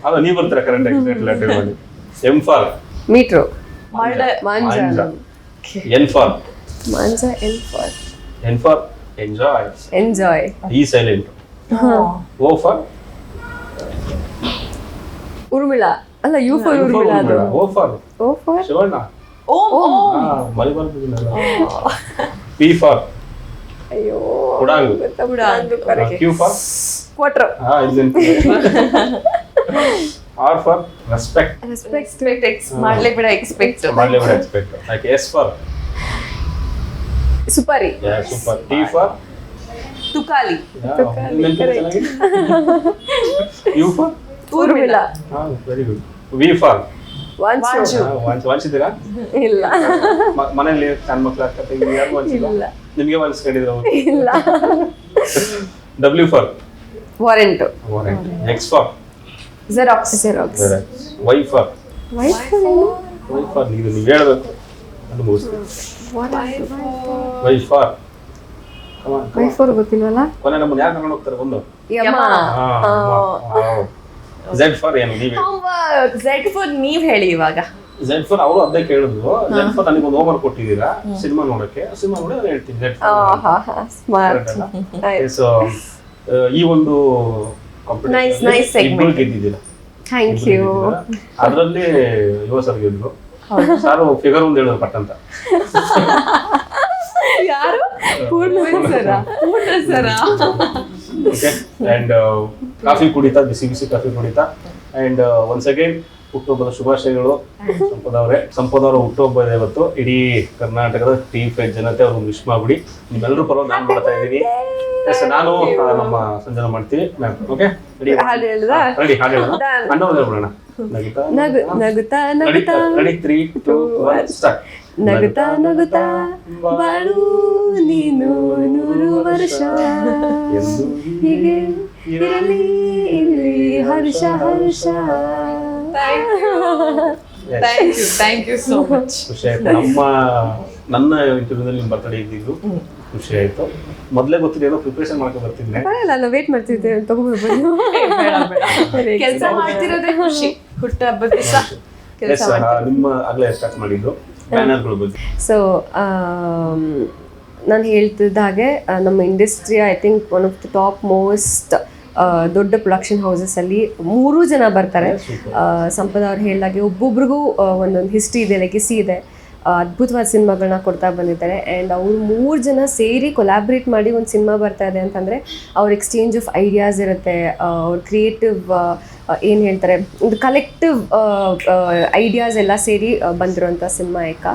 ಅದು ನೀವು ಬರ್ತೀರಾ ಕರೆಂಟ್ ಎಕ್ಸಾಕ್ಟ್ ಮಾಡಿ. M for meter. ಮರ್ಡರ್. ಮಾಂಜ. ಎನ್ ಫಾರ್ ಮಾಂಜ. L for N for enjoy. Enjoy. ಈ ಸೈಲೆಂಟ್. O for Urmila. ಅಲ್ಲ, ಯು ಫಾರ್ ಉರ್ಮಿಳಾ. ಅದು O for O for Shivanna. Om. ಮಲಿಬಾರ್ದು. ಪಿ ಫಾರ್ ಅಯ್ಯೋ ಕುಡಾಂಗ್. Q for quarter. R for respect. Expect ಮಾಡ್ಲೇಬೇಡ, ಎಕ್ಸ್ಪೆಕ್ಟ್. ಮಾಡಲೇಬೇಡ ಎಕ್ಸ್ಪೆಕ್ಟ್. ಲೈಕ್ ಎಸ್ ಫಾರ್ ಸುಪಾರಿ. ಸೂಪರ್. ಟಿ ಫಾರ್ ತುಕಾಲಿ. U for Urmila. Very good. V for ವಾಂಚು. ವಾಂಚಿದ್ದೀರಾ? ಇಲ್ಲ ಮನೆಯಲ್ಲಿ ಸಣ್ಣ ಮಕ್ಳು ಆಗ್ತದೆ, ಯಾರು ವಾಂಚಿಲ್ಲ? ಇಲ್ಲ ನಿಮ್ಗೆ ವಾಂಚಿಸ್ಕೊಂಡಿದ್ರು? ಇಲ್ಲ. W for warrant. Warrant. X for Xerox. Xerox. Y for wife. Y for ನೀವು ಹೇಳ್ಬೇಕು, ಅದು ಮುಗಿಸ್ತೀವಿ. ವೈ ಫಾರ್ ವೈಫ್ ಅವ್ರು ಗೊತ್ತಿಲ್ವಲ್ಲ. ಕೊನೆ ನಮ್ಮನ್ನ ಯಾರು ಕರ್ಕೊಂಡು ಹೋಗ್ತಾರೆ ಒಂದು? ಯಮ. ಝೆಡ್ ಫಾರ್ ಏನು ನೀವೇ? ಝೆಡ್ ಫಾರ್ ನೀವ್ ಹೇಳಿ ಇವಾಗ. ಝೆಡ್ ಫಾರ್ ಅವರು ಅದೇ ಕೇಳಿದ್ರು. ಝೆಡ್ ಫಾರ್ ನನಗೆ ಒಂದು ಹೋಮ್ವರ್ಕ್ ಕೊಟ್ಟಿದ್ದೀರಾ ಸಿನಿಮಾ ನೋಡಕ್ಕೆ, ಸಿನಿಮಾ ನೋಡಿ ನಾನು ಹೇಳ್ತೀನಿ ಝೆಡ್ ಫಾರ್. ಸ್ಮಾರ್ಟ್. ಸೊ ಈ ಒಂದು Nice segment. ಇಬ್ಬರು ಗೆದ್ದಿದ್ದೀರಾ. Thank you. ಅದರಲ್ಲಿ ಯುವ ಸರ್ ಗೆದ್ರು. ಸಾರು ಫಿಗರ್ ಒಂದು ಹೇಳಿದ್ರು ಪಟ್ ಅಂತ. ಯಾರು? ಪೂರ್ಣ ಸರ. ಓಕೆ. ಅಂಡ್ ಕಾಫಿ ಕುಡಿತಾ, ಬಿಸಿ ಬಿಸಿ ಕಾಫಿ ಕುಡಿತಾ. ಅಂಡ್ ಒನ್ಸ್ ಅಗೈನ್ ಹುಟ್ಟುಹಬ್ಬದ ಶುಭಾಶಯಗಳು ಸಂಪದ ಅವರ ಹುಟ್ಟುಹಬ್ಬ ಇದೆ ಇವತ್ತು. ಇಡೀ ಕರ್ನಾಟಕದ TV5 ಜನತೆ ಅವ್ರಿಗೆ ವಿಶ್ ಮಾಡ್ಬಿಡಿ. ನಿಮ್ಮೆಲ್ಲರೂ ಪರವಾಗಿ ನಾನು ಮಾಡ್ತಾ ಇದ್ದೀನಿ. ನಾನು ನಮ್ಮ ಸಂಜನ ಮಾಡ್ತೀವಿ ಮ್ಯಾಮ್. Okay, ready? ಹಾಡು ಹೇಳ್ದಾ? ರೆಡಿ, ಹಾಡು ಹೇಳೋಣ. ಅಣ್ಣವ್ರು ಹೇಳ್ಬಿಡೋಣ. ನಗುತ್ತಾ ನಗುತ್ತಾ ನಗುತ್ತಾ ರೆಡಿ 3 2 1 ಸ್ಟಾರ್ಟ್. ನಗುತ್ತಾ ನಗುತ್ತಾ ಬಾಳು ನೀನು 100 ವರ್ಷ, ಹೀಗೆ ಇರಲಿ ಇಲ್ಲಿ ಹರ್ಷ ಹರ್ಷ. Thank you so much. ಖುಷಿ ಆಯ್ತು. ನನ್ನ ಇಂಟರ್ವ್ಯೂದಲ್ಲಿ ನಿಮ್ಮ ಬರ್ತಡೇ ಇದ್ದಿದ್ದು ಖುಷಿ ಆಯ್ತು. ಮೊದಲೇ ಗೊತ್ತಿದೆ, ಏನೋ ಪ್ರಿಪರೇಷನ್ ಮಾಡ್ಕೊಂಡು ಬರ್ತಿದ್ದೆ. ಪರವಾಗಿಲ್ಲ, ನಾವು ವೇಟ್ ಮಾಡ್ತಿದ್ದೆ, ತಗೊಂಡ್ಬರ್ಬೋದು. ಕೆಲಸ ಮಾಡ್ತಿರೋದೇ ಖುಷಿ. ಹುಟ್ಟುಹಬ್ಬದ ದಿವಸ ಕೆಲಸ ನಿಮ್ಮ ಆಗಲೇ ಸ್ಟಾರ್ಟ್ ಮಾಡಿದ್ದು ಬ್ಯಾನರ್ಗಳ ಬಗ್ಗೆ. ಸೊ ನಾನು ಹೇಳ್ತಿದ್ದ ಹಾಗೆ ನಮ್ಮ industry I think one of the top most ದೊಡ್ಡ ಪ್ರೊಡಕ್ಷನ್ ಹೌಸಸಲ್ಲಿ 3 ಜನ ಬರ್ತಾರೆ. ಸಂಪದ ಅವ್ರು ಹೇಳಿದಾಗೆ ಒಬ್ಬೊಬ್ರಿಗೂ ಒಂದೊಂದು ಹಿಸ್ಟ್ರಿ ಇದೆ, ಲೆಗಸಿ ಇದೆ. ಅದ್ಭುತವಾದ ಸಿನಿಮಾಗಳನ್ನ ಕೊಡ್ತಾ ಬಂದಿದ್ದಾರೆ. ಆ್ಯಂಡ್ ಅವ್ರು 3 ಜನ ಸೇರಿ ಕೊಲಾಬ್ರೇಟ್ ಮಾಡಿ ಒಂದು ಸಿನಿಮಾ ಬರ್ತಾ ಇದೆ ಅಂತಂದರೆ ಅವ್ರ ಎಕ್ಸ್ಚೇಂಜ್ ಆಫ್ ಐಡಿಯಾಸ್ ಇರುತ್ತೆ. ಅವ್ರ ಕ್ರಿಯೇಟಿವ್ ಏನು ಹೇಳ್ತಾರೆ, ಒಂದು ಕಲೆಕ್ಟಿವ್ ಐಡಿಯಾಸ್ ಎಲ್ಲ ಸೇರಿ ಬಂದಿರೋಂಥ ಸಿನಿಮಾ ಏಕ.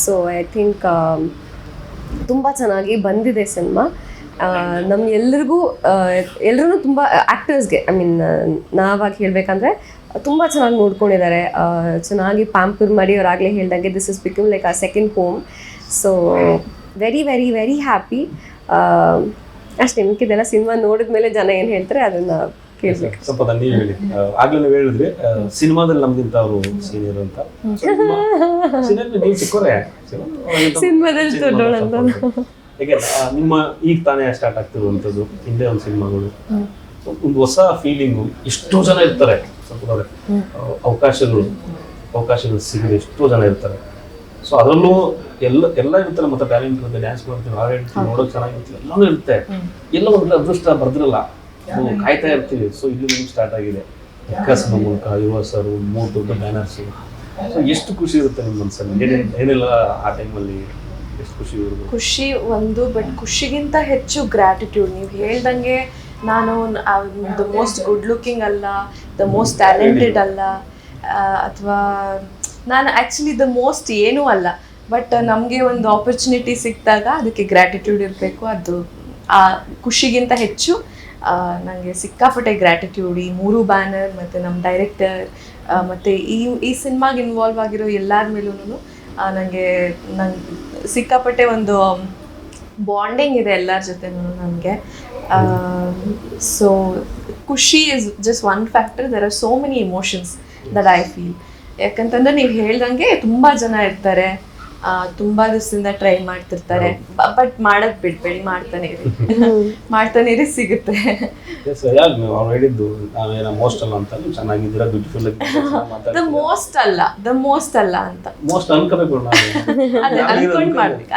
ಸೊ ಐ ಥಿಂಕ್ ತುಂಬ ಚೆನ್ನಾಗಿ ಬಂದಿದೆ ಸಿನಿಮಾ. ನಮ್ಮ ಎಲ್ರಿಗೂ ಎಲ್ಲರೂ ತುಂಬ ಆ್ಯಕ್ಟರ್ಸ್ಗೆ ಐ ಮೀನ್ ನಾವಾಗಿ ಹೇಳಬೇಕಂದ್ರೆ ತುಂಬ ಚೆನ್ನಾಗಿ ನೋಡ್ಕೊಂಡಿದ್ದಾರೆ. ಚೆನ್ನಾಗಿ ಪ್ಯಾಂಪರ್ ಮಾಡಿ ಅವ್ರಾಗಲೇ ಹೇಳ್ದಂಗೆ ದಿಸ್ ಇಸ್ ಬಿಕಮ್ ಲೈಕ್ ಆ second home. So very very very happy. ಅಷ್ಟೇ, ಮಿಕ್ಕಿದೆಲ್ಲ ಸಿನಿಮಾ ನೋಡಿದ್ಮೇಲೆ ಜನ ಏನು ಹೇಳ್ತಾರೆ ಅದನ್ನು ಕೇಳಬೇಕು. ಸ್ವಲ್ಪ ನೀವು ಹೇಳಿ. ಆಗ್ಲೇ ನೀವು ಹೇಳಿದ್ರಿ ಸಿನಿಮಾದಲ್ಲಿ ನಮ್ಗಿಂತ ಅವರು ಸೀನಿಯರ್ ಅಂತ. ನೀವು ಚಿಕ್ಕವರೇ ಸಿನಿಮಾದಲ್ಲಿ ದೊಡ್ಡೋಳಂತ. ಯಾಕೆ ನಿಮ್ಮ ಈಗ ತಾನೇ ಸ್ಟಾರ್ಟ್ ಆಗ್ತಿರುವಂಥದ್ದು, ಹಿಂದೆ ಒಂದು ಸಿನಿಮಾಗಳು, ಒಂದು ಹೊಸ ಫೀಲಿಂಗು. ಎಷ್ಟೋ ಜನ ಇರ್ತಾರೆ ಸಂಪದವ್ರೆ, ಅವಕಾಶಗಳು ಸಿಗದೆ ಎಷ್ಟೋ ಜನ ಇರ್ತಾರೆ. ಸೊ ಅದರಲ್ಲೂ ಎಲ್ಲ ಇರ್ತಾರೆ. ಮತ್ತೆ ಟ್ಯಾಲೆಂಟ್ ಇರುತ್ತೆ, ಡ್ಯಾನ್ಸ್ ಮಾಡ್ತೀವಿ, ಹಾಡು ಹೇಳ್ತೀವಿ, ನೋಡೋಕೆ ಚೆನ್ನಾಗಿರ್ತೀವಿ, ಎಲ್ಲನೂ ಇರುತ್ತೆ. ಎಲ್ಲ ಒಂದು ಅದೃಷ್ಟ ಬರ್ದಿರಲ್ಲ. ನಾವು ಕಾಯ್ತಾ ಇರ್ತೀವಿ. ಸೊ ಇಲ್ಲಿ ನಮ್ಗೆ ಸ್ಟಾರ್ಟ್ ಆಗಿದೆ ಎಕ್ಕಸ್ನ ಮೂಲಕ ಯುವ ಸರ್ 3 ದೊಡ್ಡ ಬ್ಯಾನರ್ಸು. ಸೊ ಎಷ್ಟು ಖುಷಿ ಇರುತ್ತೆ ನಿಮ್ಮ ಮನಸ್ಸಲ್ಲಿ, ಏನೆಲ್ಲ ಆ ಟೈಮಲ್ಲಿ ಎಷ್ಟು ಖುಷಿ ಇರ್ಬೋದು? ಖುಷಿ ಒಂದು, ಬಟ್ ಖುಷಿಗಿಂತ ಹೆಚ್ಚು ಗ್ರ್ಯಾಟಿಟ್ಯೂಡ್. ನೀವು ಹೇಳ್ದಂಗೆ ನಾನು ದ ಮೋಸ್ಟ್ ಗುಡ್ ಲುಕಿಂಗ್ ಅಲ್ಲ, ದ ಮೋಸ್ಟ್ ಟ್ಯಾಲೆಂಟೆಡ್ ಅಲ್ಲ, ಅಥವಾ ನಾನು ಆ್ಯಕ್ಚುಲಿ ದ ಮೋಸ್ಟ್ ಏನೂ ಅಲ್ಲ. ಬಟ್ ನಮಗೆ ಒಂದು ಆಪರ್ಚುನಿಟಿ ಸಿಕ್ಕಿದಾಗ ಅದಕ್ಕೆ ಗ್ರ್ಯಾಟಿಟ್ಯೂಡ್ ಇರಬೇಕು. ಅದು ಆ ಖುಷಿಗಿಂತ ಹೆಚ್ಚು ನನಗೆ ಸಿಕ್ಕಾಪಟ್ಟೆ ಗ್ರ್ಯಾಟಿಟ್ಯೂಡ್. ಈ 3 ಬ್ಯಾನರ್ ಮತ್ತು ನಮ್ಮ ಡೈರೆಕ್ಟರ್ ಮತ್ತು ಈ ಸಿನಿಮಾಗೆ ಇನ್ವಾಲ್ವ್ ಆಗಿರೋ ಎಲ್ಲರ ಮೇಲೂ ನನಗೆ ಸಿಕ್ಕಾಪಟ್ಟೆ ಒಂದು ಬಾಂಡಿಂಗ್ ಇದೆ ಎಲ್ಲರ ಜೊತೆನೂ ನನಗೆ. ಸೊ ಖುಷಿ is just one factor. There are so many emotions that I feel. ಯಾಕಂತಂದ್ರೆ ನೀವು ಹೇಳ್ದಂಗೆ ತುಂಬ ಜನ ಇರ್ತಾರೆ, ತುಂಬ ದಿವಸದಿಂದ ಟ್ರೈ ಮಾಡ್ತಿರ್ತಾರೆ, ಬಟ್ ಮಾಡೋದು ಬಿಡ್ಬೇಡಿ, ಮಾಡ್ತಾನೆ ಇರಿ ಸಿಗುತ್ತೆ. ಯಾಕೆ ನೀವು ಅವ್ರು ಹೇಳಿದ್ದು ನಾವೇನೋ ಮೋಸ್ಟ್ ಅಲ್ಲ ಅಂತ, ನೀವು ಚೆನ್ನಾಗಿದ್ದೀರಾ, ಬ್ಯೂಟಿಫುಲ್ ದ ಮೋಸ್ಟ್ ಅಲ್ಲ ಅಂತ ಮೋಸ್ಟ್ ಅನ್ಕೋಬೇಕು. ಅನ್ಕೊಂಡ್ ಮಾಡ್ಬೇಕು.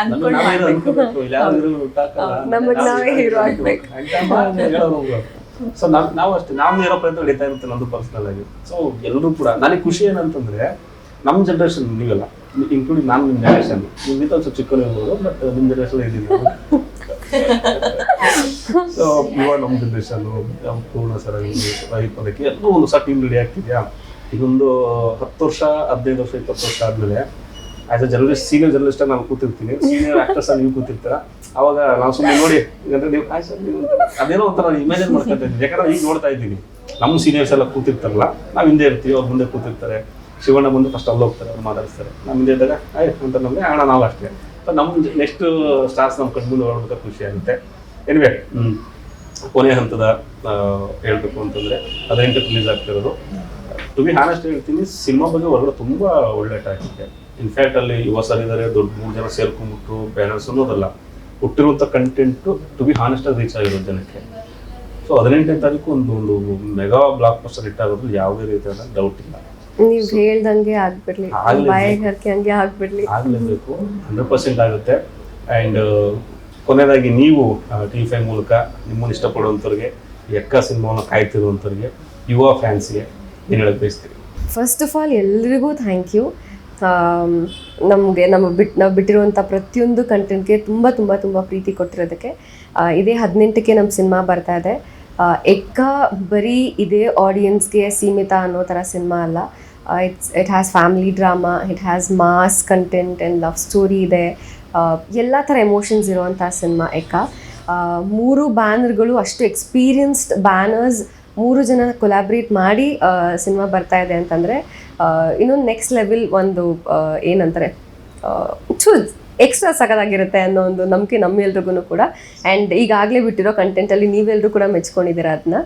ನಮಗ್ ನಾವೇ ಹೀರೋ ಆಗ್ಬೇಕು. ಸೊ ನಾವು ಅಷ್ಟೇ, ನಾವು ಇರೋ ಪ್ರಯತ್ನ ನಡೀತಾ ಇರುತ್ತೆ ನಮ್ದು ಪರ್ಸನಲ್ ಆಗಿ. ಸೊ ಎಲ್ಲರೂ ಕೂಡ ನನಗೆ ಖುಷಿ ಏನಂತಂದ್ರೆ ನಮ್ಮ ಜನ್ರೇಷನ್, ನೀವೆಲ್ಲ ಇನ್ಕ್ಲೂಡಿಂಗ್ ನಾನು, ನಿಮ್ಮ ಜನ್ರೇಷನ್ ನಿಮ್ಗಿಂತ ಒಂದು ಸ್ವಲ್ಪ ಚಿಕ್ಕವರು ಇರ್ಬೋದು, ಬಟ್ ನಿಮ್ಮ ಜನ್ರೇಷನ್ ಇದ್ದೀನಿ. ಸೊ ಇವಾಗ ನಮ್ಮ ಜನ್ರೇಷನ್ನು ಪೂರ್ಣ ಸರ್ ಅದಕ್ಕೆ ಎಲ್ಲರೂ ಒಂದು ಹೊಸ ಟೀಮ್ ರೆಡಿ ಆಗ್ತಿದ್ಯಾ. ಈಗೊಂದು 10 ವರ್ಷ 15 ವರ್ಷ 20 ವರ್ಷ ಆದ್ಮೇಲೆ as a journalist, senior journalist ಆಗಿ ನಾನು ಕೂತಿರ್ತೀನಿ, ಸೀನಿಯರ್ ಆಕ್ಟರ್ಸ್ ಆಗಿ ನೀವು ಕೂತಿರ್ತೀರ. ಅವಾಗ ನಾವು ಸುಮ್ಮನೆ ನೋಡಿ ಅಂದ್ರೆ ನೀವು ಅದೇನೋ ಒಂಥರ ಇಮ್ಯಾಜಿನ್ ಮಾಡ್ಕೊತಾ ಇದ್ದೀವಿ. ಯಾಕಂದ್ರೆ ಈಗ ನೋಡ್ತಾ ಇದ್ದೀವಿ ನಮ್ಮ ಸೀನಿಯರ್ಸ್ ಎಲ್ಲ ಕೂತಿರ್ತಾರಲ್ಲ, ನಾವು ಹಿಂದೆ ಇರ್ತೀವಿ, ಅವ್ರು ಮುಂದೆ ಕೂತಿರ್ತಾರೆ. ಶಿವಣ್ಣ ಬಂದು ಫಸ್ಟ್ ಅಲ್ಲಿ ಹೋಗ್ತಾರೆ, ಅವ್ರು ಮಾತಾಡಿಸ್ತಾರೆ. ನಮ್ಮ ಹಿಂದೆ ಇದ್ದಾಗ ಅಂತ ನಮಗೆ ಅಣ್ಣ ನಾವು ಅಷ್ಟೇ. ಸೊ ನಮ್ಮ ನೆಕ್ಸ್ಟ್ ಸ್ಟಾರ್ಸ್ ನಮ್ಮ ಕಣ್ಣು ಮುಂದೆ ನೋಡ್ಬೇಕಾದ್ರೆ ಖುಷಿ ಆಗುತ್ತೆ. ಎನಿವೆ ಕೊನೆ ಹಂತದ ಹೇಳ್ಬೇಕು ಅಂತಂದರೆ 18ಕ್ಕೆ ರಿಲೀಸ್ ಆಗ್ತಿರೋದು. ಟು ಬಿ ಹಾನೆಸ್ಟ್ ಹೇಳ್ತೀನಿ, ಸಿನಿಮಾ ಬಗ್ಗೆ ಹೊರಗಡೆ ತುಂಬ ಒಳ್ಳೆ ಟಾಕ್ ಇದೆ. ಇನ್ಫ್ಯಾಕ್ಟ್ ಅಲ್ಲಿ ಯುವ ಸರ್ ಇದ್ದಾರೆ, ದೊಡ್ಡ 3 ಜನ ಸೇರ್ಕೊಂಡ್ಬಿಟ್ರು, ಬ್ಯಾನರ್ಸ್ ಅನ್ನೋದಲ್ಲ, ಹುಟ್ಟಿರುವಂಥ ಕಂಟೆಂಟು ಟು ಬಿ ಹಾನೆಸ್ಟ್ ಆಗಿ ರೀಚ್ ಆಗಿರೋದು ಜನಕ್ಕೆ. ಸೊ 18ನೇ ತಾರೀಕು ಒಂದು ಮೆಗಾ ಬ್ಲಾಕ್ ಬಸ್ಟರ್ ಹಿಟ್ ಆಗೋದು ಯಾವುದೇ ರೀತಿಯಾದ ಡೌಟ್ ಇಲ್ಲ. ನೀವ್ ಹೇಳ್ದಂಗೆ ಆಗ್ಬಿಡ್ಲಿ, ಬಾಯಿಗೆ ಹಂಗೆ ಆಗ್ಬಿಡ್ಲಿ, ಆಗ್ಲೇಬೇಕು, 100% ಆಗುತ್ತೆ. ಆ್ಯಂಡ್ ಕೊನೆಯದಾಗಿ ನೀವು TV5 ಮೂಲಕ ನಿಮ್ಮನ್ನು ಇಷ್ಟಪಡುವಂಥವ್ರಿಗೆ, ಎಕ್ಕ ಸಿನಿಮಾವನ್ನು ಕಾಯ್ತಿರುವಂಥವ್ರಿಗೆ, ಯುವ ಫ್ಯಾನ್ಸ್ಗೆ ಏನು ಹೇಳಕ್ಕೆ ಬಯಸ್ತೀರಿ? ಫಸ್ಟ್ ಆಫ್ ಆಲ್ ಎಲ್ರಿಗೂ ಥ್ಯಾಂಕ್ ಯು. ನಾವು ಬಿಟ್ಟಿರುವಂಥ ಪ್ರತಿಯೊಂದು ಕಂಟೆಂಟ್ಗೆ ತುಂಬ ತುಂಬ ತುಂಬ ಪ್ರೀತಿ ಕೊಟ್ಟಿರೋದಕ್ಕೆ. ಇದೇ 18ಕ್ಕೆ ನಮ್ಮ ಸಿನಿಮಾ ಬರ್ತಾ ಇದೆ. ಎಕ್ಕ ಬರೀ ಇದೇ ಆಡಿಯನ್ಸ್ಗೆ ಸೀಮಿತ ಅನ್ನೋ ಥರ ಸಿನಿಮಾ ಅಲ್ಲ. It has family drama, it has mass content and love story ಇದೆ. ಎಲ್ಲ ಥರ ಎಮೋಷನ್ಸ್ ಇರುವಂಥ ಸಿನಿಮಾ ಎಕ್ಕ. 3 ಬ್ಯಾನರ್ಗಳು ಅಷ್ಟು ಎಕ್ಸ್ಪೀರಿಯನ್ಸ್ಡ್ ಬ್ಯಾನರ್ಸ್, 3 ಜನ ಕೊಲಾಬ್ರೇಟ್ ಮಾಡಿ ಸಿನಿಮಾ ಬರ್ತಾ ಇದೆ ಅಂತಂದರೆ ಇನ್ನೊಂದು ನೆಕ್ಸ್ಟ್ ಲೆವೆಲ್ ಒಂದು ಏನಂತಾರೆ ಎಕ್ಸ್ಟ್ರಾ ಸಖತ್ತಾಗಿರುತ್ತೆ ಅನ್ನೋ ಒಂದು ನಂಬಿಕೆ ನಮ್ಮೆಲ್ರಿಗೂ ಕೂಡ. ಆ್ಯಂಡ್ ಈಗಾಗಲೇ ಬಿಟ್ಟಿರೋ ಕಂಟೆಂಟಲ್ಲಿ ನೀವೆಲ್ಲರೂ ಕೂಡ ಮೆಚ್ಕೊಂಡಿದ್ದೀರ ಅದನ್ನ.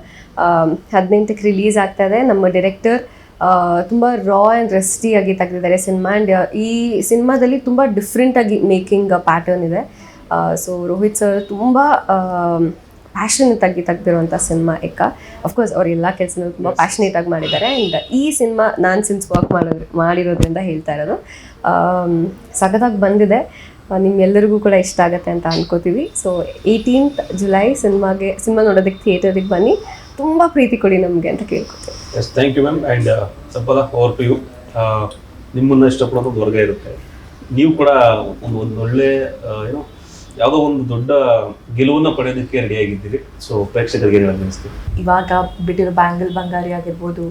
18ಕ್ಕೆ ರಿಲೀಸ್ ಆಗ್ತಾ ಇದೆ. ನಮ್ಮ ಡೈರೆಕ್ಟರ್ ತುಂಬ ರಾ ಆ್ಯಂಡ್ ರೆಸ್ಟಿಯಾಗಿ ತೆಗೆದಿದ್ದಾರೆ ಸಿನಿಮಾ. ಆ್ಯಂಡ್ ಈ ಸಿನಿಮಾದಲ್ಲಿ ತುಂಬ ಡಿಫ್ರೆಂಟಾಗಿ ಮೇಕಿಂಗ್ ಪ್ಯಾಟರ್ನ್ ಇದೆ. ಸೊ ರೋಹಿತ್ ಸರ್ ತುಂಬ ಪ್ಯಾಷನೇಟಾಗಿ ತೆಗೆದಿರುವಂಥ ಸಿನಿಮಾ ಎಕ್ಕ. ಅಫ್ಕೋರ್ಸ್ ಅವ್ರು ಎಲ್ಲ ಕೆಲಸನೂ ತುಂಬ ಪ್ಯಾಷನೇಟಾಗಿ ಮಾಡಿದ್ದಾರೆ. ಆ್ಯಂಡ್ ಈ ಸಿನಿಮಾ ನಾನು ಸಿನ್ಸ್ ವರ್ಕ್ ಮಾಡಿರೋದ್ರಿಂದ ಹೇಳ್ತಾ ಇರೋದು ಸಖತ್ತಾಗಿ ಬಂದಿದೆ. ನಿಮ್ಮೆಲ್ಲರಿಗೂ ಕೂಡ ಇಷ್ಟ ಆಗುತ್ತೆ ಅಂತ ಅನ್ಕೋತೀವಿ. ಸೊ 18th ಜುಲೈ ಸಿನಿಮಾ ನೋಡೋದಕ್ಕೆ ಥಿಯೇಟರಿಗೆ ಬನ್ನಿ, ತುಂಬ ಪ್ರೀತಿ ಕೊಡಿ ನಮಗೆ ಅಂತ ಕೇಳ್ಕೊತೀವಿ. Yes, thank you ma'am. And Sampada, over to you. ನಿಮ್ಮನ್ನು ಇಷ್ಟಪಡೋದು ವರ್ಗ ಇರುತ್ತೆ. ನೀವು ಕೂಡ ಒಂದು ಒಳ್ಳೆ ಏನೋ ಯಾವುದೋ ಒಂದು ದೊಡ್ಡ ಗೆಲುವನ್ನು ಪಡೆಯೋದಕ್ಕೆ ರೆಡಿಯಾಗಿದ್ದೀರಿ. ಸೊ ಪ್ರೇಕ್ಷಕರಿಗೆ ಏನು ಅನಿಸ್ತೀವಿ? ಇವಾಗ ಬಿಟ್ಟಿರೋ ಬ್ಯಾಂಗಲ್ ಬಂಗಾರಿ ಆಗಿರ್ಬೋದು,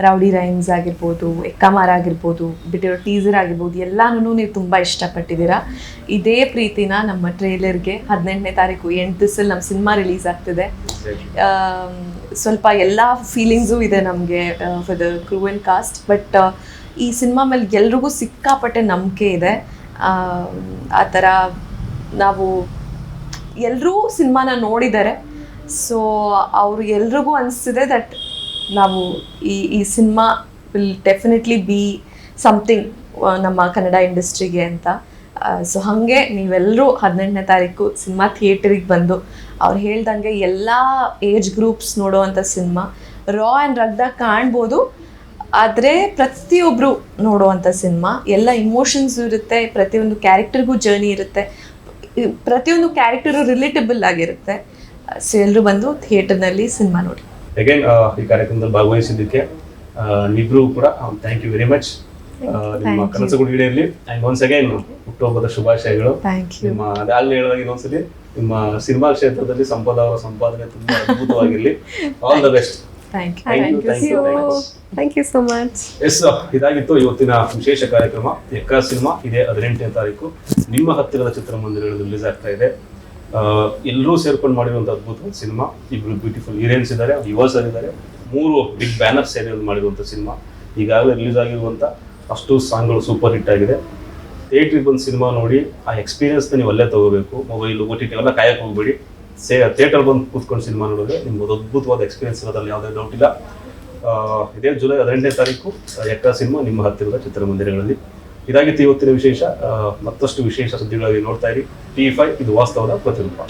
ರೌಡಿ ರೈಮ್ಸ್ ಆಗಿರ್ಬೋದು, ಎಕ್ಕಮಾರ ಆಗಿರ್ಬೋದು, ಬಿಟ್ಟಿರೋ ಟೀಸರ್ ಆಗಿರ್ಬೋದು, ಎಲ್ಲನೂ ನೀವು ತುಂಬ ಇಷ್ಟಪಟ್ಟಿದ್ದೀರಾ. ಇದೇ ಪ್ರೀತಿನ ನಮ್ಮ ಟ್ರೇಲರ್ಗೆ 18ನೇ ತಾರೀಕು 8 ದಿವಸದಲ್ಲಿ ನಮ್ಮ ಸಿನಿಮಾ ರಿಲೀಸ್ ಆಗ್ತಿದೆ. ಸ್ವಲ್ಪ ಎಲ್ಲ ಫೀಲಿಂಗ್ಸು ಇದೆ ನಮಗೆ for the crew and cost. But ಈ ಸಿನಿಮಾ ಮೇಲೆ ಎಲ್ರಿಗೂ ಸಿಕ್ಕಾಪಟ್ಟೆ ನಂಬಿಕೆ ಇದೆ. ಆ ಥರ ನಾವು ಎಲ್ಲರೂ ಸಿನಿಮಾನ ನೋಡಿದ್ದಾರೆ. ಸೊ ಅವ್ರು ಎಲ್ರಿಗೂ ಅನಿಸ್ತಿದೆ ದಟ್ ನಾವು ಈ cinema will definitely be something ನಮ್ಮ ಕನ್ನಡ ಇಂಡಸ್ಟ್ರಿಗೆ ಅಂತ. ಸೊ ಹಾಗೆ ನೀವೆಲ್ಲರೂ 18ನೇ ತಾರೀಕು ಸಿನಿಮಾ ಥಿಯೇಟರಿಗೆ ಬಂದು ಅವ್ರು ಹೇಳ್ದಂಗೆ ಎಲ್ಲ ಏಜ್ ಗ್ರೂಪ್ಸ್ ನೋಡೋವಂಥ ಸಿನಿಮಾ. ರಾ ಆ್ಯಂಡ್ ರಗ್ದಾಗ ಕಾಣ್ಬೋದು, ಆದರೆ ಪ್ರತಿಯೊಬ್ಬರು ನೋಡುವಂಥ ಸಿನಿಮಾ. ಎಲ್ಲ ಇಮೋಷನ್ಸು ಇರುತ್ತೆ, ಪ್ರತಿಯೊಂದು ಕ್ಯಾರೆಕ್ಟರ್ಗೂ ಜರ್ನಿ ಇರುತ್ತೆ, ಪ್ರತಿಯೊಂದು ಕ್ಯಾರೆಕ್ಟರು ರಿಲೇಟಬಲ್ ಆಗಿರುತ್ತೆ. ಸೊ ಎಲ್ಲರೂ ಬಂದು ಥಿಯೇಟರ್ನಲ್ಲಿ ಸಿನಿಮಾ ನೋಡಿ. ಅಗೈನ್ ಈ ಕಾರ್ಯಕ್ರಮದಲ್ಲಿ ಭಾಗವಹಿಸಿದ್ದಕ್ಕೆ ನೀವಿಬ್ರು ಕೂಡ ಥ್ಯಾಂಕ್ ಯು ವೆರಿ ಮಚ್. ನಿಮ್ಮ ಕನಸುಗಳು ಈಡೇರಲಿ ಅಂಡ್ ಒನ್ಸ್ ಅಗೈನ್ ಹುಟ್ಟುಹಬ್ಬದ ಶುಭಾಶಯಗಳು. Thank you. ನಿಮ್ಮ ಅಲ್ಲಿ ಹೇಳಿದಾಗ ಇನ್ನೊಂದ್ಸಲಿ ನಿಮ್ಮ ಸಿನಿಮಾ ಕ್ಷೇತ್ರದಲ್ಲಿ ಸಂಪದ ಅವರ ಸಂಪಾದನೆ ತುಂಬಾ ಅದ್ಭುತವಾಗಿರ್ಲಿ. All the best. Thank you. Thank you so much. Yes, ಇದಾಗಿತ್ತು ಇವತ್ತಿನ ವಿಶೇಷ ಕಾರ್ಯಕ್ರಮ. ಎಕ್ಕ ಸಿನಿಮಾ ಇದೇ 18ನೇ ತಾರೀಕು ನಿಮ್ಮ ಹತ್ತಿರದ ಚಿತ್ರಮಂದಿರಗಳಲ್ಲಿ ರಿಲೀಸ್ ಆಗ್ತಾ ಇದೆ. ಎಲ್ಲರೂ ಸೇರ್ಕೊಂಡು ಮಾಡಿರುವಂಥ ಅದ್ಭುತ ಸಿನಿಮಾ. ಇಬ್ರು ಬ್ಯೂಟಿಫುಲ್ ಹೀರೋಯಿನ್ಸ್ ಇದ್ದಾರೆ, ಯುವಸರ್ ಇದ್ದಾರೆ, 3 ಬಿಗ್ ಬ್ಯಾನರ್ ಸೇರಿ ಮಾಡಿರುವಂಥ ಸಿನಿಮಾ. ಈಗಾಗಲೇ ರಿಲೀಸ್ ಆಗಿರುವಂಥ ಅಷ್ಟು ಸಾಂಗ್ಗಳು ಸೂಪರ್ ಹಿಟ್ ಆಗಿದೆ. ಥಿಯೇಟ್ರಿಗೆ ಬಂದು ಸಿನಿಮಾ ನೋಡಿ ಆ ಎಕ್ಸ್ಪೀರಿಯನ್ಸ್ನ ನೀವು ಅಲ್ಲೇ ತಗೋಬೇಕು. ಮೊಬೈಲು OTT ಎಲ್ಲ ಕಾಯಕ್ಕೆ ಹೋಗ್ಬೇಡಿ. ಥಿಯೇಟರ್ ಬಂದು ಕೂತ್ಕೊಂಡು ಸಿನಿಮಾ ನೋಡಿದ್ರೆ ನಿಮ್ಗೆ ಒಂದು ಅದ್ಭುತವಾದ ಎಕ್ಸ್ಪೀರಿಯನ್ಸ್ ಇರೋದ್ರಲ್ಲಿ ಯಾವುದೇ ಡೌಟ್ ಇಲ್ಲ. ಇದೇ ಜುಲೈ 18ನೇ ತಾರೀಕು ಎಕ್ಕ ಸಿನಿಮಾ ನಿಮ್ಮ ಹತ್ತಿರದ ಚಿತ್ರಮಂದಿರಗಳಲ್ಲಿ. ಇದಾಗಿತ್ತು ಇವತ್ತಿನ ವಿಶೇಷ. ಮತ್ತಷ್ಟು ವಿಶೇಷ ಸುದ್ದಿಗಳಲ್ಲಿ ನೋಡ್ತಾ ಇರಿ. TV5 ಇದು ವಾಸ್ತವದ ಪ್ರತಿರೂಪ.